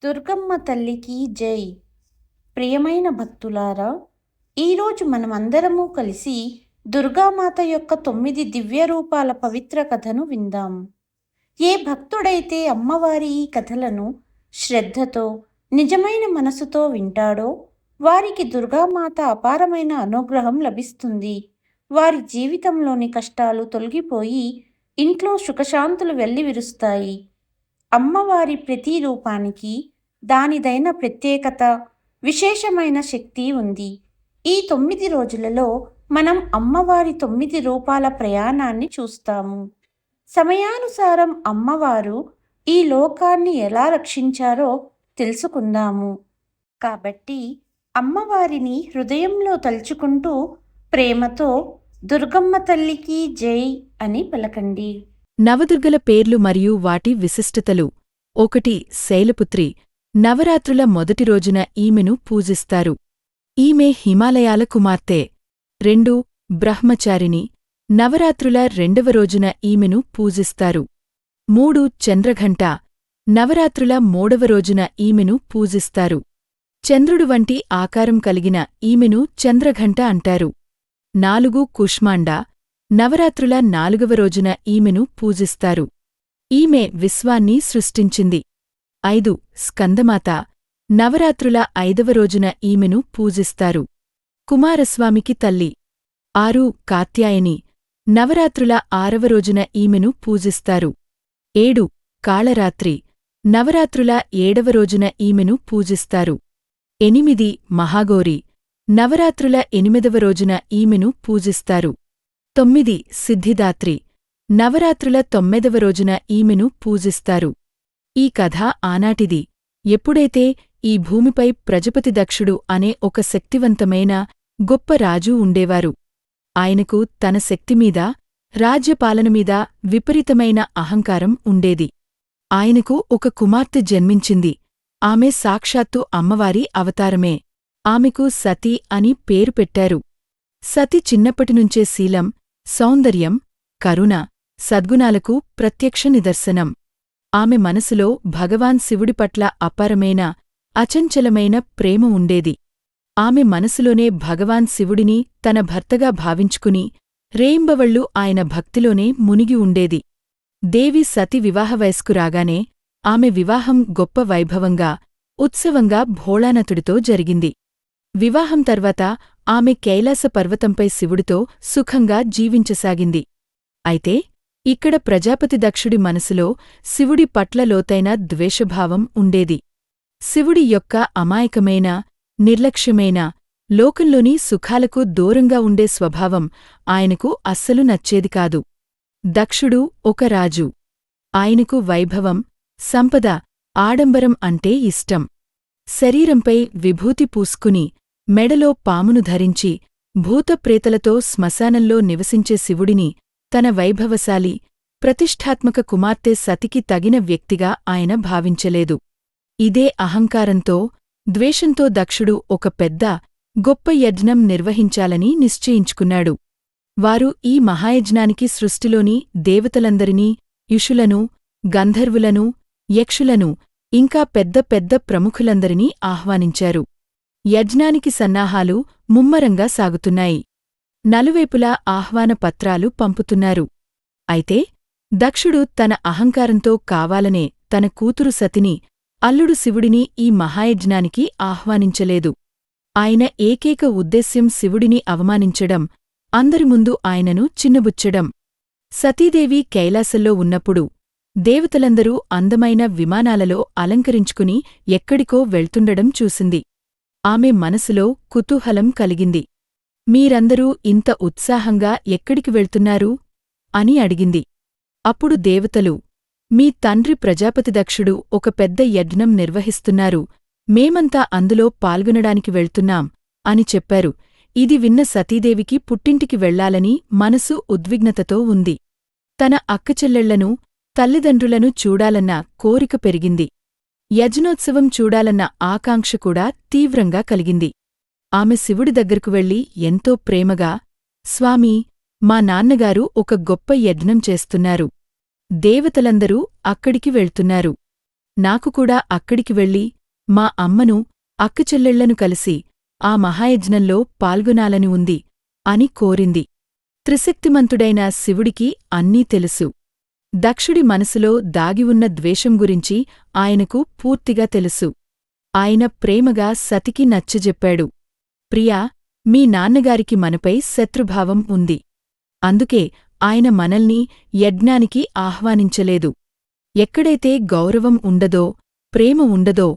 దుర్గమ్మ తల్లికి జై. ప్రియమైన భక్తులారా, ఈరోజు మనమందరము కలిసి దుర్గామాత యొక్క 9 దివ్య రూపాల పవిత్ర కథను విందాం. ఏ భక్తుడైతే అమ్మవారి ఈ కథలను శ్రద్ధతో, నిజమైన మనసుతో వింటాడో వారికి దుర్గామాత అపారమైన అనుగ్రహం లభిస్తుంది. వారి జీవితంలోని కష్టాలు తొలగిపోయి ఇంట్లో సుఖశాంతులు వెల్లివిరుస్తాయి. అమ్మవారి ప్రతి రూపానికి దానిదైన ప్రత్యేకత, విశేషమైన శక్తి ఉంది. ఈ 9 రోజులలో మనం అమ్మవారి 9 రూపాల ప్రయాణాన్ని చూస్తాము. సమయానుసారం అమ్మవారు ఈ లోకాన్ని ఎలా రక్షించారో తెలుసుకుందాము. కాబట్టి అమ్మవారిని హృదయంలో తలుచుకుంటూ ప్రేమతో దుర్గమ్మ తల్లికి జై అని పలకండి. నవదుర్గల పేర్లు మరియు వాటి విశిష్టతలు. 1. శైలపుత్రి. నవరాత్రుల మొదటి రోజున ఈమెను పూజిస్తారు. ఈమె హిమాలయాల కుమార్తె. 2. బ్రహ్మచారిణి. నవరాత్రుల రెండవ రోజున ఈమెను పూజిస్తారు. 3. చంద్రఘంట. నవరాత్రుల మూడవ రోజున ఈమెను పూజిస్తారు. చంద్రుడు వంటి ఆకారం కలిగిన ఈమెను చంద్రఘంట అంటారు. 4. కుష్మాండ. నవరాత్రుల 4వ రోజున ఈమెను పూజిస్తారు. ఈమె విశ్వాన్ని సృష్టించింది. 5. స్కందమాత. నవరాత్రుల 5వ రోజున ఈమెను పూజిస్తారు. కుమారస్వామికి తల్లి. 6. కాత్యాయని. నవరాత్రుల 6వ రోజున ఈమెను పూజిస్తారు. 7. కాళరాత్రి. నవరాత్రుల 7వ రోజున ఈమెను పూజిస్తారు. 8. మహాగౌరి. నవరాత్రుల 8వ రోజున ఈమెను పూజిస్తారు. 9. సిద్ధిదాత్రి. నవరాత్రుల 9వ రోజున ఈమెను పూజిస్తారు. ఈ కథ ఆనాటిది. ఎప్పుడైతే ఈ భూమిపై ప్రజపతి దక్షుడు అనే ఒక శక్తివంతమైన గొప్ప రాజు ఉండేవారు. ఆయనకు తన శక్తిమీద, రాజ్యపాలనమీద విపరీతమైన అహంకారం ఉండేది. ఆయనకు ఒక కుమార్తె జన్మించింది. ఆమె సాక్షాత్తు అమ్మవారి అవతారమే. ఆమెకు సతీ అని పేరు పెట్టారు. సతి చిన్నప్పటినుంచే శీలం, సౌందర్యం, కరుణ, సద్గుణాలకు ప్రత్యక్ష నిదర్శనం. ఆమె మనసులో భగవాన్ శివుడి పట్ల అపారమైన, అచంచలమైన ప్రేమ ఉండేది. ఆమె మనసులోనే భగవాన్ శివుడిని తన భర్తగా భావించుకుని రేయింబవళ్ళు ఆయన భక్తిలోనే మునిగి ఉండేది. దేవి సతి వివాహ వయస్కు రాగానే ఆమె వివాహం గొప్ప వైభవంగా, ఉత్సవంగా భోళానతుడితో జరిగింది. వివాహం తర్వాత ఆమె కైలాస పర్వతంపై శివుడితో సుఖంగా జీవించసాగింది. అయితే ఇక్కడ ప్రజాపతి దక్షుడి మనసులో శివుడి పట్ల లోతైన ద్వేషభావం ఉండేది. శివుడి యొక్క అమాయకమైన, నిర్లక్ష్యమైన, లోకంలోని సుఖాలకు దూరంగా ఉండే స్వభావం ఆయనకు అస్సలు నచ్చేది కాదు. దక్షుడు ఒక రాజు. ఆయనకు వైభవం, సంపద, ఆడంబరం అంటే ఇష్టం. శరీరంపై విభూతి పూసుకుని, మెడలో పామును ధరించి, భూతప్రేతలతో శ్మశానంలో నివసించే శివుడిని తన వైభవశాలి, ప్రతిష్ఠాత్మక కుమార్తె సతికి తగిన వ్యక్తిగా ఆయన భావించలేదు. ఇదే అహంకారంతో, ద్వేషంతో దక్షుడు ఒక పెద్ద, గొప్ప యజ్ఞం నిర్వహించాలని నిశ్చయించుకున్నాడు. వారు ఈ మహాయజ్ఞానికి సృష్టిలోని దేవతలందరినీ, యుషులను, గంధర్వులను, యక్షులను, ఇంకా పెద్ద పెద్ద ప్రముఖులందరినీ ఆహ్వానించారు. యజ్ఞానికి సన్నాహాలు ముమ్మరంగా సాగుతున్నాయి. నలువైపులా ఆహ్వాన పత్రాలు పంపుతున్నారు. అయితే దక్షుడు తన అహంకారంతో కావాలనే తన కూతురు సతిని, అల్లుడు శివుడిని ఈ మహాయజ్ఞానికి ఆహ్వానించలేదు. ఆయన ఏకైక ఉద్దేశ్యం శివుడిని అవమానించడం, అందరి ముందు ఆయనను చిన్నబుచ్చడం. సతీదేవి కైలాసంలో ఉన్నప్పుడు దేవతలందరూ అందమైన విమానాలలో అలంకరించుకుని ఎక్కడికో వెళ్తుండడం చూసింది. ఆమె మనసులో కుతూహలం కలిగింది. మీరందరూ ఇంత ఉత్సాహంగా ఎక్కడికి వెళ్తున్నారు? అని అడిగింది. అప్పుడు దేవతలు, మీ తండ్రి ప్రజాపతి దక్షుడు ఒక పెద్ద యజ్ఞం నిర్వహిస్తున్నారు, మేమంతా అందులో పాల్గొనడానికి వెళ్తున్నాం అని చెప్పారు. ఇది విన్న సతీదేవికి పుట్టింటికి వెళ్లాలని మనసు ఉద్విగ్నతతో ఉంది. తన అక్కచెల్లెళ్లను, తల్లిదండ్రులను చూడాలన్న కోరిక పెరిగింది. యజ్ఞోత్సవం చూడాలన్న ఆకాంక్ష కూడా తీవ్రంగా కలిగింది. ఆమె శివుడి దగ్గరకు వెళ్లి ఎంతో ప్రేమగా, స్వామీ, మా నాన్నగారు ఒక గొప్ప యజ్ఞం చేస్తున్నారు. దేవతలందరూ అక్కడికి వెళ్తున్నారు. నాకు కూడా అక్కడికి వెళ్ళి మా అమ్మను అక్కచెల్లెళ్లను కలిసి ఆ మహాయజ్ఞంలో పాల్గొనాలని ఉంది అని కోరింది. త్రిశక్తిమంతుడైన శివుడికి అన్నీ తెలుసు. దక్షుడి మనసులో దాగివున్న ద్వేషం గురించి ఆయనకు పూర్తిగా తెలుసు. ఆయన ప్రేమగా సతికి నచ్చజెప్పాడు. ప్రియా, మీ నాన్నగారికి మనపై శత్రుభావం ఉంది. అందుకే ఆయన మనల్ని యజ్ఞానికి ఆహ్వానించలేదు. ఎక్కడైతే గౌరవం ఉండదో, ప్రేమ ఉండదో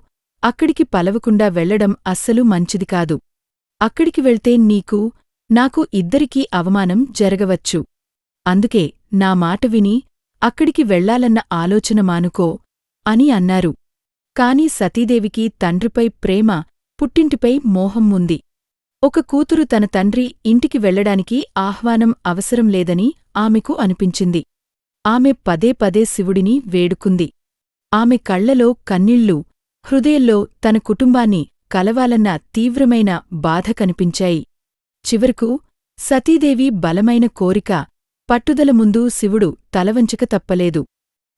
అక్కడికి పలవకుండా వెళ్లడం అస్సలు మంచిది కాదు. అక్కడికి వెళ్తే నీకు, నాకు ఇద్దరికీ అవమానం జరగవచ్చు. అందుకే నా మాట విని అక్కడికి వెళ్లాలన్న ఆలోచన మానుకో అని అన్నారు. కాని సతీదేవికి తండ్రిపై ప్రేమ, పుట్టింటిపై మోహం ఉంది. ఒక కూతురు తన తండ్రి ఇంటికి వెళ్లడానికి ఆహ్వానం అవసరం లేదని ఆమెకు అనిపించింది. ఆమె పదే పదే శివుడిని వేడుకుంది. ఆమె కళ్లలో కన్నీళ్లు, హృదయంలో తన కుటుంబాన్ని కలవాలన్న తీవ్రమైన బాధ కనిపించాయి. చివరకు సతీదేవి బలమైన కోరిక, పట్టుదల ముందు శివుడు తలవంచక తప్పలేదు.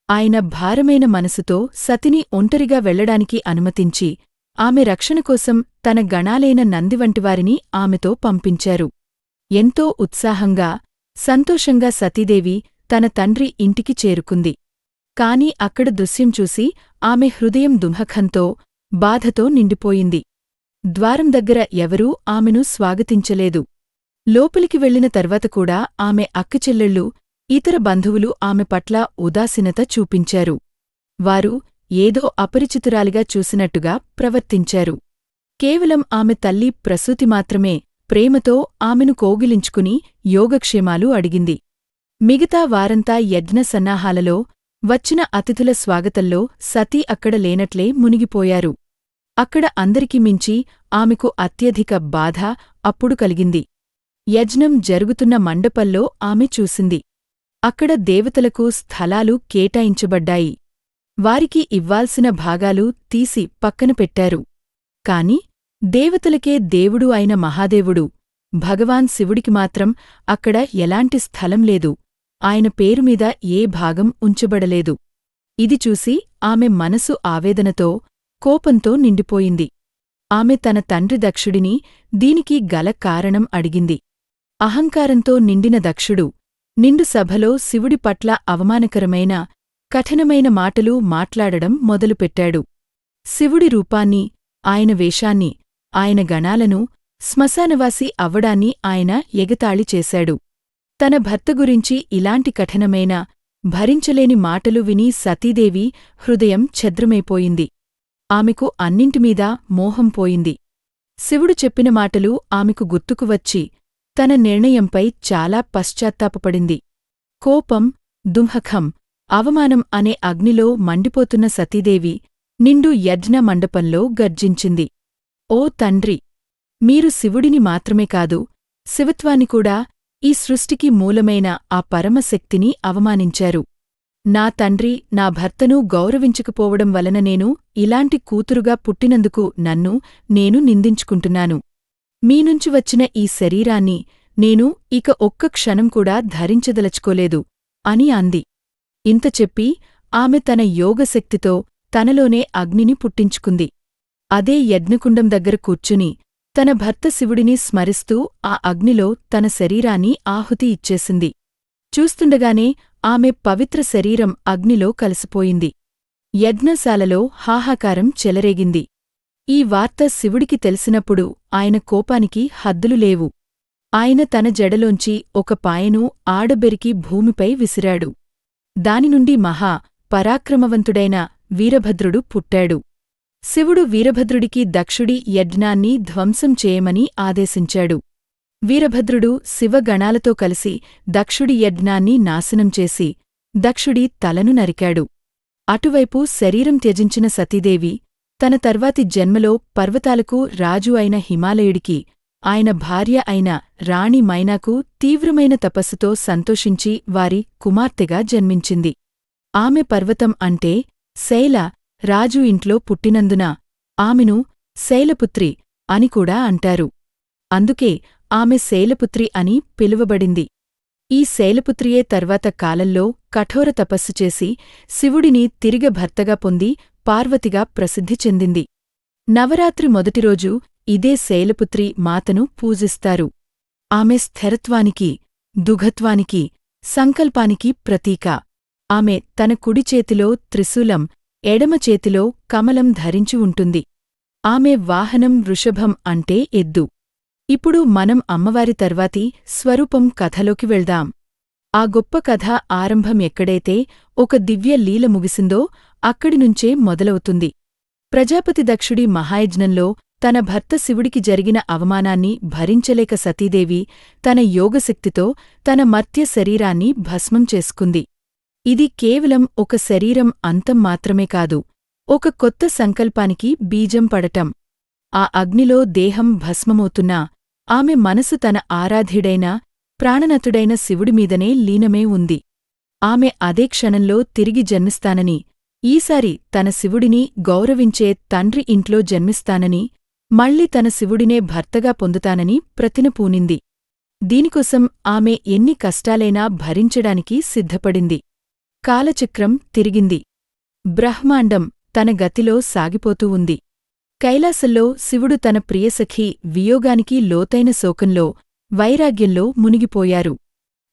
ఆయన భారమైన మనసుతో సతిని ఒంటరిగా వెళ్లడానికి అనుమతించి, ఆమె రక్షణ కోసం తన గణాలైన నందివంటివారిని ఆమెతో పంపించారు. ఎంతో ఉత్సాహంగా, సంతోషంగా సతీదేవి తన తండ్రి ఇంటికి చేరుకుంది. కాని అక్కడ దృశ్యం చూసి ఆమె హృదయం దుఃఖంతో, బాధతో నిండిపోయింది. ద్వారం దగ్గర ఎవరూ ఆమెను స్వాగతించలేదు. లోపలికి వెళ్లిన తర్వాత కూడా ఆమె అక్కచెల్లెళ్ళు, ఇతర బంధువులు ఆమె పట్ల ఉదాసీనత చూపించారు. వారు ఏదో అపరిచితురాలిగా చూసినట్టుగా ప్రవర్తించారు. కేవలం ఆమె తల్లి ప్రసూతి మాత్రమే ప్రేమతో ఆమెను కోగిలించుకుని యోగక్షేమాలు అడిగింది. మిగతా వారంతా యజ్ఞ సన్నాహాలలో, వచ్చిన అతిథుల స్వాగతంలో సతీ అక్కడ లేనట్లే మునిగిపోయారు. అక్కడ అందరికి మించి ఆమెకు అత్యధిక బాధ అప్పుడు కలిగింది. యజ్ఞం జరుగుతున్న మండపంలో ఆమె చూసింది. అక్కడ దేవతలకు స్థలాలు కేటాయించబడ్డాయి. వారికి ఇవ్వాల్సిన భాగాలు తీసి పక్కన పెట్టారు. కాని దేవతలకే దేవుడు అయిన మహాదేవుడు, భగవాన్ శివుడికి మాత్రం అక్కడ ఎలాంటి స్థలం లేదు. ఆయన పేరుమీద ఏ భాగం ఉంచబడలేదు. ఇది చూసి ఆమె మనసు ఆవేదనతో, కోపంతో నిండిపోయింది. ఆమె తన తండ్రి దక్షుడిని దీనికి గల కారణం అడిగింది. అహంకారంతో నిండిన దక్షుడు నిండు సభలో శివుడి పట్ల అవమానకరమైన, కఠినమైన మాటలు మాట్లాడడం మొదలుపెట్టాడు. శివుడి రూపాన్ని, ఆయన వేషాన్ని, ఆయన గణాలను, శ్మశానవాసి అవ్వడాన్ని ఆయన ఎగతాళి చేశాడు. తన భర్త గురించి ఇలాంటి కఠినమైన, భరించలేని మాటలు విని సతీదేవి హృదయం ఛద్రమైపోయింది. ఆమెకు అన్నింటిమీదా మోహం పోయింది. శివుడు చెప్పిన మాటలు ఆమెకు గుర్తుకు వచ్చి తన నిర్ణయంపై చాలా పశ్చాత్తాపపడింది. కోపం, దుఃఖం, అవమానం అనే అగ్నిలో మండిపోతున్న సతీదేవి నిండు యజ్ఞ మండపంలో గర్జించింది. ఓ తండ్రి! మీరు శివుడిని మాత్రమే కాదు, శివత్వాన్ని కూడా, ఈ సృష్టికి మూలమైన ఆ పరమశక్తిని అవమానించారు. నా తండ్రి నా భర్తను గౌరవించకపోవడం వలన నేను ఇలాంటి కూతురుగా పుట్టినందుకు నన్ను నేను నిందించుకుంటున్నాను. మీనుంచి వచ్చిన ఈ శరీరాన్ని నేను ఇక ఒక్క క్షణం కూడా ధరించదలచుకోలేదు అని అంది. ఇంత చెప్పి ఆమె తన యోగశక్తితో తనలోనే అగ్నిని పుట్టించుకుంది. అదే యజ్ఞకుండం దగ్గర కూర్చుని తన భర్త శివుడిని స్మరిస్తూ ఆ అగ్నిలో తన శరీరాన్ని ఆహుతి ఇచ్చేసింది. చూస్తుండగానే ఆమె పవిత్ర శరీరం అగ్నిలో కలిసిపోయింది. యజ్ఞశాలలో హాహాకారం చెలరేగింది. ఈ వార్త శివుడికి తెలిసినప్పుడు ఆయన కోపానికి హద్దులు లేవు. ఆయన తన జడలోంచి ఒక పాయను ఆడబెరికి భూమిపై విసిరాడు. దానినుండి మహా పరాక్రమవంతుడైన వీరభద్రుడు పుట్టాడు. శివుడు వీరభద్రుడికి దక్షుడి యజ్ఞాన్ని ధ్వంసం చేయమని ఆదేశించాడు. వీరభద్రుడు శివగణాలతో కలిసి దక్షుడి యజ్ఞాన్ని నాశనం చేసి దక్షుడి తలను నరికాడు. అటువైపు శరీరం త్యజించిన సతీదేవి తన తర్వాతి జన్మలో పర్వతాలకు రాజు అయిన హిమాలయుడికి, ఆయన భార్య అయిన రాణి మైనాకు తీవ్రమైన తపస్సుతో సంతోషించి వారి కుమార్తెగా జన్మించింది. ఆమె పర్వతం అంటే శైల రాజు ఇంట్లో పుట్టినందున ఆమెను శైలపుత్రి అని కూడా అంటారు. అందుకే ఆమె శైలపుత్రి అని పిలువబడింది. ఈ శైలపుత్రియే తర్వాత కాలంలో కఠోర తపస్సు చేసి శివుడిని తిరిగ భర్తగా పొంది పార్వతిగా ప్రసిద్ధి చెందింది. నవరాత్రి మొదటిరోజు ఇదే శైలపుత్రి మాతను పూజిస్తారు. ఆమె స్థిరత్వానికి, దుఘత్వానికి, సంకల్పానికి ప్రతీక. ఆమె తన కుడి చేతిలో త్రిశూలం, ఎడమ చేతిలో కమలం ధరించి ఉంటుంది. ఆమె వాహనం వృషభం అంటే ఎద్దు. ఇప్పుడు మనం అమ్మవారి తర్వాతి స్వరూపం కథలోకి వెళ్దాం. ఆ గొప్ప కథ ఆరంభం ఎక్కడైతే ఒక దివ్య లీల ముగిసిందో అక్కడినుంచే మొదలవుతుంది. ప్రజాపతి దక్షుడి మహాయజ్ఞంలో తన భర్త శివుడికి జరిగిన అవమానాన్ని భరించలేక సతీదేవి తన యోగశక్తితో తన మర్త్య శరీరాన్ని భస్మం చేసుకుంది. ఇది కేవలం ఒక శరీరం అంతం మాత్రమే కాదు, ఒక కొత్త సంకల్పానికి బీజం పడటం. ఆ అగ్నిలో దేహం భస్మమవుతున్నా ఆమె మనసు తన ఆరాధ్యుడైన, ప్రాణనతుడైన శివుడిమీదనే లీనమే ఉంది. ఆమె అదే క్షణంలో తిరిగి జన్మిస్తానని, ఈసారి తన శివుడిని గౌరవించే తండ్రి ఇంట్లో జన్మిస్తానని, మళ్ళీ తన శివుడినే భర్తగా పొందుతానని ప్రతిన పూనింది. దీనికోసం ఆమె ఎన్ని కష్టాలైనా భరించడానికి సిద్ధపడింది. కాలచక్రం తిరిగింది. బ్రహ్మాండం తన గతిలో సాగిపోతూ ఉంది. కైలాసంలో శివుడు తన ప్రియసఖి వియోగానికి లోతైన శోకంలో, వైరాగ్యంలో మునిగిపోయారు.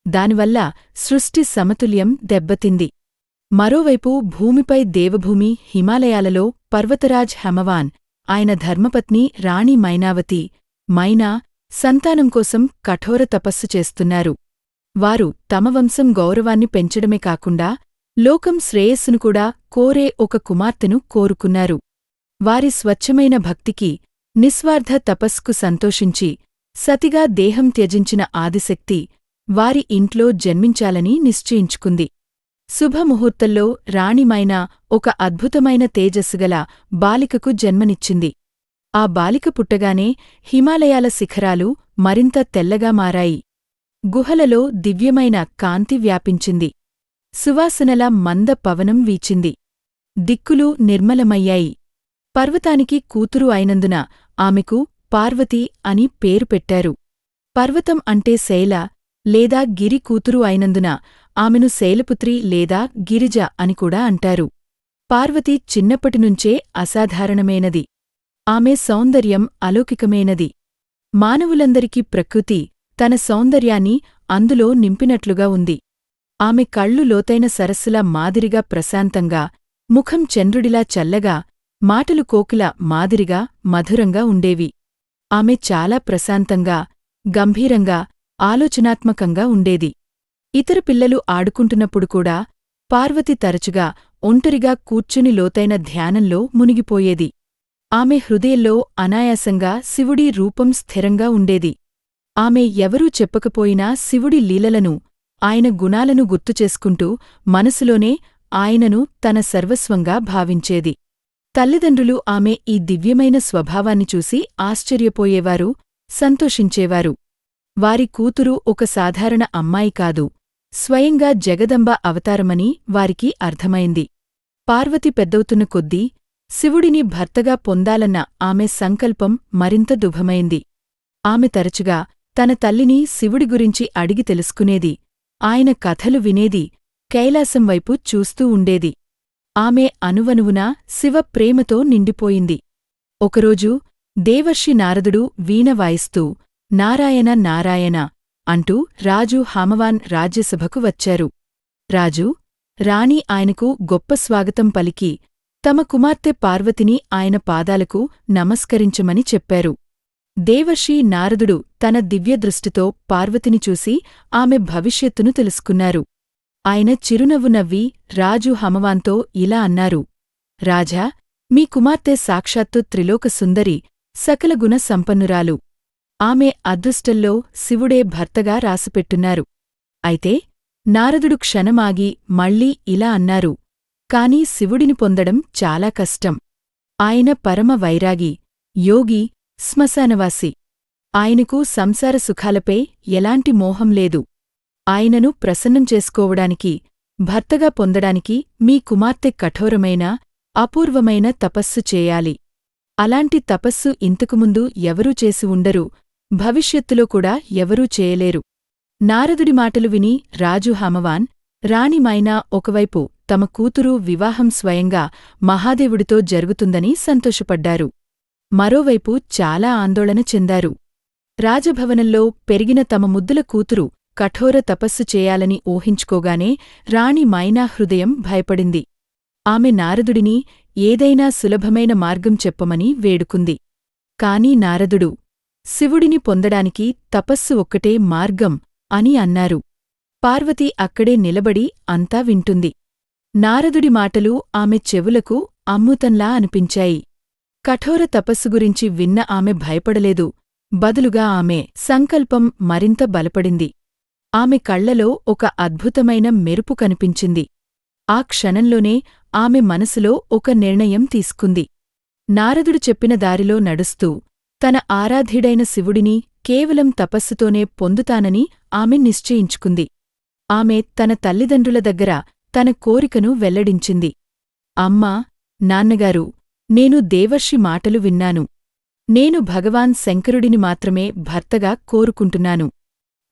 దానివల్ల సృష్టి సమతుల్యం దెబ్బతింది. మరోవైపు భూమిపై దేవభూమి హిమాలయాలలో పర్వతరాజ్ హమవాన్, ఆయన ధర్మపత్ని రాణి మైనావతి, మైనా సంతానం కోసం కఠోర తపస్సు చేస్తున్నారు. వారు తమ వంశం గౌరవాన్ని పెంచడమే కాకుండా లోకం శ్రేయస్సును కూడా కోరే ఒక కుమార్తెను కోరుకున్నారు. వారి స్వచ్ఛమైన భక్తికి, నిస్వార్థ తపస్కు సంతోషించి సతిగా దేహం త్యజించిన ఆదిశక్తి వారి ఇంట్లో జన్మించాలని నిశ్చయించుకుంది. శుభముహూర్తంలో రాణిమైనా ఒక అద్భుతమైన తేజస్సుగల బాలికకు జన్మనిచ్చింది. ఆ బాలిక పుట్టగానే హిమాలయాల శిఖరాలు మరింత తెల్లగా మారాయి. గుహలలో దివ్యమైన కాంతి వ్యాపించింది. సువాసనల మంద పవనం వీచింది. దిక్కులు నిర్మలమయ్యాయి. పర్వతానికి కూతురు అయినందున ఆమెకు పార్వతి అని పేరు పెట్టారు. పర్వతం అంటే శైల లేదా గిరి కూతురు అయినందున ఆమెను శైలపుత్రి లేదా గిరిజ అని కూడా అంటారు. పార్వతి చిన్నప్పటినుంచే అసాధారణమైనది. ఆమె సౌందర్యం అలౌకికమైనది. మానవులందరికీ ప్రకృతి తన సౌందర్యాన్ని అందులో నింపినట్లుగా ఉంది. ఆమె కళ్ళు లోతైన సరస్సుల మాదిరిగా ప్రశాంతంగా, ముఖం చంద్రుడిలా చల్లగా, మాటలు కోకిల మాదిరిగా మధురంగా ఉండేవి. ఆమె చాలా ప్రశాంతంగా, గంభీరంగా, ఆలోచనాత్మకంగా ఉండేది. ఇతర పిల్లలు ఆడుకుంటున్నప్పుడు కూడా పార్వతి తరచుగా ఒంటరిగా కూర్చుని లోతైన ధ్యానంలో మునిగిపోయేది. ఆమె హృదయంలో అనాయాసంగా శివుడి రూపం స్థిరంగా ఉండేది. ఆమె ఎవరూ చెప్పకపోయినా శివుడి లీలలను, ఆయన గుణాలను గుర్తుచేసుకుంటూ మనసులోనే ఆయనను తన సర్వస్వంగా భావించేది. తల్లిదండ్రులు ఆమె ఈ దివ్యమైన స్వభావాన్ని చూసి ఆశ్చర్యపోయేవారు, సంతోషించేవారు. వారి కూతురు ఒక సాధారణ అమ్మాయి కాదు, స్వయంగా జగదంబ అవతారమని వారికి అర్థమైంది. పార్వతి పెద్దవుతున్న కొద్దీ శివుడిని భర్తగా పొందాలన్న ఆమె సంకల్పం మరింత దుఃఖమైంది. ఆమె తరచుగా తన తల్లిని శివుడి గురించి అడిగి తెలుసుకునేది, ఆయన కథలు వినేది, కైలాసం వైపు చూస్తూ ఉండేది. ఆమె అణువణువునా శివ ప్రేమతో నిండిపోయింది. ఒకరోజు దేవర్షి నారదుడు వీణ వాయిస్తూ నారాయణ నారాయణ అంటూ రాజు హమవాన్ రాజ్యసభకు వచ్చారు. రాజు, రాణి ఆయనకు గొప్ప స్వాగతం పలికి తమ కుమార్తె పార్వతిని ఆయన పాదాలకు నమస్కరించమని చెప్పారు. దేవర్షి నారదుడు తన దివ్యదృష్టితో పార్వతిని చూసి ఆమె భవిష్యత్తును తెలుసుకున్నారు. ఆయన చిరునవ్వు నవ్వి రాజు హమవాన్తో ఇలా అన్నారు: రాజా, మీ కుమార్తె సాక్షాత్తు త్రిలోక సుందరి, సకల గుణ సంపన్నురాలు. ఆమె అదృష్టంలో శివుడే భర్తగా రాసిపెట్టున్నారు. అయితే నారదుడు క్షణమాగి మళ్ళీ ఇలా అన్నారు: కాని శివుడిని పొందడం చాలా కష్టం. ఆయన పరమ వైరాగి, యోగి, శ్మశానవాసి. ఆయనకు సంసార సుఖాలపై ఎలాంటి మోహం లేదు. ఆయనను ప్రసన్నం చేసుకోవడానికి, భర్తగా పొందడానికి మీ కుమార్తె కఠోరమైన, అపూర్వమైన తపస్సు చేయాలి. అలాంటి తపస్సు ఇంతకుముందు ఎవరూ చేసి ఉండరు, భవిష్యత్తులో కూడా ఎవరూ చేయలేరు. నారదుడి మాటలు విని రాజు హమవాన్, రాణి మైనా ఒకవైపు తమ కూతురు వివాహం స్వయంగా మహాదేవుడితో జరుగుతుందని సంతోషపడ్డారు. మరోవైపు చాలా ఆందోళన చెందారు. రాజభవనంలో పెరిగిన తమ ముద్దుల కూతురు కఠోర తపస్సు చేయాలని ఊహించుకోగానే రాణి మైనా హృదయం భయపడింది. ఆమె నారదుడిని ఏదైనా సులభమైన మార్గం చెప్పమని వేడుకుంది. కాని నారదుడు శివుడిని పొందడానికి తపస్సు ఒక్కటే మార్గం అని అన్నారు. పార్వతి అక్కడే నిలబడి అంతా వింటుంది. నారదుడి మాటలు ఆమె చెవులకు అమృతంలా అనిపించాయి. కఠోర తపస్సు గురించి విన్న ఆమె భయపడలేదు. బదులుగా ఆమె సంకల్పం మరింత బలపడింది. ఆమె కళ్లలో ఒక అద్భుతమైన మెరుపు కనిపించింది. ఆ క్షణంలోనే ఆమె మనసులో ఒక నిర్ణయం తీసుకుంది. నారదుడు చెప్పిన దారిలో నడుస్తూ తన ఆరాధ్యుడైన శివుడిని కేవలం తపస్సుతోనే పొందుతానని ఆమె నిశ్చయించుకుంది. ఆమె తన తల్లిదండ్రుల దగ్గర తన కోరికను వెల్లడించింది. అమ్మా, నాన్నగారు, నేను దేవర్షి మాటలు విన్నాను. నేను భగవాన్ శంకరుడిని మాత్రమే భర్తగా కోరుకుంటున్నాను.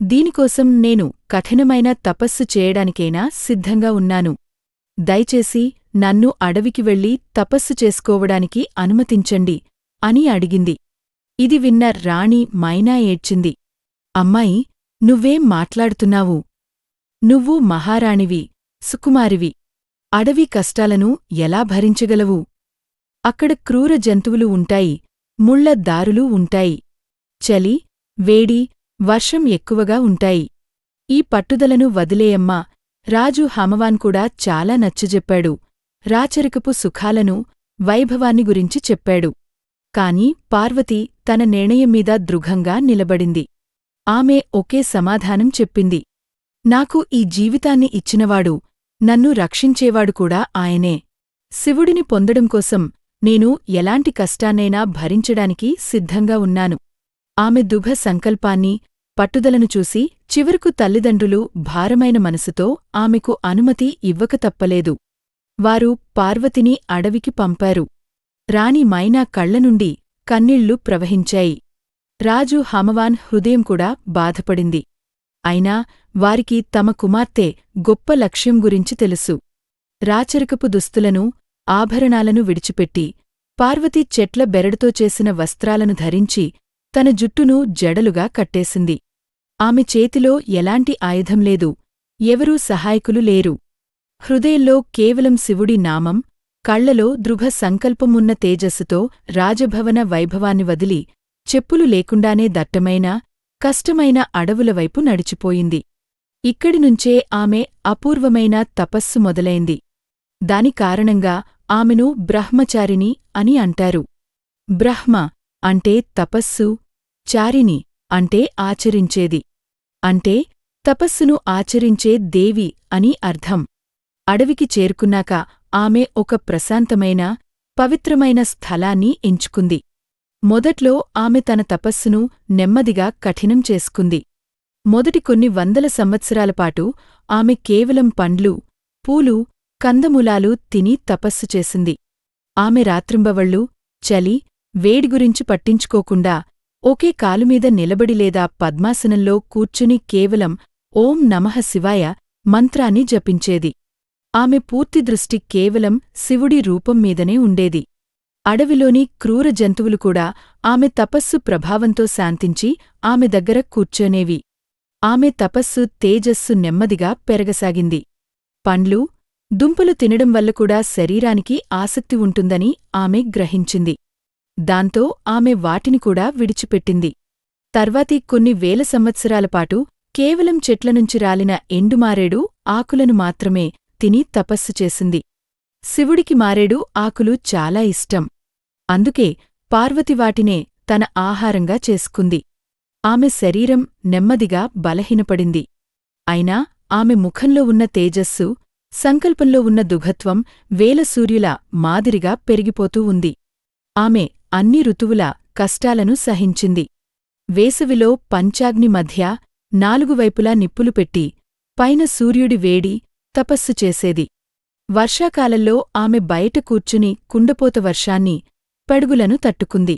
దీనికోసం నేను కఠినమైన తపస్సు చేయడానికైనా సిద్ధంగా ఉన్నాను. దయచేసి నన్ను అడవికి వెళ్లి తపస్సు చేసుకోవడానికి అనుమతించండి అని అడిగింది. ఇది విన్న రాణి మైనా ఏడ్చింది. అమ్మాయి, నువ్వేం మాట్లాడుతున్నావు? నువ్వు మహారాణివి, సుకుమారివి. అడవి కష్టాలను ఎలా భరించగలవు? అక్కడ క్రూర జంతువులు ఉంటాయి, ముళ్ల దారులు ఉంటాయి. చలి, వేడి, వర్షం ఎక్కువగా ఉంటాయి. ఈ పట్టుదలను వదిలేయమ్మా. రాజు హమవాన్ కూడా చాలా నచ్చజెప్పాడు. రాచరికపు సుఖాలను, వైభవాన్ని గురించి చెప్పాడు. కాని పార్వతి తన నిర్ణయం మీద దృఢంగా నిలబడింది. ఆమె ఒకే సమాధానం చెప్పింది. నాకు ఈ జీవితాన్ని ఇచ్చినవాడు, నన్ను రక్షించేవాడు కూడా ఆయనే. శివుడిని పొందడం కోసం నేను ఎలాంటి కష్టాన్నైనా భరించడానికి సిద్ధంగా ఉన్నాను. ఆమె దుఃఖ సంకల్పాన్ని, పట్టుదలను చూసి చివరకు తల్లిదండ్రులు భారమైన మనసుతో ఆమెకు అనుమతి ఇవ్వక తప్పలేదు. వారు పార్వతిని అడవికి పంపారు. రాణి మైనా కళ్లనుండి కన్నీళ్లు ప్రవహించాయి. రాజు హమవాన్ హృదయం కూడా బాధపడింది. అయినా వారికి తమ కుమార్తె గొప్ప లక్ష్యం గురించి తెలుసు. రాచరికపు దుస్తులను, ఆభరణాలను విడిచిపెట్టి పార్వతి చెట్ల బెరడుతో చేసిన వస్త్రాలను ధరించి తన జుట్టును జడలుగా కట్టేసింది. ఆమె చేతిలో ఎలాంటి ఆయుధం లేదు, ఎవరూ సహాయకులు లేరు. హృదయంలో కేవలం శివుడి నామం, కళ్లలో దృఢ సంకల్పమున్న తేజస్సుతో రాజభవన వైభవాన్ని వదిలి చెప్పులు లేకుండానే దట్టమైన, కష్టమైన అడవులవైపు నడిచిపోయింది. ఇక్కడినుంచే ఆమె అపూర్వమైన తపస్సు మొదలైంది. దాని కారణంగా ఆమెను బ్రహ్మచారిణి అని అంటారు. బ్రహ్మ అంటే తపస్సు, చారిణి అంటే ఆచరించేది. అంటే తపస్సును ఆచరించే దేవి అని అర్థం. అడవికి చేరుకున్నాక ఆమె ఒక ప్రశాంతమైన, పవిత్రమైన స్థలాన్ని ఎంచుకుంది. మొదట్లో ఆమె తన తపస్సును నెమ్మదిగా కఠినం చేసుకుంది. మొదటి కొన్ని వందల సంవత్సరాలపాటు ఆమె కేవలం పండ్లు, పూలు, కందమూలాలు తిని తపస్సు చేసింది. ఆమె రాత్రింబవళ్లు, చలి, వేడి గురించి పట్టించుకోకుండా ఒకే కాలుమీద నిలబడి లేదా పద్మాసనంలో కూర్చుని కేవలం ఓం నమః శివాయ మంత్రాన్ని జపించేది. ఆమె పూర్తి దృష్టి కేవలం శివుడి రూపం మీదనే ఉండేది. అడవిలోని క్రూర జంతువులు కూడా ఆమె తపస్సు ప్రభావంతో శాంతించి ఆమె దగ్గర కూర్చోనేవి. ఆమె తపస్సు తేజస్సు నెమ్మదిగా పెరగసాగింది. పండ్లు, దుంపలు తినడం వల్ల కూడా శరీరానికి ఆసక్తి ఉంటుందని ఆమె గ్రహించింది. దాంతో ఆమె వాటిని కూడా విడిచిపెట్టింది. తర్వాతి కొన్ని వేల సంవత్సరాలపాటు కేవలం చెట్లనుంచి రాలిన ఎండుమారేడు ఆకులను మాత్రమే తిని తపస్సు చేసింది. శివుడికి మారేడు ఆకులు చాలా ఇష్టం. అందుకే పార్వతి వాటినే తన ఆహారంగా చేసుకుంది. ఆమె శరీరం నెమ్మదిగా బలహీనపడింది. అయినా ఆమె ముఖంలో ఉన్న తేజస్సు, సంకల్పంలో ఉన్న దుఘత్వం వేల సూర్యుల మాదిరిగా పెరిగిపోతూ ఉంది. ఆమె అన్ని ఋతువుల కష్టాలను సహించింది. వేసవిలో పంచాగ్ని మధ్య 4 వైపులా నిప్పులు పెట్టి పైన సూర్యుడి వేడి తపస్సు చేసేది. వర్షాకాలంలో ఆమె బయట కూర్చుని కుండపోత వర్షాన్ని, పడుగులను తట్టుకుంది.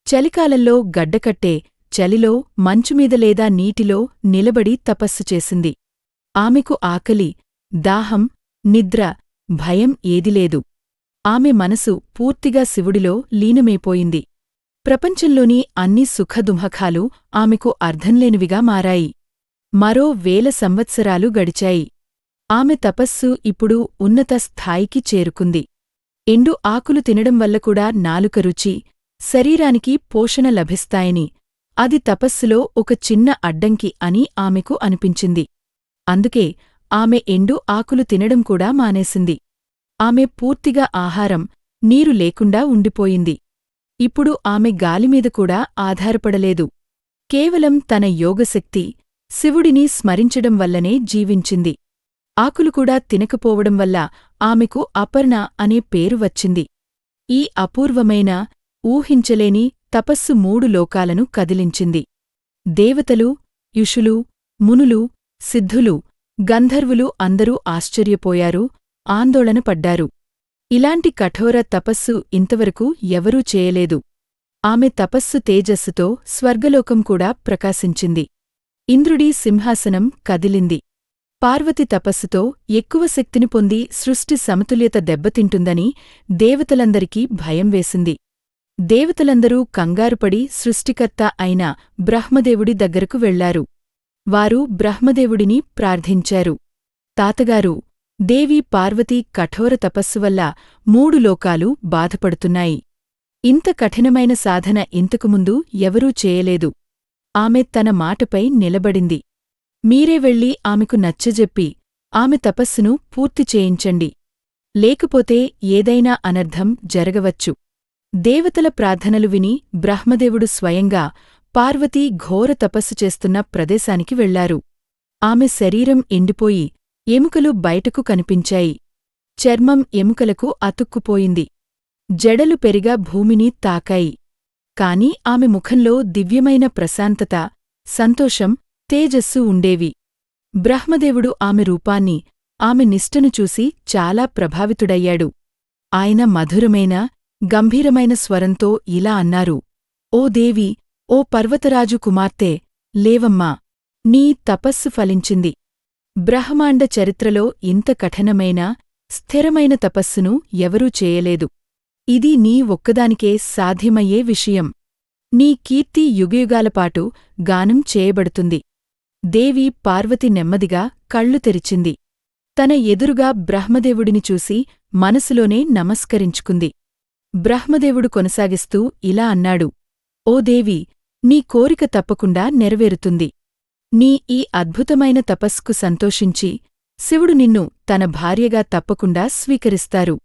చలికాలంలో గడ్డకట్టే చలిలో మంచుమీద లేదా నీటిలో నిలబడి తపస్సు చేసింది. ఆమెకు ఆకలి, దాహం, నిద్ర భయం ఏదిలేదు. ఆమె మనసు పూర్తిగా శివుడిలో లీనమైపోయింది. ప్రపంచంలోని అన్ని సుఖదుమఖాలు ఆమెకు అర్థంలేనివిగా మారాయి. మరో 1000 సంవత్సరాలు గడిచాయి. ఆమె తపస్సు ఇప్పుడు ఉన్నత స్థాయికి చేరుకుంది. ఎండు ఆకులు తినడం వల్ల కూడా నాలుక రుచి, శరీరానికి పోషణ లభిస్తాయని, అది తపస్సులో ఒక చిన్న అడ్డంకి అని ఆమెకు అనిపించింది. అందుకే ఆమె ఎండు ఆకులు తినడం కూడా మానేసింది. ఆమె పూర్తిగా ఆహారం, నీరు లేకుండా ఉండిపోయింది. ఇప్పుడు ఆమె గాలిమీద కూడా ఆధారపడలేదు. కేవలం తన యోగశక్తి, శివుడిని స్మరించడం వల్లనే జీవించింది. ఆకులు కూడా తినకపోవడం వల్ల ఆమెకు అపర్ణ అనే పేరు వచ్చింది. ఈ అపూర్వమైన, ఊహించలేని తపస్సు 3 లోకాలను కదిలించింది. దేవతలు, యుషులు, మునులు, సిద్ధులు, గంధర్వులు అందరూ ఆశ్చర్యపోయారు, ఆందోళన పడ్డారు. ఇలాంటి కఠోర తపస్సు ఇంతవరకు ఎవరూ చేయలేదు. ఆమె తపస్సు తేజస్సుతో స్వర్గలోకం కూడా ప్రకాశించింది. ఇంద్రుడి సింహాసనం కదిలింది. పార్వతి తపస్సుతో ఎక్కువ శక్తిని పొంది సృష్టి సమతుల్యత దెబ్బతింటుందని దేవతలందరికీ భయం వేసింది. దేవతలందరూ కంగారుపడి సృష్టికర్త అయిన బ్రహ్మదేవుడి దగ్గరకు వెళ్లారు. వారు బ్రహ్మదేవుడిని ప్రార్థించారు. తాతగారు, దేవి పార్వతి కఠోర తపస్సువల్ల 3 లోకాలు బాధపడుతున్నాయి. ఇంత కఠినమైన సాధన ఇంతకుముందు ఎవరూ చేయలేదు. ఆమె తన మాటపై నిలబడింది. మీరే వెళ్ళి ఆమెకు నచ్చజెప్పి ఆమె తపస్సును పూర్తి చేయించండి. లేకపోతే ఏదైనా అనర్థం జరగవచ్చు. దేవతల ప్రార్థనలు విని బ్రహ్మదేవుడు స్వయంగా పార్వతీ ఘోర తపస్సు చేస్తున్న ప్రదేశానికి వెళ్లారు. ఆమె శరీరం ఎండిపోయి ఎముకలు బయటకు కనిపించాయి. చర్మం ఎముకలకు అతుక్కుపోయింది. జడలు పెరిగా భూమిని తాకాయి. కాని ఆమె ముఖంలో దివ్యమైన ప్రశాంతత, సంతోషం, తేజస్సు ఉండేవి. బ్రహ్మదేవుడు ఆమె రూపాన్ని, ఆమె నిష్టను చూసి చాలా ప్రభావితుడయ్యాడు. ఆయన మధురమైన, గంభీరమైన స్వరంతో ఇలా అన్నారు: ఓ దేవి, ఓ పర్వతరాజు కుమార్తె, లేవమ్మా! నీ తపస్సు ఫలించింది. బ్రహ్మాండ చరిత్రలో ఇంత కఠినమైన, స్థిరమైన తపస్సును ఎవరూ చేయలేదు. ఇది నీ ఒక్కదానికే సాధ్యమయ్యే విషయం. నీ కీర్తి యుగయుగాలపాటు గానం చేయబడుతుంది. దేవి పార్వతి నెమ్మదిగా కళ్ళు తెరిచింది. తన ఎదురుగా బ్రహ్మదేవుడిని చూసి మనసులోనే నమస్కరించుకుంది. బ్రహ్మదేవుడు కొనసాగిస్తూ ఇలా అన్నాడు: ఓ దేవి, నీ కోరిక తప్పకుండా నెరవేరుతుంది. నీ ఈ అద్భుతమైన తపస్సుకు సంతోషించి శివుడు నిన్ను తన భార్యగా తప్పకుండా స్వీకరిస్తారు.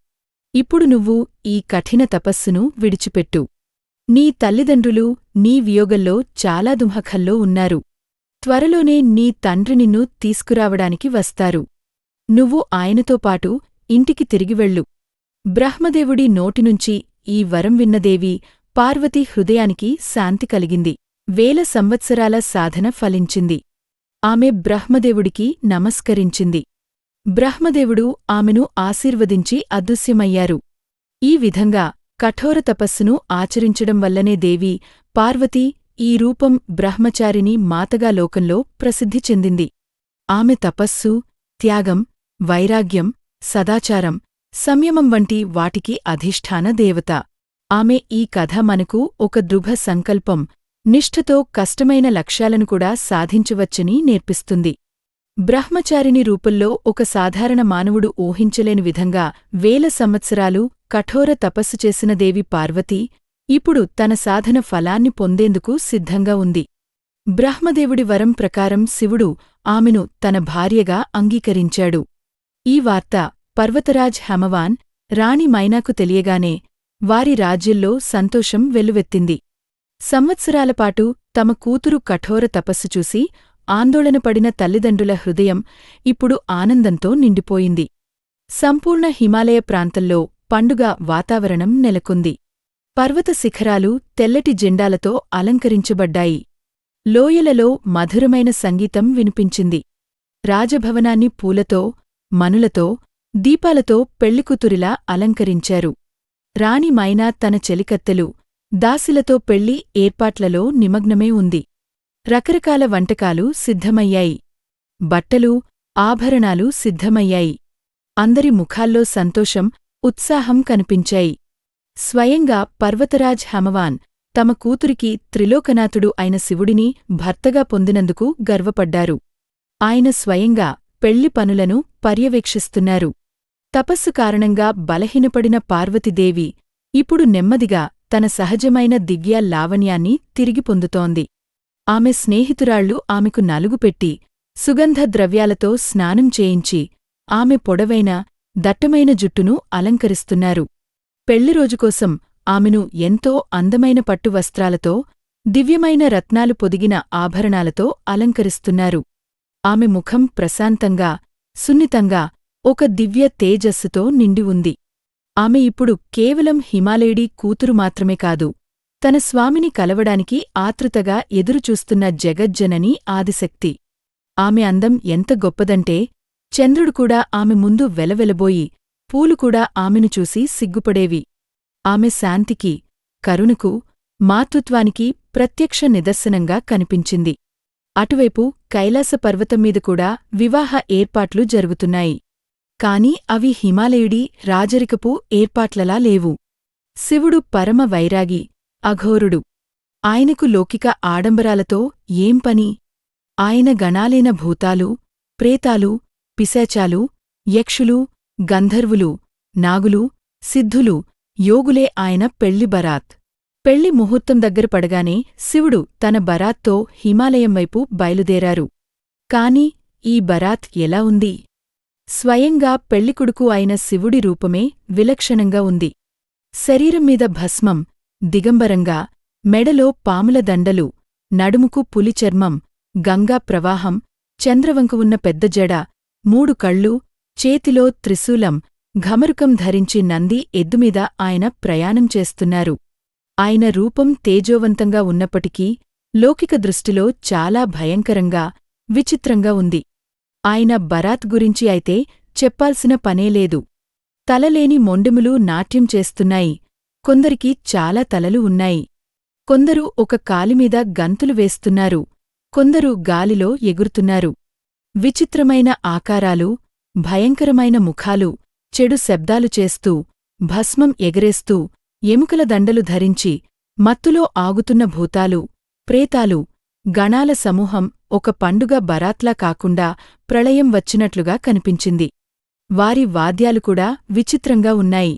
ఇప్పుడు నువ్వు ఈ కఠిన తపస్సును విడిచిపెట్టు. నీ తల్లిదండ్రులు నీ వియోగంలో చాలా దుఃఖంలో ఉన్నారు. త్వరలోనే నీ తండ్రి నిన్ను తీసుకురావడానికి వస్తారు. నువ్వు ఆయనతో పాటు ఇంటికి తిరిగివెళ్ళు. బ్రహ్మదేవుడి నోటినుంచి ఈ వరం విన్నదేవి పార్వతీ హృదయానికి శాంతి కలిగింది. 1000 సంవత్సరాల సాధన ఫలించింది. ఆమె బ్రహ్మదేవుడికి నమస్కరించింది. బ్రహ్మదేవుడు ఆమెను ఆశీర్వదించి అదృశ్యమయ్యారు. ఈ విధంగా కఠోర తపస్సును ఆచరించడం వల్లనే దేవి పార్వతీ ఈ రూపం బ్రహ్మచారిణి మాతగా లోకంలో ప్రసిద్ధి చెందింది. ఆమె తపస్సు, త్యాగం, వైరాగ్యం, సదాచారం, సంయమం వంటి వాటికి అధిష్ఠాన దేవత. ఆమె ఈ కథ మనకు ఒక దృఢ సంకల్పం, నిష్ఠతో కష్టమైన లక్ష్యాలను కూడా సాధించవచ్చని నేర్పిస్తుంది. బ్రహ్మచారిణి రూపంలో ఒక సాధారణ మానవుడు ఊహించలేని విధంగా 1000 సంవత్సరాలు కఠోర తపస్సు చేసిన దేవి పార్వతి ఇప్పుడు తన సాధన ఫలాన్ని పొందేందుకు సిద్ధంగా ఉంది. బ్రహ్మదేవుడి వరం ప్రకారం శివుడు ఆమెను తన భార్యగా అంగీకరించాడు. ఈ వార్త పర్వతరాజ్ హమవాన్, రాణి మైనాకు తెలియగానే వారి రాజ్యంలో సంతోషం వెల్లువెత్తింది. సంవత్సరాలపాటు తమ కూతురు కఠోర తపస్సు చూసి ఆందోళనపడిన తల్లిదండ్రుల హృదయం ఇప్పుడు ఆనందంతో నిండిపోయింది. సంపూర్ణ హిమాలయ ప్రాంతంలో పండుగ వాతావరణం నెలకొంది. పర్వత శిఖరాలు తెల్లటి జెండాలతో అలంకరించబడ్డాయి. లోయలలో మధురమైన సంగీతం వినిపించింది. రాజభవనాన్ని పూలతో, మనులతో, దీపాలతో పెళ్లికూతురిలా అలంకరించారు. రాణి మైనా తన చెలికత్తెలు, దాసిలతో పెళ్లి ఏర్పాట్లలో నిమగ్నమే ఉంది. రకరకాల వంటకాలు సిద్ధమయ్యాయి. బట్టలు, ఆభరణాలు సిద్ధమయ్యాయి. అందరి ముఖాల్లో సంతోషం, ఉత్సాహం కనిపించాయి. స్వయంగా పర్వతరాజ్ హమవాన్ తమ కూతురికి త్రిలోకనాథుడు అయిన శివుడిని భర్తగా పొందినందుకు గర్వపడ్డారు. ఆయన స్వయంగా పెళ్లి పనులను పర్యవేక్షిస్తున్నారు. తపస్సు కారణంగా బలహీనపడిన పార్వతీదేవి ఇప్పుడు నెమ్మదిగా తన సహజమైన దివ్య లావణ్యాన్ని తిరిగి పొందుతోంది. ఆమె స్నేహితురాళ్లు ఆమెకు నలుగుపెట్టి సుగంధ ద్రవ్యాలతో స్నానం చేయించి ఆమె పొడవైన, దట్టమైన జుట్టును అలంకరిస్తున్నారు. పెళ్లిరోజుకోసం ఆమెను ఎంతో అందమైన పట్టు వస్త్రాలతో, దివ్యమైన రత్నాలు పొదిగిన ఆభరణాలతో అలంకరిస్తున్నారు. ఆమె ముఖం ప్రశాంతంగా, సున్నితంగా, ఒక దివ్య తేజస్సుతో నిండి ఉంది. ఆమె ఇప్పుడు కేవలం హిమాలయుడి కూతురు మాత్రమే కాదు, తన స్వామిని కలవడానికి ఆతృతగా ఎదురుచూస్తున్న జగజ్జనని ఆదిశక్తి. ఆమె అందం ఎంత గొప్పదంటే చంద్రుడు కూడా ఆమె ముందు వెలవెలబోయి, పూలు కూడా ఆమెను చూసి సిగ్గుపడేవి. ఆమె శాంతికి, కరుణకు, మాతృత్వానికి ప్రత్యక్ష నిదర్శనంగా కనిపించింది. అటువైపు కైలాస పర్వతంమీద కూడా వివాహ ఏర్పాట్లు జరుగుతున్నాయి. కాని అవి హిమాలయుడి రాజరికపు ఏర్పాట్లలా లేవు. శివుడు పరమ వైరాగి, అఘోరుడు. ఆయనకు లౌకిక ఆడంబరాలతో ఏం పని? ఆయన గణాలైన భూతాలు, ప్రేతాలు, పిశాచాలు, యక్షులు, గంధర్వులు, నాగులు, సిద్ధులు, యోగులే ఆయన పెళ్లి బరాత్. పెళ్లి ముహూర్తం దగ్గర పడగానే శివుడు తన బరాత్తో హిమాలయం వైపు బయలుదేరారు. కాని ఈ బరాత్ ఎలా ఉంది? స్వయంగా పెళ్లికొడుకు అయిన శివుడి రూపమే విలక్షణంగా ఉంది. శరీరం మీద భస్మం, దిగంబరంగా, మెడలో పాముల దండలు, నడుముకు పులి చర్మం, గంగా ప్రవాహం, చంద్రవంక ఉన్న పెద్ద జడ, 3 కళ్ళు, చేతిలో త్రిశూలం, ఘమరుకం ధరించి నంది ఎద్దుమీద ఆయన ప్రయాణం చేస్తున్నారు. ఆయన రూపం తేజోవంతంగా ఉన్నప్పటికీ లౌకిక దృష్టిలో చాలా భయంకరంగా, విచిత్రంగా ఉంది. ఆయన బరాత్ గురించి అయితే చెప్పాల్సిన పనేలేదు. తలలేని మొండెములు నాట్యం చేస్తున్నాయి. కొందరికి చాలా తలలు ఉన్నాయి. కొందరు ఒక కాలిమీద గంతులు వేస్తున్నారు. కొందరు గాలిలో ఎగురుతున్నారు. విచిత్రమైన ఆకారాలు, భయంకరమైన ముఖాలు, చెడు శబ్దాలు చేస్తూ, భస్మం ఎగరేస్తూ, ఎముకల దండలు ధరించి, మత్తులో ఆగుతున్న భూతాలు, ప్రేతాలు, గణాల సమూహం ఒక పండుగ బరాత్లా కాకుండా ప్రళయం వచ్చినట్లుగా కనిపించింది. వారి వాద్యాలు కూడా విచిత్రంగా ఉన్నాయి.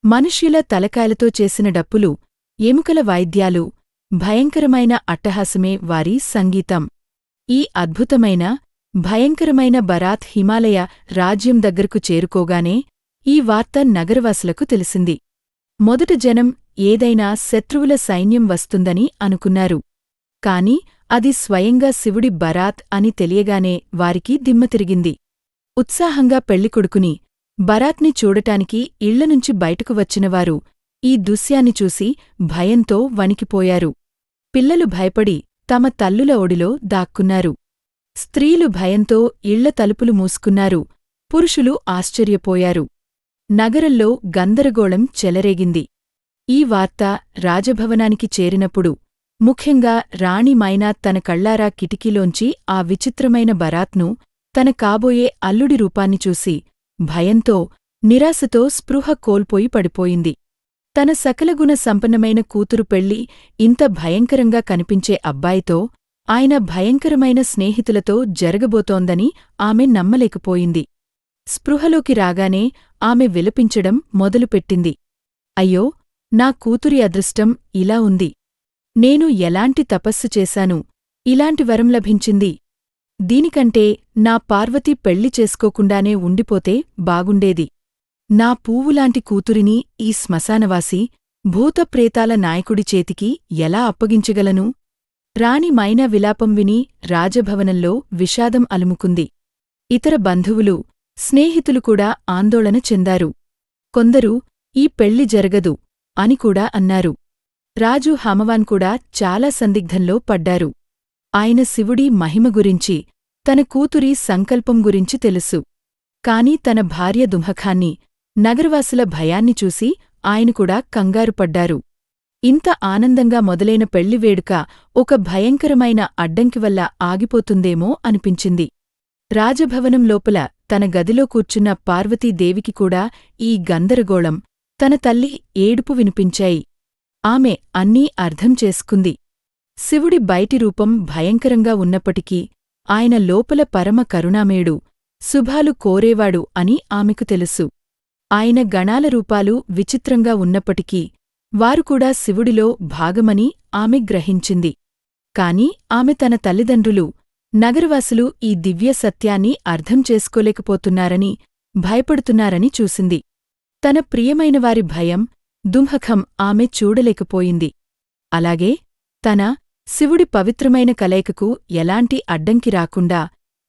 మనుష్యుల తలకాయలతో చేసిన డప్పులు, ఎముకల వాయిద్యాలు, భయంకరమైన అట్టహాసమే వారి సంగీతం. ఈ అద్భుతమైన, భయంకరమైన బరాత్ హిమాలయ రాజ్యం దగ్గరకు చేరుకోగానే ఈ వార్త నగరవాసులకు తెలిసింది. మొదట జనం ఏదైనా శత్రువుల సైన్యం వస్తుందని అనుకున్నారు. కాని అది స్వయంగా శివుడి బరాత్ అని తెలియగానే వారికి దిమ్మ తిరిగింది. ఉత్సాహంగా పెళ్లికొడుకుని, బరాత్ని చూడటానికి ఇళ్లనుంచి బయటకు వచ్చినవారు ఈ దృశ్యాన్ని చూసి భయంతో వణికిపోయారు. పిల్లలు భయపడి తమ తల్లుల ఒడిలో దాక్కున్నారు. స్త్రీలు భయంతో ఇళ్ల తలుపులు మూసుకున్నారు. పురుషులు ఆశ్చర్యపోయారు. నగరంలో గందరగోళం చెలరేగింది. ఈ వార్త రాజభవనానికి చేరినప్పుడు ముఖ్యంగా రాణి మైనా తన కళ్లారా కిటికీలోంచి ఆ విచిత్రమైన బరాత్ను, తన కాబోయే అల్లుడి రూపాన్ని చూసి భయంతో, నిరాశతో స్పృహ కోల్పోయి పడిపోయింది. తన సకలగుణ సంపన్నమైన కూతురు పెళ్లి ఇంత భయంకరంగా కనిపించే అబ్బాయితో, ఆయన భయంకరమైన స్నేహితులతో జరగబోతోందని ఆమె నమ్మలేకపోయింది. స్పృహలోకి రాగానే ఆమె విలపించడం మొదలుపెట్టింది. అయ్యో, నా కూతురి అదృష్టం ఇలా ఉంది. నేను ఎలాంటి తపస్సు చేశాను, ఇలాంటి వరం లభించింది. దీనికంటే నా పార్వతి పెళ్లి చేసుకోకుండానే ఉండిపోతే బాగుండేది. నా పువ్వులాంటి కూతురిని ఈ శ్మశానవాసి, భూతప్రేతాల నాయకుడి చేతికి ఎలా అప్పగించగలను? రాణి మైనా విలాపం విని రాజభవనంలో విషాదం అలుముకుంది. ఇతర బంధువులు, స్నేహితులు కూడా ఆందోళన చెందారు. కొందరు ఈ పెళ్లి జరగదు అని కూడా అన్నారు. రాజు హమవాన్ కూడా చాలా సందిగ్ధంలో పడ్డారు. ఆయన శివుడి మహిమ గురించి, తన కూతురి సంకల్పం గురించి తెలుసు. కాని తన భార్య దుమఖాన్ని, నగరవాసుల భయాన్ని చూసి ఆయన కూడా కంగారుపడ్డారు. ఇంత ఆనందంగా మొదలైన పెళ్లి వేడుక ఒక భయంకరమైన అడ్డంకి వల్ల ఆగిపోతుందేమో అనిపించింది. రాజభవనం లోపల తన గదిలో కూర్చున్న పార్వతీదేవికి కూడా ఈ గందరగోళం, తన తల్లి ఏడుపు వినిపించాయి. ఆమె అన్నీ అర్థం చేసుకుంది. శివుడి బయటి రూపం భయంకరంగా ఉన్నప్పటికీ ఆయన లోపల పరమ కరుణామయుడు, శుభాలు కోరేవాడు అని ఆమెకు తెలుసు. ఆయన గణాల రూపాలు విచిత్రంగా ఉన్నప్పటికీ వారు కూడా శివుడిలో భాగమని ఆమె గ్రహించింది. కాని ఆమె తన తల్లిదండ్రులు, నగరవాసులు ఈ దివ్య సత్యాన్ని అర్థం చేసుకోలేకపోతున్నారని, భయపడుతున్నారని చూసింది. తన ప్రియమైనవారి భయం, దుంహకం ఆమె చూడలేకపోయింది. అలాగే తన, శివుడి పవిత్రమైన కలయికకు ఎలాంటి అడ్డంకి రాకుండా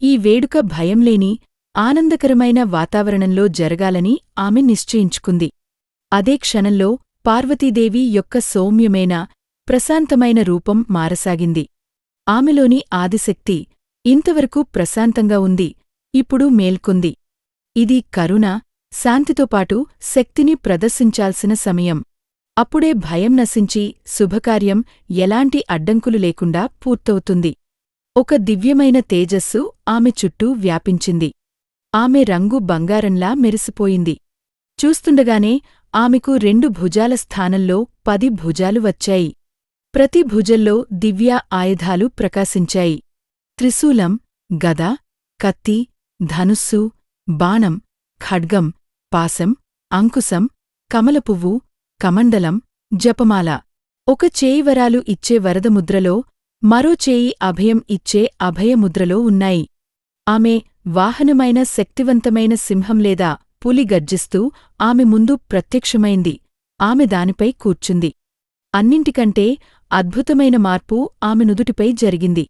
ఈ వేడుక భయంలేని, ఆనందకరమైన వాతావరణంలో జరగాలని ఆమె నిశ్చయించుకుంది. అదే క్షణంలో పార్వతీదేవి యొక్క సౌమ్యమైన, ప్రశాంతమైన రూపం మారసాగింది. ఆమెలోని ఆదిశక్తి ఇంతవరకు ప్రశాంతంగా ఉంది, ఇప్పుడు మేల్కొంది. ఇది కరుణ, శాంతితోపాటు శక్తిని ప్రదర్శించాల్సిన సమయం. అప్పుడే భయం నశించి శుభకార్యం ఎలాంటి అడ్డంకులు లేకుండా పూర్తవుతుంది. ఒక దివ్యమైన తేజస్సు ఆమె చుట్టూ వ్యాపించింది. ఆమె రంగు బంగారంలా మెరిసిపోయింది. చూస్తుండగానే ఆమెకు 2 భుజాల స్థానంలో 10 భుజాలు వచ్చాయి. ప్రతి భుజంలో దివ్య ఆయుధాలు ప్రకాశించాయి. త్రిశూలం, గద, కత్తి, ధనుస్సు, బాణం, ఖడ్గం, పాశం, అంకుశం, కమలపువ్వు, కమండలం, జపమాల. ఒక చేయి వరాలు ఇచ్చే వరదముద్రలో, మరో చేయి అభయం ఇచ్చే అభయముద్రలో ఉన్నాయి. ఆమె వాహనమైన శక్తివంతమైన సింహం లేదా పులి గర్జిస్తూ ఆమె ముందు ప్రత్యక్షమైంది. ఆమె దానిపై కూర్చుంది. అన్నింటికంటే అద్భుతమైన మార్పు ఆమె నుదుటిపై జరిగింది.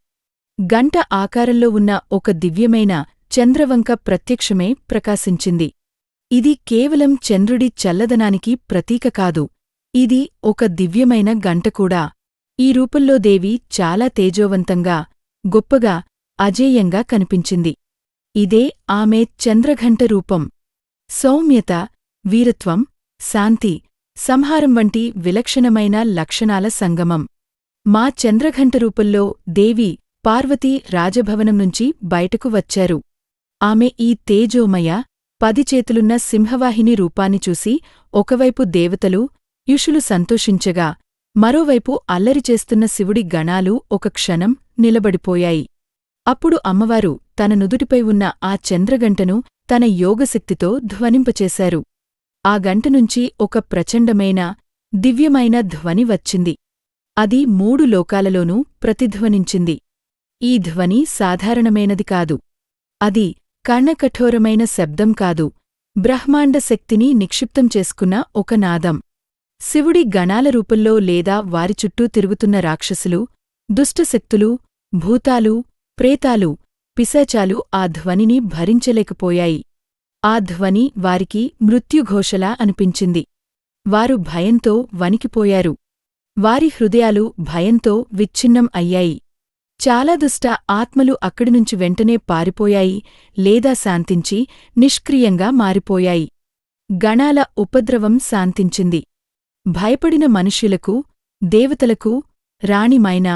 గంట ఆకారంలో ఉన్న ఒక దివ్యమైన చంద్రవంక ప్రత్యక్షమే ప్రకాశించింది. ఇది కేవలం చంద్రుడి చల్లదనానికి ప్రతీక కాదు, ఇది ఒక దివ్యమైన గంట కూడా. ఈ రూపంలో దేవి చాలా తేజోవంతంగా, గొప్పగా, అజేయంగా కనిపించింది. ఇదే ఆమె చంద్రఘంట రూపం. సౌమ్యత, వీరత్వం, శాంతి, సంహారం వంటి విలక్షణమైన లక్షణాల సంగమం. మా చంద్రఘంట రూపంలో దేవి పార్వతీ రాజభవనం నుంచి బయటకు వచ్చారు. ఆమె ఈ తేజోమయ, 10 చేతులున్న సింహవాహిని రూపాన్ని చూసి ఒకవైపు దేవతలు, యుషులు సంతోషించగా, మరోవైపు అల్లరి చేస్తున్న శివుడి గణాలు ఒక క్షణం నిలబడిపోయాయి. అప్పుడు అమ్మవారు తన నుదుటిపై ఉన్న ఆ చంద్రగంటను తన యోగశక్తితో ధ్వనింపచేశారు. ఆ గంటనుంచి ఒక ప్రచండమైన, దివ్యమైన ధ్వని వచ్చింది. అది 3 లోకాలలోనూ ప్రతిధ్వనించింది. ఈ ధ్వని సాధారణమైనది కాదు. అది కర్ణకఠోరమైన శబ్దం కాదు, బ్రహ్మాండ శక్తిని నిక్షిప్తం చేసుకున్న ఒక నాదం. శివుడి గణాల రూపంలో లేదా వారి చుట్టూ తిరుగుతున్న రాక్షసులు, దుష్టశక్తులు, భూతాలు, ప్రేతాలు, పిశాచాలు ఆ ధ్వనిని భరించలేకపోయాయి. ఆ ధ్వని వారికి మృత్యుఘోషలా అనిపించింది. వారు భయంతో వణికిపోయారు. వారి హృదయాలు భయంతో విచ్ఛిన్నం అయ్యాయి. చాలా దుష్ట ఆత్మలు అక్కడినుంచి వెంటనే పారిపోయాయి లేదా శాంతించి నిష్క్రియంగా మారిపోయాయి. గణాల ఉపద్రవం శాంతించింది. భయపడిన మనుష్యులకు, దేవతలకు, రాణి మైనా,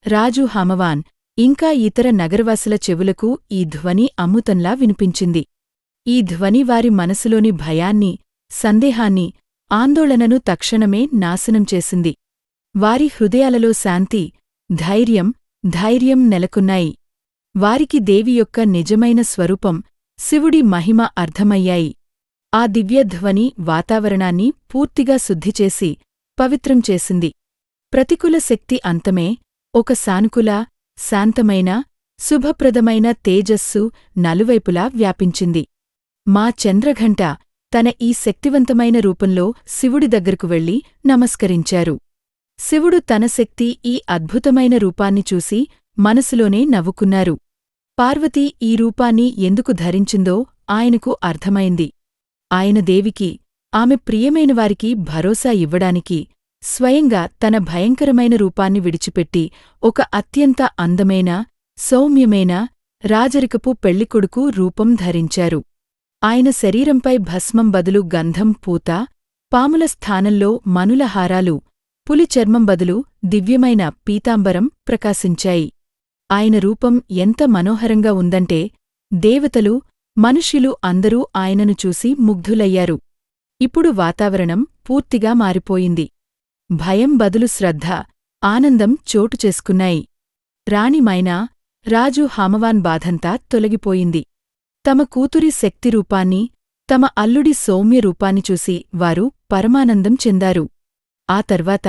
రాజు హమవాన్, ఇంకా ఇతర నగరవాసుల చెవులకు ఈ ధ్వని అమృతంలా వినిపించింది. ఈ ధ్వని వారి మనసులోని భయాన్ని, సందేహాన్ని, ఆందోళనను తక్షణమే నాశనం చేసింది. వారి హృదయాలలో శాంతి, ధైర్యం నెలకొన్నాయి. వారికి దేవి యొక్క నిజమైన స్వరూపం, శివుడి మహిమ అర్థమయ్యాయి. ఆ దివ్యధ్వని వాతావరణాన్ని పూర్తిగా శుద్ధిచేసి, పవిత్రం చేసింది. ప్రతికూల శక్తి అంతమే, ఒక సానుకూల, శాంతమైన, శుభప్రదమైన తేజస్సు నలువైపులా వ్యాపించింది. మా చంద్రఘంట తన ఈ శక్తివంతమైన రూపంలో శివుడి దగ్గరకు వెళ్లి నమస్కరించారు. శివుడు తన శక్తి ఈ అద్భుతమైన రూపాన్ని చూసి మనసులోనే నవ్వుకున్నారు. పార్వతి ఈ రూపాన్ని ఎందుకు ధరించిందో ఆయనకు అర్థమైంది. ఆయన దేవికి, ఆమె ప్రియమైనవారికి భరోసా ఇవ్వడానికి స్వయంగా తన భయంకరమైన రూపాన్ని విడిచిపెట్టి ఒక అత్యంత అందమైన, సౌమ్యమైన, రాజరికపు పెళ్లికొడుకు రూపం ధరించారు. ఆయన శరీరంపై భస్మం బదులు గంధం పూత, పాముల స్థానంలో మనుల హారాలు, పులి చర్మం బదులు దివ్యమైన పీతాంబరం ప్రకాశించాయి. ఆయన రూపం ఎంత మనోహరంగా ఉందంటే దేవతలు, మనుష్యులు అందరూ ఆయనను చూసి ముగ్ధులయ్యారు. ఇప్పుడు వాతావరణం పూర్తిగా మారిపోయింది. భయం బదులు శ్రద్ధ, ఆనందం చోటు చేసుకున్నాయి. రాణి మైనా, రాజు హామవాన్ బాధంతా తొలగిపోయింది. తమ కూతురి శక్తిరూపాన్ని, తమ అల్లుడి సౌమ్య రూపాన్ని చూసి వారు పరమానందం చెందారు. ఆ తర్వాత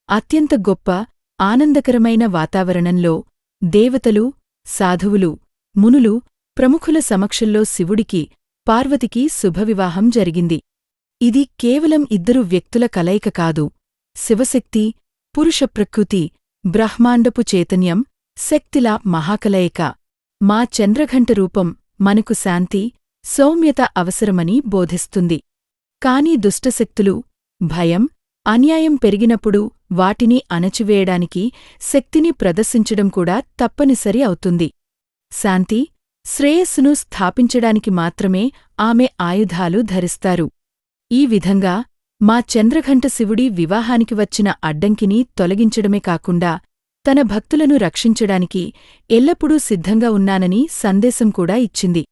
అత్యంత గొప్ప, ఆనందకరమైన వాతావరణంలో దేవతలు, సాధువులు, మునులు, ప్రముఖుల సమక్షంలో శివుడికి, పార్వతికి శుభవివాహం జరిగింది. ఇది కేవలం ఇద్దరు వ్యక్తుల కలయిక కాదు. శివశక్తి, పురుష ప్రకృతి, బ్రహ్మాండపు చైతన్యం, శక్తిల మహాకలయిక. మా చంద్రఘంట రూపం మనకు శాంతి, సౌమ్యత అవసరమని బోధిస్తుంది. కాని దుష్టశక్తులు, భయం, అన్యాయం పెరిగినప్పుడు వాటిని అణచివేయడానికి శక్తిని ప్రదర్శించడం కూడా తప్పనిసరి అవుతుంది. శాంతి, శ్రేయస్సును స్థాపించడానికి మాత్రమే ఆమె ఆయుధాలు ధరిస్తారు. ఈ విధంగా మా చంద్రఘంట శివుడి వివాహానికి వచ్చిన అడ్డంకిని తొలగించడమే కాకుండా తన భక్తులను రక్షించడానికి ఎల్లప్పుడూ సిద్ధంగా ఉన్నానని సందేశం కూడా ఇచ్చింది.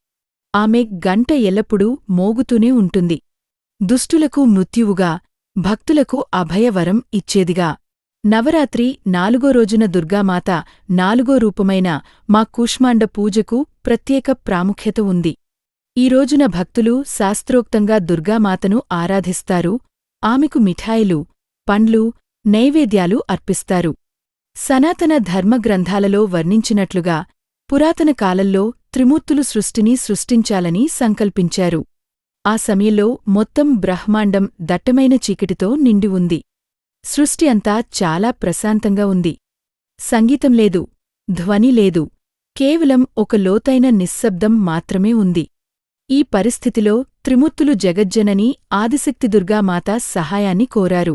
ఆమె గంట ఎల్లప్పుడూ మోగుతూనే ఉంటుంది. దుష్టులకు మృత్యువుగా, భక్తులకు అభయవరం ఇచ్చేదిగా. నవరాత్రి 4గో రోజున దుర్గామాత 4గో రూపమైన మా కూష్మాండ పూజకు ప్రత్యేక ప్రాముఖ్యత ఉంది. ఈ రోజున భక్తులు శాస్త్రోక్తంగా దుర్గామాతను ఆరాధిస్తారు, ఆమెకు మిఠాయిలు, పండ్లు, నైవేద్యాలు అర్పిస్తారు. సనాతన ధర్మగ్రంథాలలో వర్ణించినట్లుగా పురాతన కాలంలో త్రిమూర్తులు సృష్టిని సృష్టించాలని సంకల్పించారు. ఆ సమయంలో మొత్తం బ్రహ్మాండం దట్టమైన చీకటితో నిండి ఉంది. సృష్టి అంతా చాలా ప్రశాంతంగా ఉంది. సంగీతం లేదు, ధ్వని లేదు, కేవలం ఒక లోతైన నిశ్శబ్దం మాత్రమే ఉంది. ఈ పరిస్థితిలో త్రిమూర్తులు జగజ్జనని ఆదిశక్తి దుర్గామాత సహాయాన్ని కోరారు.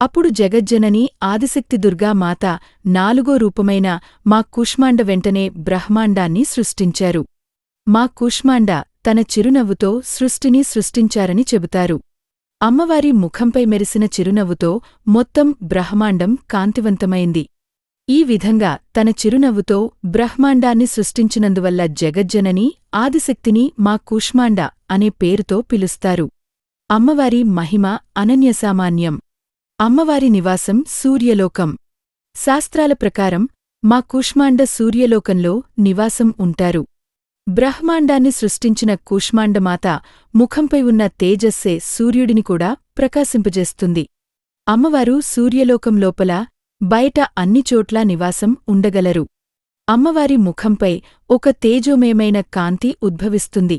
అప్పుడు జగజ్జనని ఆదిశక్తి దుర్గామాత 4గో రూపమైన మా కూష్మాండ వెంటనే బ్రహ్మాండాన్ని సృష్టించారు. మా కూష్మాండ తన చిరునవ్వుతో సృష్టిని సృష్టించారని చెబుతారు. అమ్మవారి ముఖంపై మెరిసిన చిరునవ్వుతో మొత్తం బ్రహ్మాండం కాంతివంతమైంది. ఈ విధంగా తన చిరునవ్వుతో బ్రహ్మాండాన్ని సృష్టించినందువల్ల జగజ్జనని ఆదిశక్తిని మా కూష్మాండ అనే పేరుతో పిలుస్తారు. అమ్మవారి మహిమ అనన్యసామాన్యం. అమ్మవారి నివాసం సూర్యలోకం. శాస్త్రాల ప్రకారం మా కూష్మాండ సూర్యలోకంలో నివాసం ఉంటారు. బ్రహ్మాండాన్ని సృష్టించిన కూష్మాండమాత ముఖంపై ఉన్న తేజస్సే సూర్యుడిని కూడా ప్రకాశింపజేస్తుంది. అమ్మవారు సూర్యలోకం లోపల, బయట అన్నిచోట్లా నివాసం ఉండగలరు. అమ్మవారి ముఖంపై ఒక తేజోమయమైన కాంతి ఉద్భవిస్తుంది.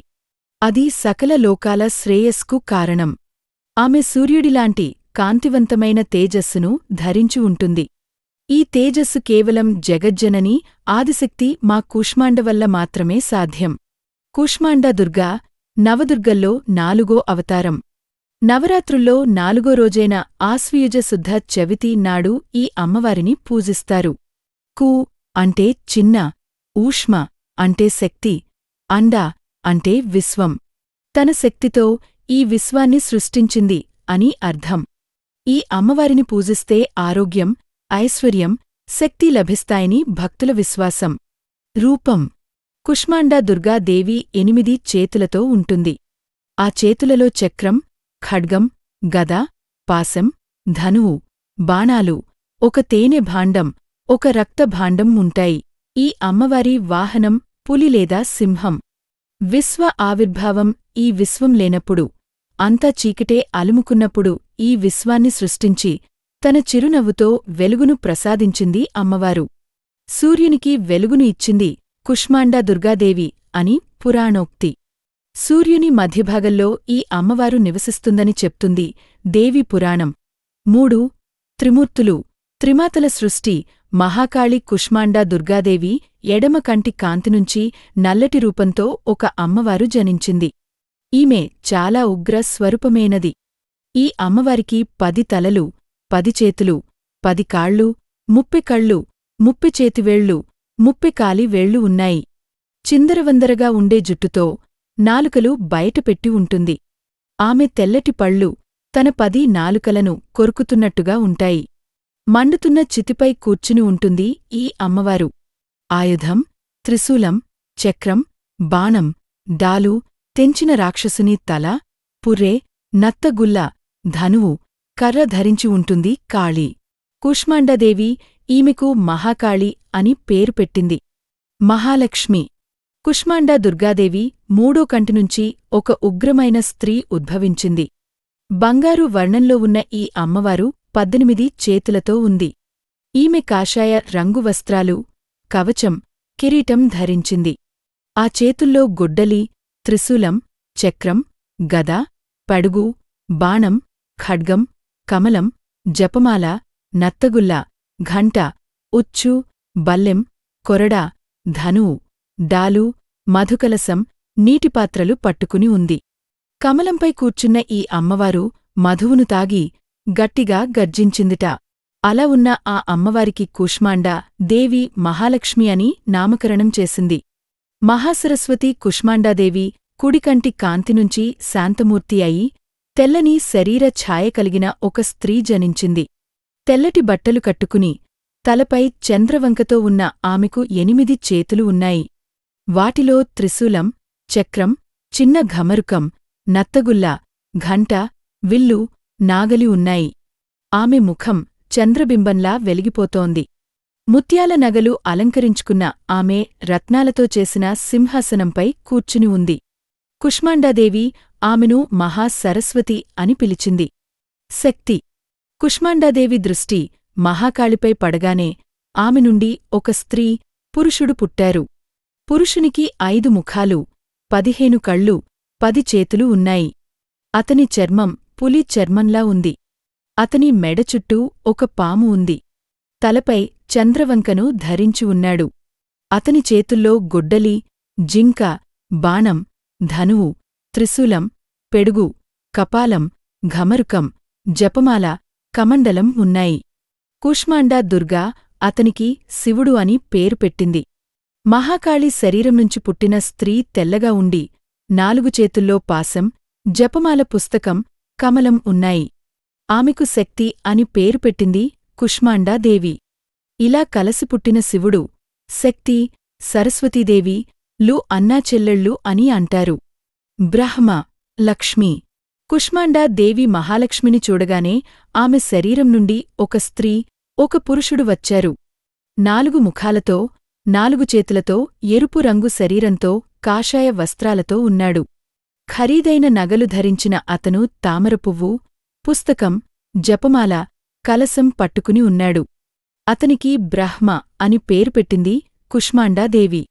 అది సకల లోకాల శ్రేయస్కు కారణం. ఆమె సూర్యుడిలాంటి కాంతివంతమైన తేజస్సును ధరించి ఉంటుంది. ఈ తేజస్సు కేవలం జగజ్జనని ఆదిశక్తి మా కూష్మాండ వల్ల మాత్రమే సాధ్యం. కూష్మాండ దుర్గా నవదుర్గల్లో 4గో అవతారం. నవరాత్రుల్లో 4గో రోజైన ఆశ్వయుజ శుద్ధ చవితి నాడు ఈ అమ్మవారిని పూజిస్తారు. కు అంటే చిన్న, ఊష్మ అంటే శక్తి, అండ అంటే విశ్వం. తన శక్తితో ఈ విశ్వాన్ని సృష్టించింది అని అర్థం. ఈ అమ్మవారిని పూజిస్తే ఆరోగ్యం, ఐశ్వర్యం, శక్తి లభిస్తాయని భక్తుల విశ్వాసం. రూపం. కుష్మాండా దుర్గాదేవి 8 చేతులతో ఉంటుంది. ఆ చేతులలో చక్రం, ఖడ్గం, గద, పాశం, ధనువు, బాణాలు, ఒక తేనె భాండం, ఒక రక్తభాండం ఉంటాయి. ఈ అమ్మవారి వాహనం పులి లేదా సింహం. విశ్వ ఆవిర్భావం. ఈ విశ్వం లేనప్పుడు, అంతా చీకటే అలుముకున్నప్పుడు ఈ విశ్వాన్ని సృష్టించి తన చిరునవ్వుతో వెలుగును ప్రసాదించింది అమ్మవారు. సూర్యునికి వెలుగును ఇచ్చింది కుష్మాండా దుర్గాదేవి అని పురాణోక్తి. సూర్యుని మధ్యభాగంలో ఈ అమ్మవారు నివసిస్తుందని చెప్తుంది దేవి పురాణం. 3 త్రిమూర్తులు. త్రిమాతల సృష్టి. మహాకాళి కుష్మాండా దుర్గాదేవి ఎడమ కంటి కాంతినుంచి నల్లటి రూపంతో ఒక అమ్మవారు జనించింది. ఈమె చాలా ఉగ్ర స్వరూపమైనది. ఈ అమ్మవారికి 10 తలలు, 10 చేతులు, 10 కాళ్ళు, 30 కళ్ళు, 30 చేతివేళ్లు, 30 కాలి వేళ్లు ఉన్నాయి. చిందరవందరగా ఉండే జుట్టుతో నాలుకలు బయటపెట్టి ఉంటుంది. ఆమె తెల్లటి పళ్ళు తన 10 నాలుకలను కొరుకుతున్నట్టుగా ఉంటాయి. మండుతున్న చితిపై కూర్చుని ఉంటుంది ఈ అమ్మవారు. ఆయుధం త్రిశూలం, చక్రం, బాణం, డాలు, తెంచిన రాక్షసుని తల, పుర్రె, నత్తగుల్ల, ధనువు, కర్ర ధరించి ఉంటుంది కాళీ. కూష్మాండాదేవి ఈమెకు మహాకాళి అని పేరు పెట్టింది. మహాలక్ష్మి. కుష్మాండా దుర్గాదేవి మూడో కంటినుంచి ఒక ఉగ్రమైన స్త్రీ ఉద్భవించింది. బంగారు వర్ణంలో ఉన్న ఈ అమ్మవారు 18 చేతులతో ఉంది. ఈమె కాషాయ రంగు వస్త్రాలు, కవచం, కిరీటం ధరించింది. ఆ చేతుల్లో గొడ్డలి, త్రిశూలం, చక్రం, గద, పడుగు, బాణం, ఖడ్గం, కమలం, జపమాల, నత్తగుల్ల, ఘంట, ఉచ్చు, బల్లెం, కొరడా, ధనువు, డాలు, మధుకలసం, నీటిపాత్రలు పట్టుకుని ఉంది. కమలంపై కూర్చున్న ఈ అమ్మవారు మధువును తాగి గట్టిగా గర్జించిందిట. అలా ఉన్న ఆ అమ్మవారికి కూష్మాండా దేవి మహాలక్ష్మి అని నామకరణం చేసింది. మహాసరస్వతి కుష్మాండాదేవి కుడికంటి కాంతినుంచి శాంతమూర్తి అయి తెల్లని శరీర ఛాయ కలిగిన ఒక స్త్రీ జనించింది. తెల్లటి బట్టలు కట్టుకుని తలపై చంద్రవంకతో ఉన్న ఆమెకు 8 చేతులు ఉన్నాయి. వాటిలో త్రిశూలం, చక్రం, చిన్న ఘమరుకం, నత్తగుల్ల, ఘంట, విల్లు, నాగలి ఉన్నాయి. ఆమె ముఖం చంద్రబింబంలా వెలిగిపోతోంది. ముత్యాల నగలు అలంకరించుకున్న ఆమె రత్నాలతో చేసిన సింహాసనంపై కూర్చుని ఉంది. కుష్మాండాదేవి ఆమెను మహాసరస్వతి అని పిలిచింది. శక్తి. కుష్మాండాదేవి దృష్టి మహాకాళిపై పడగానే ఆమె నుండి ఒక స్త్రీ, పురుషుడు పుట్టారు. పురుషునికి 5 ముఖాలు, 15 కళ్ళు, 10 చేతులు ఉన్నాయి. అతని చర్మం పులి చర్మంలా ఉంది. అతని మెడ చుట్టూ ఒక పాము ఉంది. తలపై చంద్రవంకను ధరించి ఉన్నాడు. అతని చేతుల్లో గొడ్డలి, జింక, బాణం, ధనువు, త్రిశూలం, పెడుగు, కపాలం, ఘమరుకం, జపమాల, కమండలం ఉన్నాయి. కూష్మాండా దుర్గా అతనికి శివుడు అని పేరు పెట్టింది. మహాకాళి శరీరం నుంచి పుట్టిన స్త్రీ తెల్లగా ఉండి 4 చేతుల్లో పాశం, జపమాల పుస్తకం, కమలం ఉన్నాయి. ఆమెకు శక్తి అని పేరు పెట్టింది కుష్మాండాదేవి. ఇలా కలసి పుట్టిన శివుడు, శక్తి, సరస్వతీదేవి లు అన్నాచెల్లెళ్ళు అని అంటారు. బ్రహ్మ, లక్ష్మి. కుష్మాండా దేవి మహాలక్ష్మిని చూడగానే ఆమె శరీరం నుండి ఒక స్త్రీ, ఒక పురుషుడు వచ్చారు. 4 ముఖాలతో, 4 చేతులతో, ఎరుపు రంగు శరీరంతో, కాషాయ వస్త్రాలతో ఉన్నాడు. ఖరీదైన నగలు ధరించిన అతను తామరపువ్వు, పుస్తకం, జపమాల, కలసం పట్టుకుని ఉన్నాడు. అతనికి బ్రహ్మ అని పేరు పెట్టింది కుష్మాండాదేవి.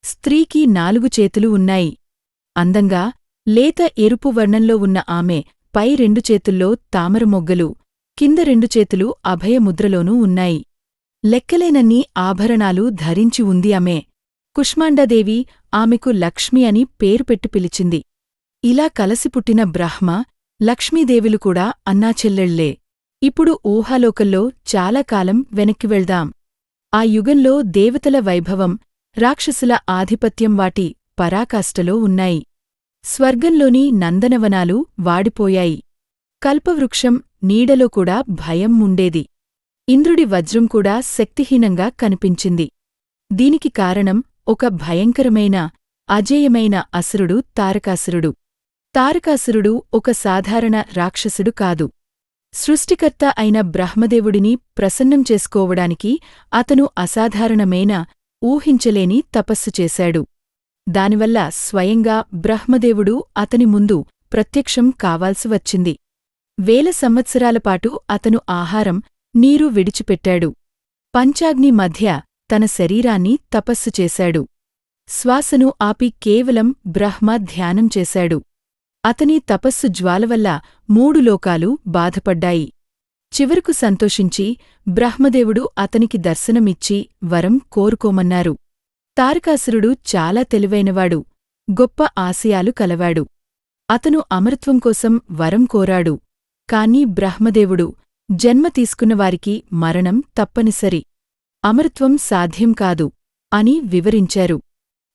స్త్రీకి 4 చేతులు ఉన్నాయి. అందంగా, లేత ఎరుపు వర్ణంలో ఉన్న ఆమె పై 2 చేతుల్లో తామరమొగ్గలు, కింద 2 చేతులు అభయముద్రలోనూ ఉన్నాయి. లెక్కలేనన్ని ఆభరణాలు ధరించి ఉంది ఆమె. కుష్మాండాదేవి ఆమెకు లక్ష్మి అని పేరు పెట్టి పిలిచింది. ఇలా కలసి పుట్టిన బ్రహ్మ, లక్ష్మీదేవులు కూడా అన్నాచెల్లెళ్లే. ఇప్పుడు ఊహాలోకంలో చాలా కాలం వెనక్కి వెళ్దాం. ఆ యుగంలో దేవతల వైభవం, రాక్షసుల ఆధిపత్యం వాటి పరాకాష్ఠలో ఉన్నాయి. స్వర్గంలోని నందనవనాలు వాడిపోయాయి. కల్పవృక్షం నీడలో కూడా భయం ఉండేది. ఇంద్రుడి వజ్రం కూడా శక్తిహీనంగా కనిపించింది. దీనికి కారణం ఒక భయంకరమైన, అజేయమైన అసురుడు తారకాసురుడు. తారకాసురుడు ఒక సాధారణ రాక్షసుడు కాదు. సృష్టికర్త అయిన బ్రహ్మదేవుడిని ప్రసన్నం చేసుకోవడానికి అతను అసాధారణమైన, ఊహించలేని తపస్సు చేశాడు. దానివల్ల స్వయంగా బ్రహ్మదేవుడు అతని ముందు ప్రత్యక్షం కావాల్సి వచ్చింది. 1000 సంవత్సరాలపాటు అతను ఆహారం, నీరు విడిచిపెట్టాడు. పంచాగ్ని మధ్య తన శరీరాన్ని తపస్సు చేశాడు. శ్వాసను ఆపి కేవలం బ్రహ్మ ధ్యానం చేశాడు. అతని తపస్సు జ్వాలవల్ల 3 లోకాలు బాధపడ్డాయి. చివరకు సంతోషించి బ్రహ్మదేవుడు అతనికి దర్శనమిచ్చి వరం కోరుకోమన్నారు. తారకాసురుడు చాలా తెలివైనవాడు, గొప్ప ఆశయాలు కలవాడు. అతను అమరత్వం కోసం వరం కోరాడు. కాని బ్రహ్మదేవుడు, జన్మ తీసుకున్నవారికి మరణం తప్పనిసరి, అమరత్వం సాధ్యం కాదు అని వివరించారు.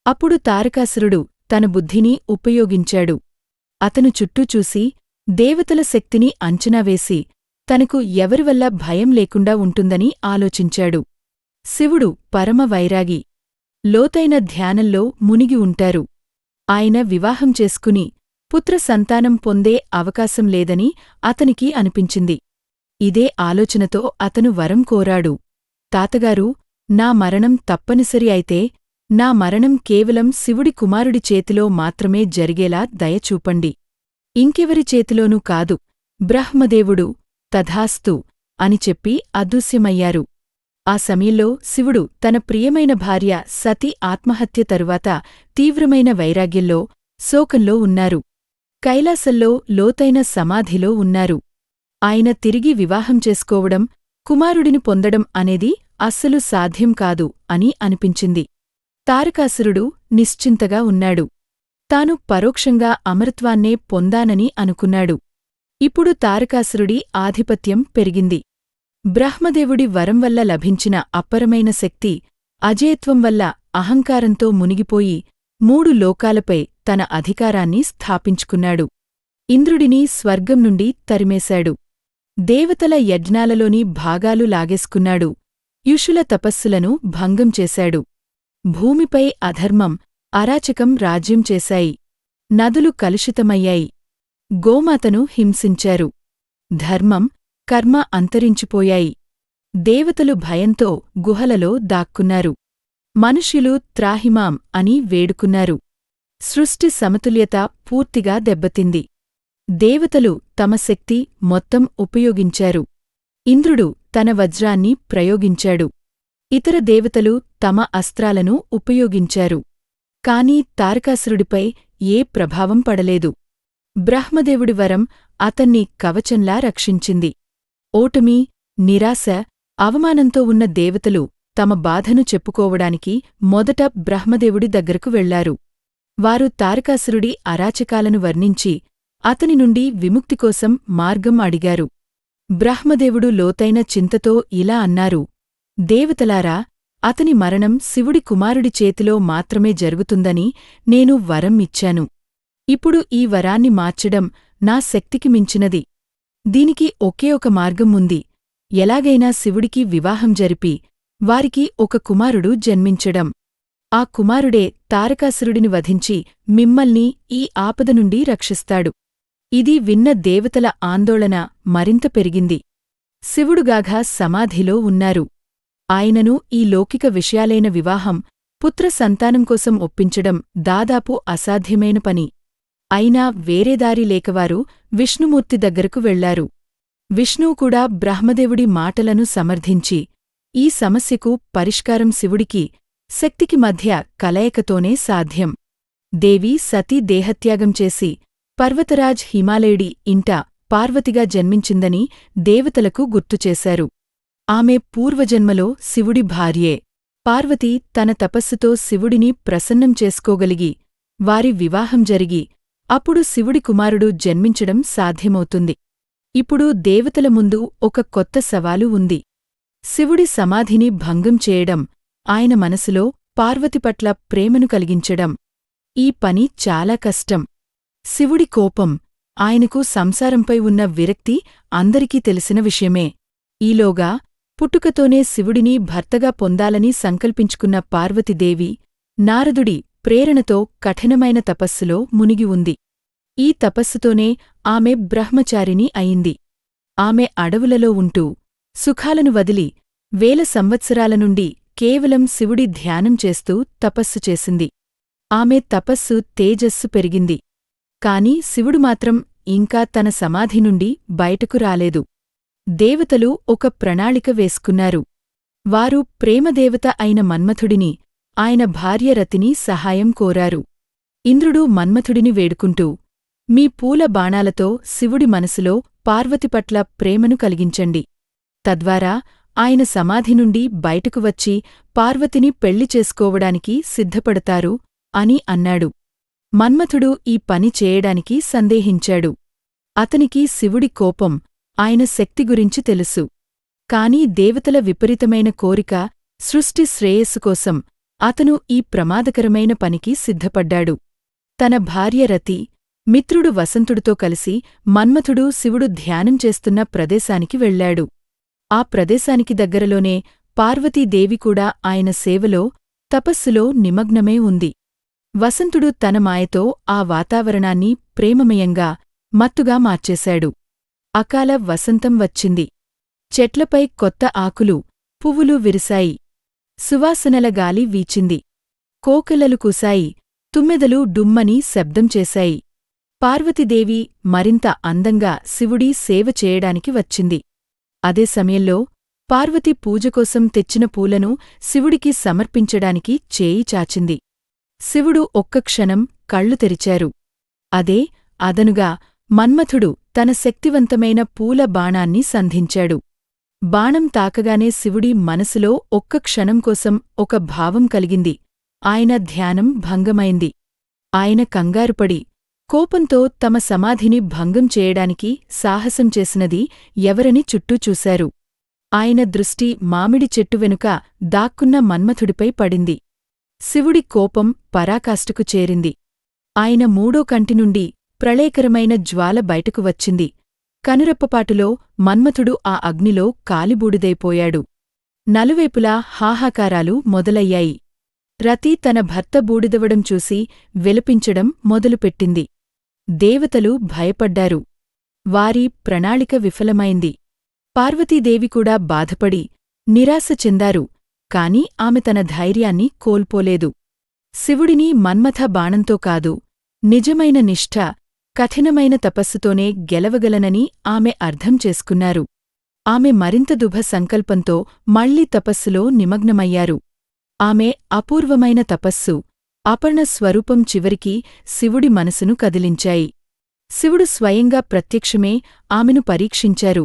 అప్పుడు తారకాసురుడు తన బుద్ధిని ఉపయోగించాడు. అతను చుట్టూ చూసి దేవతల శక్తిని అంచనావేసి తనకు ఎవరివల్ల భయం లేకుండా ఉంటుందని ఆలోచించాడు. శివుడు పరమ వైరాగి, లోతైన ధ్యానంలో మునిగి ఉంటారు. ఆయన వివాహం చేసుకుని పుత్ర సంతానం పొందే అవకాశం లేదని అతనికి అనిపించింది. ఇదే ఆలోచనతో అతను వరం కోరాడు. తాతగారు, నా మరణం తప్పనిసరి అయితే నా మరణం కేవలం శివుడి కుమారుడి చేతిలో మాత్రమే జరిగేలా దయచూపండి. ఇంకెవరి చేతిలోనూ కాదు. బ్రహ్మదేవుడు తథాస్తు అని చెప్పి అదృశ్యమయ్యారు. ఆ సమయంలో శివుడు తన ప్రియమైన భార్య సతి ఆత్మహత్య తరువాత తీవ్రమైన వైరాగ్యంలో, శోకంలో ఉన్నారు. కైలాసంలో లోతైన సమాధిలో ఉన్నారు. ఆయన తిరిగి వివాహం చేసుకోవడం, కుమారుడిని పొందడం అనేది అస్సలు సాధ్యం కాదు అని అనిపించింది. తారకాసురుడు నిశ్చింతగా ఉన్నాడు. తాను పరోక్షంగా అమరత్వాన్నే పొందానని అనుకున్నాడు. ఇప్పుడు తారకాసురుడి ఆధిపత్యం పెరిగింది. బ్రహ్మదేవుడి వరం వల్ల లభించిన అప్పరమైన శక్తి, అజేయత్వం వల్ల అహంకారంతో మునిగిపోయి 3 లోకాలపై తన అధికారాన్ని స్థాపించుకున్నాడు. ఇంద్రుడిని స్వర్గం నుండి తరిమేశాడు. దేవతల యజ్ఞాలలోని భాగాలు లాగేసుకున్నాడు. యుషుల తపస్సులను భంగం చేశాడు. భూమిపై అధర్మం, అరాచకం రాజ్యం చేశాయి. నదులు కలుషితమయ్యాయి. గోమాతను హింసించారు. ధర్మం, కర్మ అంతరించిపోయాయి. దేవతలు భయంతో గుహలలో దాక్కున్నారు. మనుష్యులు త్రాహిమాం అని వేడుకున్నారు. సృష్టి సమతుల్యత పూర్తిగా దెబ్బతింది. దేవతలు తమ శక్తి మొత్తం ఉపయోగించారు. ఇంద్రుడు తన వజ్రాన్ని ప్రయోగించాడు. ఇతర దేవతలు తమ అస్త్రాలను ఉపయోగించారు. కాని తారకాసురుడిపై ఏ ప్రభావం పడలేదు. బ్రహ్మదేవుడి వరం అతన్ని కవచంలా రక్షించింది. ఓటమి, నిరాశ, అవమానంతో ఉన్న దేవతలు తమ బాధను చెప్పుకోవడానికి మొదట బ్రహ్మదేవుడి దగ్గరకు వెళ్లారు. వారు తారకాసురుడి అరాచకాలను వర్ణించి అతని నుండి విముక్తి కోసం మార్గం అడిగారు. బ్రహ్మదేవుడు లోతైన చింతతో ఇలా అన్నారు: దేవతలారా, అతని మరణం శివుడి కుమారుడి చేతిలో మాత్రమే జరుగుతుందని నేను వరం ఇచ్చాను. ఇప్పుడు ఈ వరాన్ని మార్చడం నా శక్తికి మించినది. దీనికి ఒకే ఒక మార్గం ఉంది. ఎలాగైనా శివుడికి వివాహం జరిపి వారికి ఒక కుమారుడు జన్మించడం. ఆ కుమారుడే తారకాసురుడిని వధించి మిమ్మల్ని ఈ ఆపద నుండి రక్షిస్తాడు. ఇది విన్న దేవతల ఆందోళన మరింత పెరిగింది. శివుడుగాఘ సమాధిలో ఉన్నారు. ఆయనను ఈ లౌకిక విషయాలైన వివాహం, పుత్ర సంతానం కోసం ఒప్పించడం దాదాపు అసాధ్యమైన పని. అయినా వేరే దారి లేకవారు విష్ణుమూర్తి దగ్గరకు వెళ్లారు. విష్ణువు కూడా బ్రహ్మదేవుడి మాటలను సమర్థించి, ఈ సమస్యకు పరిష్కారం శివుడికి, శక్తికి మధ్య కలయికతోనే సాధ్యం. దేవి సతీ దేహత్యాగం చేసి పర్వతరాజ్ హిమాలయుడి ఇంట పార్వతిగా జన్మించిందని దేవతలకు గుర్తుచేశారు. ఆమె పూర్వజన్మలో శివుడి భార్యే. పార్వతి తన తపస్సుతో శివుడిని ప్రసన్నం చేసుకోగలిగి, వారి వివాహం జరిగి, అప్పుడు శివుడి కుమారుడు జన్మించడం సాధ్యమవుతుంది. ఇప్పుడు దేవతల ముందు ఒక కొత్త సవాలు ఉంది. శివుడి సమాధిని భంగం చేయడం, ఆయన మనసులో పార్వతి పట్ల ప్రేమను కలిగించడం. ఈ పని చాలా కష్టం. శివుడి కోపం, ఆయనకు సంసారంపై ఉన్న విరక్తి అందరికీ తెలిసిన విషయమే. ఈలోగా పుట్టుకతోనే శివుడిని భర్తగా పొందాలని సంకల్పించుకున్న పార్వతీదేవి నారదుడి ప్రేరణతో కఠినమైన తపస్సులో మునిగి ఉంది. ఈ తపస్సుతోనే ఆమె బ్రహ్మచారిణి అయింది. ఆమె అడవులలో ఉంటూ, సుఖాలను వదిలి, వేల సంవత్సరాల నుండి కేవలం శివుడి ధ్యానం చేస్తూ తపస్సు చేసింది. ఆమె తపస్సు తేజస్సు పెరిగింది. కాని శివుడు మాత్రం ఇంకా తన సమాధి నుండి బయటకు రాలేదు. దేవతలు ఒక ప్రణాళిక వేసుకున్నారు. వారు ప్రేమదేవత అయిన మన్మథుడిని, ఆయన భార్య రతిని సహాయం కోరారు. ఇంద్రుడు మన్మథుడిని వేడుకుంటూ, మీ పూల బాణాలతో శివుడి మనసులో పార్వతి పట్ల ప్రేమను కలిగించండి. తద్వారా ఆయన సమాధి నుండి బయటకు వచ్చి పార్వతిని పెళ్లి చేసుకోవడానికి సిద్ధపడతారు అని అన్నాడు. మన్మథుడు ఈ పని చేయడానికి సందేహించాడు. అతనికి శివుడి కోపం, ఆయన శక్తి గురించి తెలుసు. కాని దేవతల విపరీతమైన కోరిక, సృష్టి శ్రేయస్సు కోసం అతను ఈ ప్రమాదకరమైన పనికి సిద్ధపడ్డాడు. తన భార్య రతి, మిత్రుడు వసంతుడితో కలిసి మన్మథుడు శివుడు ధ్యానం చేస్తున్న ప్రదేశానికి వెళ్లాడు. ఆ ప్రదేశానికి దగ్గరలోనే పార్వతీదేవి కూడా ఆయన సేవలో, తపస్సులో నిమగ్నమే ఉంది. వసంతుడు తన మాయతో ఆ వాతావరణాన్ని ప్రేమమయంగా, మత్తుగా మార్చేశాడు. అకాల వసంతం వచ్చింది. చెట్లపై కొత్త ఆకులు, పువ్వులు విరిశాయి. సువాసనల గాలి వీచింది. కోకిలలు కూశాయి. తుమ్మెదలు డుమ్మని శబ్దం చేశాయి. పార్వతీదేవి మరింత అందంగా శివుడి సేవ చేయడానికి వచ్చింది. అదే సమయంలో పార్వతి పూజకోసం తెచ్చిన పూలను శివుడికి సమర్పించడానికి చేయి చాచింది. శివుడు ఒక్క క్షణం కళ్ళు తెరిచారు. అదే అదనుగా మన్మథుడు తన శక్తివంతమైన పూల బాణాన్ని సంధించాడు. బాణం తాకగానే శివుడి మనసులో ఒక్క క్షణం కోసం ఒక భావం కలిగింది. ఆయన ధ్యానం భంగమైంది. ఆయన కంగారుపడి, కోపంతో తమ సమాధిని భంగం చేయడానికి సాహసం చేసినది ఎవరని చుట్టూ చూశారు. ఆయన దృష్టి మామిడి చెట్టు వెనుక దాక్కున్న మన్మథుడిపై పడింది. శివుడి కోపం పరాకాష్ఠకు చేరింది. ఆయన మూడో కంటినుండి ప్రళయకరమైన జ్వాల బయటకు వచ్చింది. కనురెప్పపాటులో మన్మథుడు ఆ అగ్నిలో కాలిబూడిదైపోయాడు. నలువైపులా హాహాకారాలు మొదలయ్యాయి. రతి తన భర్త బూడిదవడం చూసి విలపించడం మొదలుపెట్టింది. దేవతలు భయపడ్డారు. వారి ప్రణాళిక విఫలమైంది. పార్వతీదేవి కూడా బాధపడి, నిరాశ చెందారు. కాని ఆమె తన ధైర్యాన్ని కోల్పోలేదు. శివుడిని మన్మథ బాణంతో కాదు, నిజమైన నిష్ఠ, కఠినమైన తపస్సుతోనే గెలవగలనని ఆమె అర్థం చేసుకున్నారు. ఆమె మరింత దుభ సంకల్పంతో మళ్లీ తపస్సులో నిమగ్నమయ్యారు. ఆమె అపూర్వమైన తపస్సు, అపర్ణ స్వరూపం చివరికి శివుడి మనసును కదిలించాయి. శివుడు స్వయంగా ప్రత్యక్షమే ఆమెను పరీక్షించారు.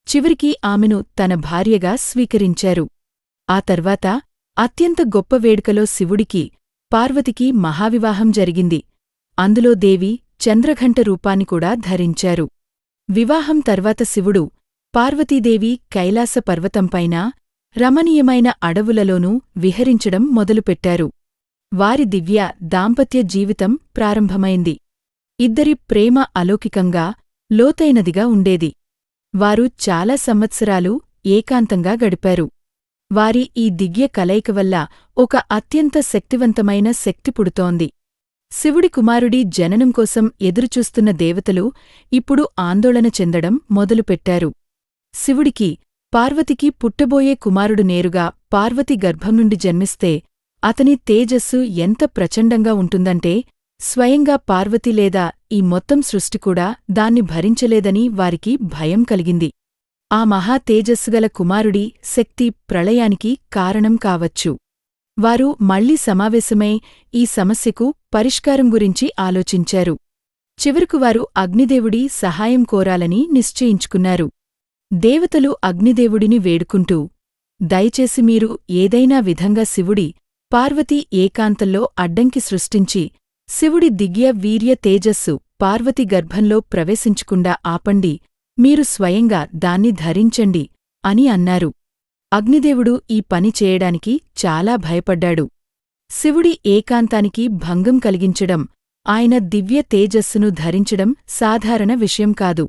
చివరికి ఆమెను తన భార్యగా స్వీకరించారు. ఆ తర్వాత అత్యంత గొప్ప వేడుకలో శివుడికి, పార్వతికి మహావివాహం జరిగింది. అందులో దేవి చంద్రఘంట రూపాన్ని కూడా ధరించారు. వివాహం తర్వాత శివుడు, పార్వతీదేవి కైలాస పర్వతంపైన, రమణీయమైన అడవులలోనూ విహరించడం మొదలుపెట్టారు. వారి దివ్య దాంపత్య జీవితం ప్రారంభమైంది. ఇద్దరి ప్రేమ అలౌకికంగా, లోతైనదిగా ఉండేది. వారు చాలా సంవత్సరాలు ఏకాంతంగా గడిపారు. వారి ఈ దివ్య కలయిక వల్ల ఒక అత్యంత శక్తివంతమైన శక్తి పుడుతోంది. శివుడి కుమారుడి జననం కోసం ఎదురుచూస్తున్న దేవతలు ఇప్పుడు ఆందోళన చెందడం మొదలుపెట్టారు. శివుడికి, పార్వతికి పుట్టబోయే కుమారుడు నేరుగా పార్వతి గర్భం నుండి జన్మిస్తే అతని తేజస్సు ఎంత ప్రచండంగా ఉంటుందంటే, స్వయంగా పార్వతి లేదా ఈ మొత్తం సృష్టికూడా దాన్ని భరించలేదని వారికి భయం కలిగింది. ఆ మహా తేజస్సుగల కుమారుడి శక్తి ప్రళయానికి కారణం కావచ్చు. వారు మళ్లీ సమావేశమై ఈ సమస్యకు పరిష్కారం గురించి ఆలోచించారు. చివరకు వారు అగ్నిదేవుడి సహాయం కోరాలని నిశ్చయించుకున్నారు. దేవతలు అగ్నిదేవుడిని వేడుకుంటూ, దయచేసి మీరు ఏదైనా విధంగా శివుడి, పార్వతీ ఏకాంతంలో అడ్డంకి సృష్టించి, శివుడి దివ్య వీర్య తేజస్సు పార్వతి గర్భంలో ప్రవేశించకుండా ఆపండి, మీరు స్వయంగా దాన్ని ధరించండి అని అన్నారు. అగ్నిదేవుడు ఈ పని చేయడానికి చాలా భయపడ్డాడు. శివుడి ఏకాంతానికి భంగం కలిగించడం, ఆయన దివ్య తేజస్సును ధరించడం సాధారణ విషయం కాదు.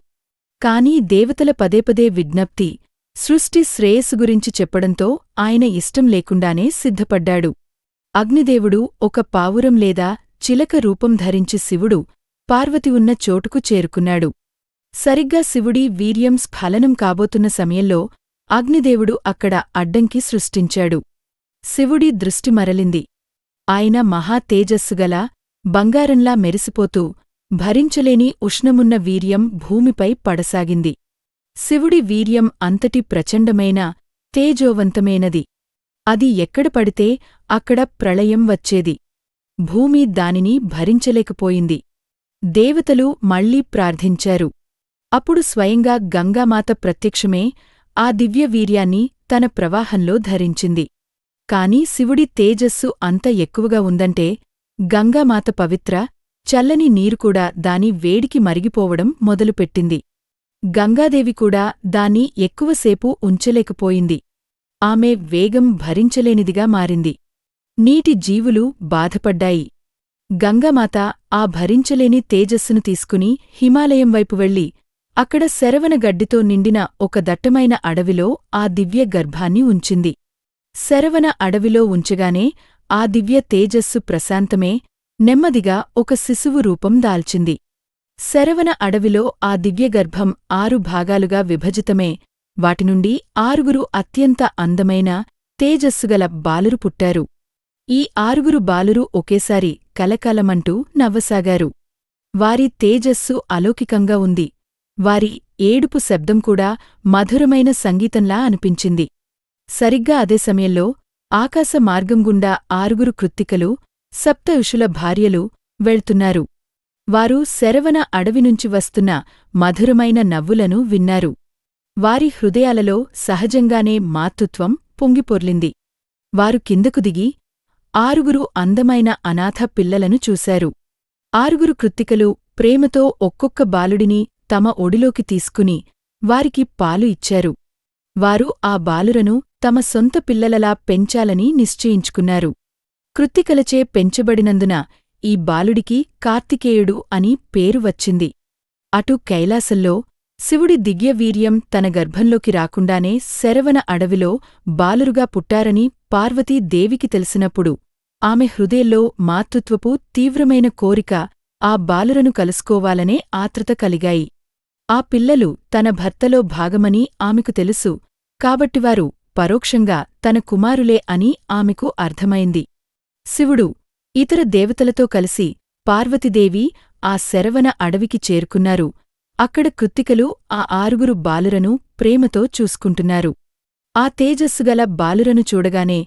కాని దేవతల పదేపదే విజ్ఞప్తి, సృష్టి శ్రేయస్సు గురించి చెప్పడంతో ఆయన ఇష్టం లేకుండానే సిద్ధపడ్డాడు. అగ్నిదేవుడు ఒక పావురం లేదా చిలక రూపం ధరించి శివుడు, పార్వతి ఉన్న చోటుకు చేరుకున్నాడు. సరిగ్గా శివుడి వీర్యం స్ఖలనం కాబోతున్న సమయంలో అగ్నిదేవుడు అక్కడ అడ్డంకి సృష్టించాడు. శివుడి దృష్టి మరలింది. ఆయన మహా తేజస్సుగల, బంగారంలా మెరిసిపోతూ, భరించలేని ఉష్ణమున్న వీర్యం భూమిపై పడసాగింది. శివుడి వీర్యం అంతటి ప్రచండమైన, తేజోవంతమైనది. అది ఎక్కడ పడితే అక్కడ ప్రళయం వచ్చేది. భూమి దానిని భరించలేకపోయింది. దేవతలు మళ్లీ ప్రార్థించారు. అప్పుడు స్వయంగా గంగామాత ప్రత్యక్షమే ఆ దివ్య వీర్యాన్ని తన ప్రవాహంలో ధరించింది. కాని శివుడి తేజస్సు అంత ఎక్కువగా ఉందంటే, గంగామాత పవిత్ర, చల్లని నీరుకూడా దాని వేడికి మరిగిపోవడం మొదలుపెట్టింది. గంగాదేవి కూడా దాన్ని ఎక్కువసేపు ఉంచలేకపోయింది. ఆమె వేగం భరించలేనిదిగా మారింది. నీటి జీవులు బాధపడ్డాయి. గంగామాత ఆ భరించలేని తేజస్సును తీసుకుని హిమాలయం వైపు వెళ్లి, అక్కడ శరవణ గడ్డితో నిండిన ఒక దట్టమైన అడవిలో ఆ దివ్య గర్భాన్ని ఉంచింది. శరవణ అడవిలో ఉంచగానే ఆ దివ్య తేజస్సు ప్రశాంతమే, నెమ్మదిగా ఒక శిశువు రూపం దాల్చింది. శరవణ అడవిలో ఆ దివ్యగర్భం 6 భాగాలుగా విభజితమే. వాటినుండి 6 అత్యంత అందమైన, తేజస్సుగల బాలురు పుట్టారు. ఈ 6 బాలురు ఒకేసారి కలకలమంటూ నవ్వసాగారు. వారి తేజస్సు అలౌకికంగా ఉంది. వారి ఏడుపు శబ్దం కూడా మధురమైన సంగీతంలా అనిపించింది. సరిగ్గా అదే సమయంలో ఆకాశ మార్గం గుండా 6 కృత్తికలు, సప్తఋషుల భార్యలు వెళ్తున్నారు. వారు శరవణ అడవినుంచి వస్తున్న మధురమైన నవ్వులను విన్నారు. వారి హృదయాలలో సహజంగానే మాతృత్వం పొంగిపొర్లింది. వారు కిందకు దిగి 6 అందమైన అనాథ పిల్లలను చూశారు. 6 కృత్తికలు ప్రేమతో ఒక్కొక్క బాలుడిని తమ ఒడిలోకి తీసుకుని వారికి పాలు ఇచ్చారు. వారు ఆ బాలురను తమ సొంత పిల్లలలా పెంచాలని నిశ్చయించుకున్నారు. కృత్తికలచే పెంచబడినందున ఈ బాలుడికి కార్తికేయుడు అని పేరు వచ్చింది. అటు కైలాసంలో శివుడి దివ్యవీర్యం తన గర్భంలోకి రాకుండానే శరవణ అడవిలో బాలురుగా పుట్టారని పార్వతీదేవికి తెలిసినప్పుడు ఆమె హృదయంలో మాతృత్వపు తీవ్రమైన కోరిక ఆ బాలురను కలుసుకోవాలనే ఆత్రత కలిగాయి. ఆ పిల్లలు తన భర్తలో భాగమని ఆమెకు తెలుసు. కాబట్టివారు పరోక్షంగా తన కుమారులే అని ఆమెకు అర్థమైంది. శివుడు ఇతర దేవతలతో కలిసి పార్వతీదేవి ఆ శరవణ అడవికి చేరుకున్నారు. అక్కడ కృత్తికలు ఆ 6 బాలురను ప్రేమతో చూసుకుంటున్నారు. ఆ తేజస్సుగల బాలురను చూడగానే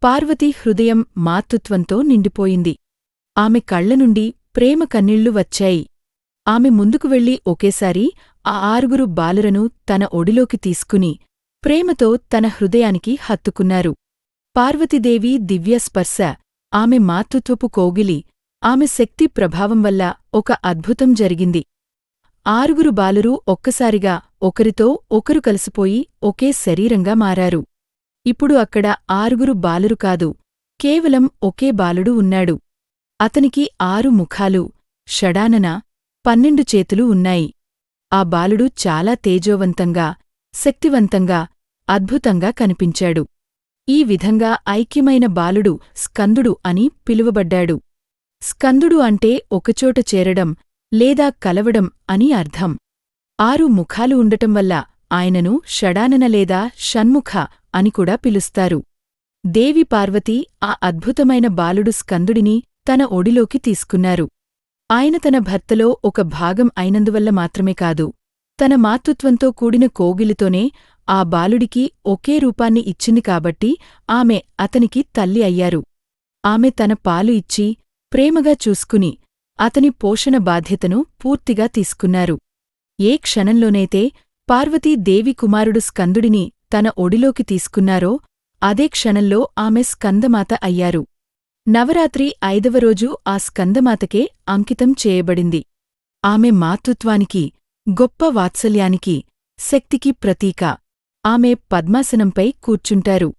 పార్వతీ హృదయం మాతృత్వంతో నిండిపోయింది. ఆమె కళ్లనుండి ప్రేమ కన్నీళ్లు వచ్చాయి. ఆమె ముందుకు వెళ్లి ఒకేసారి ఆ 6 బాలురను తన ఒడిలోకి తీసుకుని ప్రేమతో తన హృదయానికి హత్తుకున్నారు. పార్వతీదేవి దివ్యస్పర్శ, ఆమె మాతృత్వపు కోగిలి, ఆమె శక్తి ప్రభావం వల్ల ఒక అద్భుతం జరిగింది. 6 బాలురు ఒక్కసారిగా ఒకరితో ఒకరు కలిసిపోయి ఒకే శరీరంగా మారారు. ఇప్పుడు అక్కడ 6 బాలురు కాదు, కేవలం ఒకే బాలుడు ఉన్నాడు. అతనికి 6 ముఖాలు, షడానన, 12 చేతులు ఉన్నాయి. ఆ బాలుడు చాలా తేజోవంతంగా, శక్తివంతంగా, అద్భుతంగా కనిపించాడు. ఈ విధంగా ఐక్యమైన బాలుడు స్కందుడు అని పిలువబడ్డాడు. స్కందుడు అంటే ఒకచోట చేరడం లేదా కలవడం అని అర్థం. 6 ముఖాలు ఉండటం వల్ల ఆయనను షడానన లేదా షణ్ముఖ అని కూడా పిలుస్తారు. దేవి పార్వతి ఆ అద్భుతమైన బాలుడు స్కందుడిని తన ఒడిలోకి తీసుకున్నారు. ఆయన తన భర్తలో ఒక భాగం అయినందువల్ల మాత్రమే కాదు, తన మాతృత్వంతో కూడిన కోగిలితోనే ఆ బాలుడికి ఒకే రూపాన్ని ఇచ్చింది కాబట్టి ఆమె అతనికి తల్లి అయ్యారు. ఆమె తన పాలు ఇచ్చి ప్రేమగా చూసుకుని అతని పోషణ బాధ్యతను పూర్తిగా తీసుకున్నారు. ఏ క్షణంలోనైతే పార్వతీదేవి కుమారుడు స్కందుడిని తన ఒడిలోకి తీసుకున్నారో అదే క్షణంలో ఆమె స్కందమాత అయ్యారు. నవరాత్రి 5వ రోజు ఆ స్కందమాతకే అంకితం చేయబడింది. ఆమె మాతృత్వానికి, గొప్ప వాత్సల్యానికి, శక్తికి ప్రతీక. ఆమె పద్మాసనంపై కూర్చుంటారు.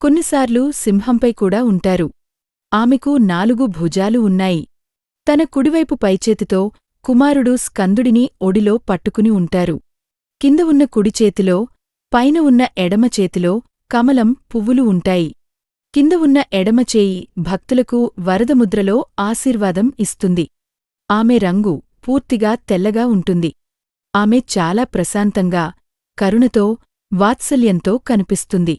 కొన్నిసార్లు సింహంపై కూడా ఉంటారు. ఆమెకు 4 భుజాలు ఉన్నాయి. తన కుడివైపు పైచేతితో కుమారుడు స్కందుడిని ఒడిలో పట్టుకుని ఉంటారు. కింద ఉన్న కుడిచేతిలో, పైన ఉన్న ఎడమ చేతిలో కమలం పువ్వులు ఉంటాయి. కింద ఉన్న ఎడమచేయి భక్తులకు వరదముద్రలో ఆశీర్వాదం ఇస్తుంది. ఆమె రంగు పూర్తిగా తెల్లగా ఉంటుంది. ఆమె చాలా ప్రశాంతంగా, కరుణతో, వాత్సల్యంతో కనిపిస్తుంది.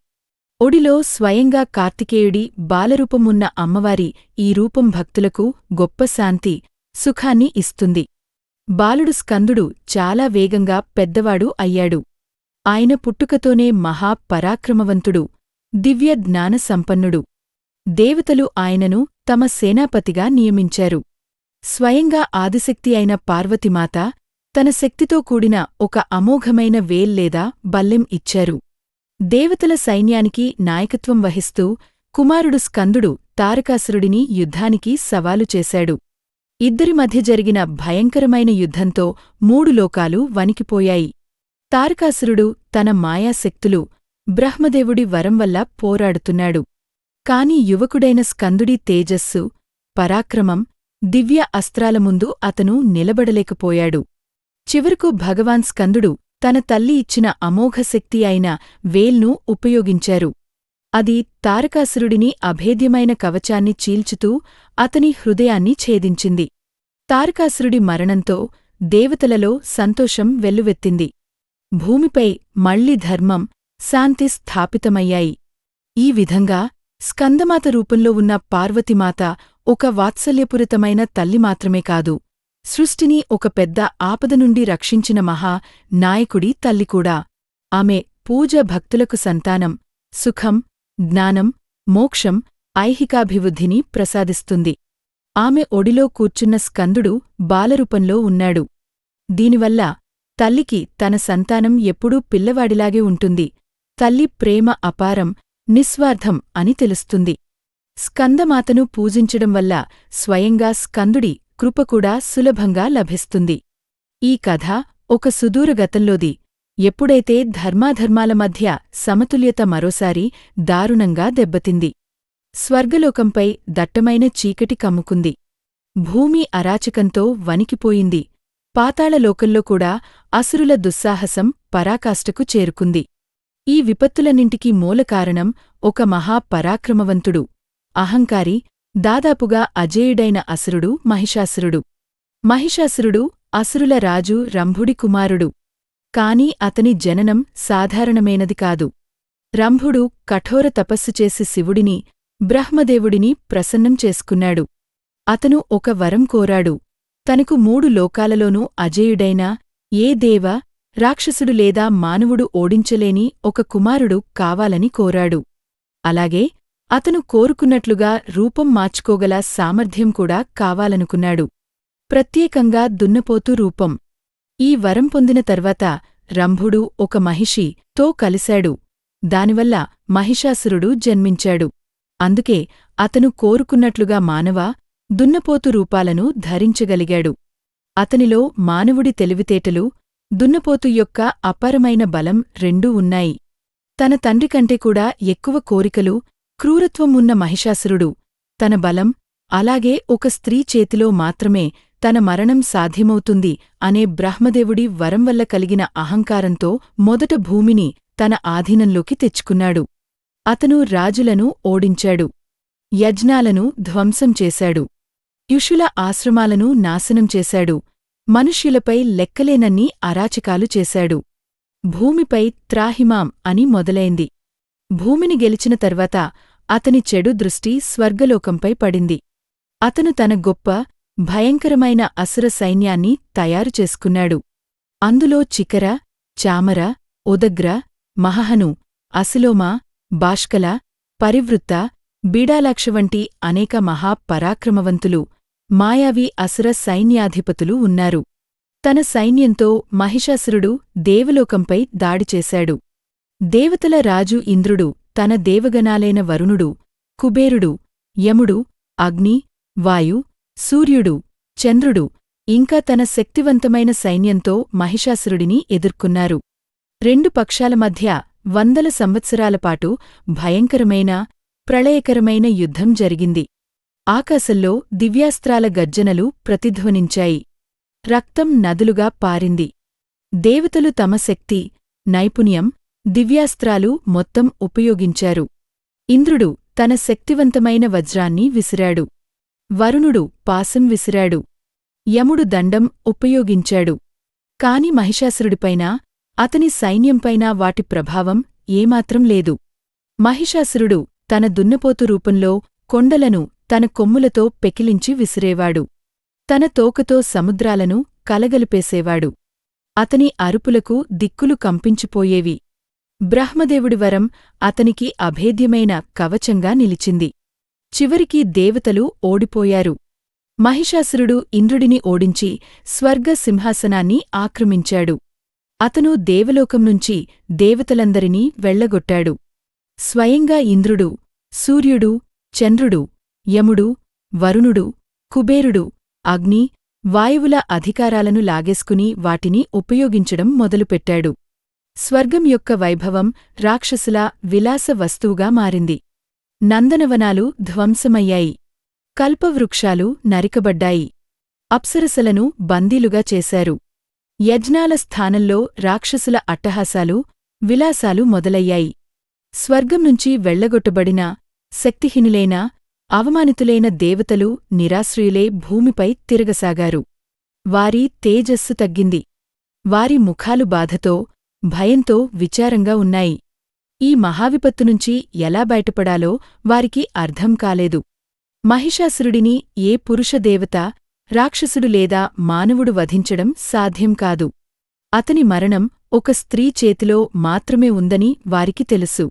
ఒడిలో స్వయంగా కార్తికేయుడి బాలరూపమున్న అమ్మవారి ఈ రూపం భక్తులకు గొప్ప శాంతి, సుఖాన్ని ఇస్తుంది. బాలుడు స్కందుడు చాలా వేగంగా పెద్దవాడు అయ్యాడు. ఆయన పుట్టుకతోనే మహా పరాక్రమవంతుడు, దివ్య జ్ఞాన సంపన్నుడు. దేవతలు ఆయనను తమ సేనాపతిగా నియమించారు. స్వయంగా ఆదిశక్తి అయిన పార్వతీమాత తన శక్తితో కూడిన ఒక అమోఘమైన వేల్లేదా బల్లెం ఇచ్చారు. దేవతల సైన్యానికి నాయకత్వం వహిస్తూ కుమారుడు స్కందుడు తారకాసురుడిని యుద్ధానికి సవాలు చేశాడు. ఇద్దరి మధ్య జరిగిన భయంకరమైన యుద్ధంతో 3 లోకాలు వణికిపోయాయి. తారకాసురుడు తన మాయాశక్తులు, బ్రహ్మదేవుడి వరం వల్ల పోరాడుతున్నాడు. కాని యువకుడైన స్కందుడి తేజస్సు, పరాక్రమం, దివ్య అస్త్రాల ముందు అతను నిలబడలేకపోయాడు. చివరకు భగవాన్ స్కందుడు తన తల్లి ఇచ్చిన అమోఘశక్తి అయిన వేల్ను ఉపయోగించారు. అది తారకాసురుడిని అభేద్యమైన కవచాన్ని చీల్చుతూ అతని హృదయాన్ని ఛేదించింది. తారకాసురుడి మరణంతో దేవతలలో సంతోషం వెల్లువెత్తింది. భూమిపై మళ్ళీ ధర్మం, శాంతి స్థాపితమయ్యాయి. ఈ విధంగా స్కందమాత రూపంలో ఉన్న పార్వతీమాత ఒక వాత్సల్యపూరితమైన తల్లి మాత్రమే కాదు, సృష్టిని ఒక పెద్ద ఆపద నుండి రక్షించిన మహా నాయకుడి తల్లికూడా. ఆమె పూజ భక్తులకు సంతానం, సుఖం, జ్ఞానం, మోక్షం, ఐహికాభివృద్ధిని ప్రసాదిస్తుంది. ఆమె ఒడిలో కూర్చున్న స్కందుడు బాలరూపంలో ఉన్నాడు. దీనివల్ల తల్లికి తన సంతానం ఎప్పుడూ పిల్లవాడిలాగే ఉంటుంది. తల్లి ప్రేమ అపారం, నిస్వార్థం అని తెలుస్తుంది. స్కందమాతను పూజించడం వల్ల స్వయంగా స్కందుడి కృపకూడా సులభంగా లభిస్తుంది. ఈ కథ ఒక సుదూర గతంలోది. ఎప్పుడైతే ధర్మాధర్మాల మధ్య సమతుల్యత మరోసారి దారుణంగా దెబ్బతింది. స్వర్గలోకంపై దట్టమైన చీకటి కమ్ముకుంది. భూమి అరాచకంతో వణికిపోయింది. పాతాళలోకంలో కూడా అసురుల దుస్సాహసం పరాకాష్ఠకు చేరుకుంది. ఈ విపత్తులన్నింటికీ మూలకారణం ఒక మహాపరాక్రమవంతుడు, అహంకారి, దాదాపుగా అజేయుడైన అసురుడు మహిషాసురుడు. మహిషాసురుడు అసురుల రాజు రంభుడి కుమారుడు. కాని అతని జననం సాధారణమైనది కాదు. రంభుడు కఠోర తపస్సు చేసి శివుడిని, బ్రహ్మదేవుడిని ప్రసన్నం చేసుకున్నాడు. అతను ఒక వరం కోరాడు. తనకు 3 లోకాలలోనూ అజేయుడైన ఏ దేవ, రాక్షసుడు లేదా మానవుడు ఓడించలేని ఒక కుమారుడు కావాలని కోరాడు. అలాగే అతను కోరుకున్నట్లుగా రూపం మార్చుకోగల సామర్థ్యం కూడా కావాలనుకున్నాడు. ప్రత్యేకంగా దున్నపోతు రూపం. ఈ వరం పొందిన తర్వాత రంభుడు ఒక మహిషితో కలిశాడు. దానివల్ల మహిషాసురుడు జన్మించాడు. అందుకే అతను కోరుకున్నట్లుగా మానవ, దున్నపోతు రూపాలను ధరించగలిగాడు. అతనిలో మానవుడి తెలివితేటలు, దున్నపోతు యొక్క అపారమైన బలం రెండూ ఉన్నాయి. తన తండ్రి కంటే కూడా ఎక్కువ కోరికలు, క్రూరత్వం ఉన్న మహిషాసురుడు తన బలం, అలాగే ఒక స్త్రీ చేతిలో మాత్రమే తన మరణం సాధ్యమవుతుంది అనే బ్రహ్మదేవుడి వరం వల్ల కలిగిన అహంకారంతో మొదట భూమిని తన ఆధీనంలోకి తెచ్చుకున్నాడు. అతను రాజులను ఓడించాడు. యజ్ఞాలను ధ్వంసం చేశాడు. ఋషుల ఆశ్రమాలను నాశనం చేశాడు. మనుష్యులపై లెక్కలేనన్ని అరాచకాలు చేశాడు. భూమిపై త్రాహిమాం అని మొదలైంది. భూమిని గెలిచిన తర్వాత అతని చెడు దృష్టి స్వర్గలోకంపై పడింది. అతను తన గొప్ప, భయంకరమైన అసుర సైన్యాన్ని తయారు చేసుకున్నాడు. అందులో చికర, చామర, ఉదగ్ర, మహహను, అసిలోమ, బాష్కల, పరివృత్త, బీడాలాక్ష వంటి అనేక మహాపరాక్రమవంతులు, మాయావి అసుర సైన్యాధిపతులు ఉన్నారు. తన సైన్యంతో మహిషాసురుడు దేవలోకంపై దాడి చేశాడు. దేవతల రాజు ఇంద్రుడు, తన దేవగణాలైన వరుణుడు, కుబేరుడు, యముడు, అగ్ని, వాయు, సూర్యుడు, చంద్రుడు ఇంకా తన శక్తివంతమైన సైన్యంతో మహిషాసురుడిని ఎదుర్కొన్నారు. 2 పక్షాల మధ్య 100 సంవత్సరాలపాటు భయంకరమైన, ప్రళయకరమైన యుద్ధం జరిగింది. ఆకాశంలో దివ్యాస్త్రాల గర్జనలు ప్రతిధ్వనించాయి. రక్తం నదులుగా పారింది. దేవతలు తమ శక్తి, నైపుణ్యం, దివ్యాస్త్రాలు మొత్తం ఉపయోగించారు. ఇంద్రుడు తన శక్తివంతమైన వజ్రాన్ని విసిరాడు. వరుణుడు పాశం విసిరాడు. యముడు దండం ఉపయోగించాడు. కాని మహిషాసురుడిపైన, అతని సైన్యంపైన వాటి ప్రభావం ఏమాత్రం లేదు. మహిషాసురుడు తన దున్నపోతు రూపంలో కొండలను తన కొమ్ములతో పెకిలించి విసిరేవాడు. తన తోకతో సముద్రాలను కలగలిపేసేవాడు. అతని అరుపులకు దిక్కులు కంపించిపోయేవి. బ్రహ్మదేవుడి వరం అతనికి అభేద్యమైన కవచంగా నిలిచింది. చివరికి దేవతలు ఓడిపోయారు. మహిషాసురుడు ఇంద్రుడిని ఓడించి స్వర్గ సింహాసనాన్ని ఆక్రమించాడు. అతను దేవలోకం నుంచి దేవతలందరినీ వెళ్లగొట్టాడు. స్వయంగా ఇంద్రుడు, సూర్యుడు, చంద్రుడు, యముడు, వరుణుడు, కుబేరుడు, అగ్ని, వాయువుల అధికారాలను లాగేసుకుని వాటిని ఉపయోగించడం మొదలుపెట్టాడు. స్వర్గం యొక్క వైభవం రాక్షసుల విలాస వస్తువుగా మారింది. నందనవనాలు ధ్వంసమయ్యాయి. కల్పవృక్షాలు నరికబడ్డాయి. అప్సరసలను బందీలుగా చేశారు. యజ్ఞాల స్థానంలో రాక్షసుల అట్టహాసాలు, విలాసాలు మొదలయ్యాయి. స్వర్గం నుంచి వెళ్లగొట్టబడిన, శక్తిహీనులైన, అవమానితులైన దేవతలు నిరాశ్రయులే భూమిపై తిరగసాగారు. వారి తేజస్సు తగ్గింది. వారి ముఖాలు బాధతో, భయంతో విచారంగా ఉన్నాయి. ఈ మహావిపత్తునుంచి ఎలా బయటపడాలో వారికి అర్థం కాలేదు. మహిషాసురుడిని ఏ పురుషదేవత, రాక్షసుడు లేదా మానవుడు వధించడం సాధ్యం కాదు. అతని మరణం ఒక స్త్రీ చేతిలో మాత్రమే ఉందని వారికి తెలుసు.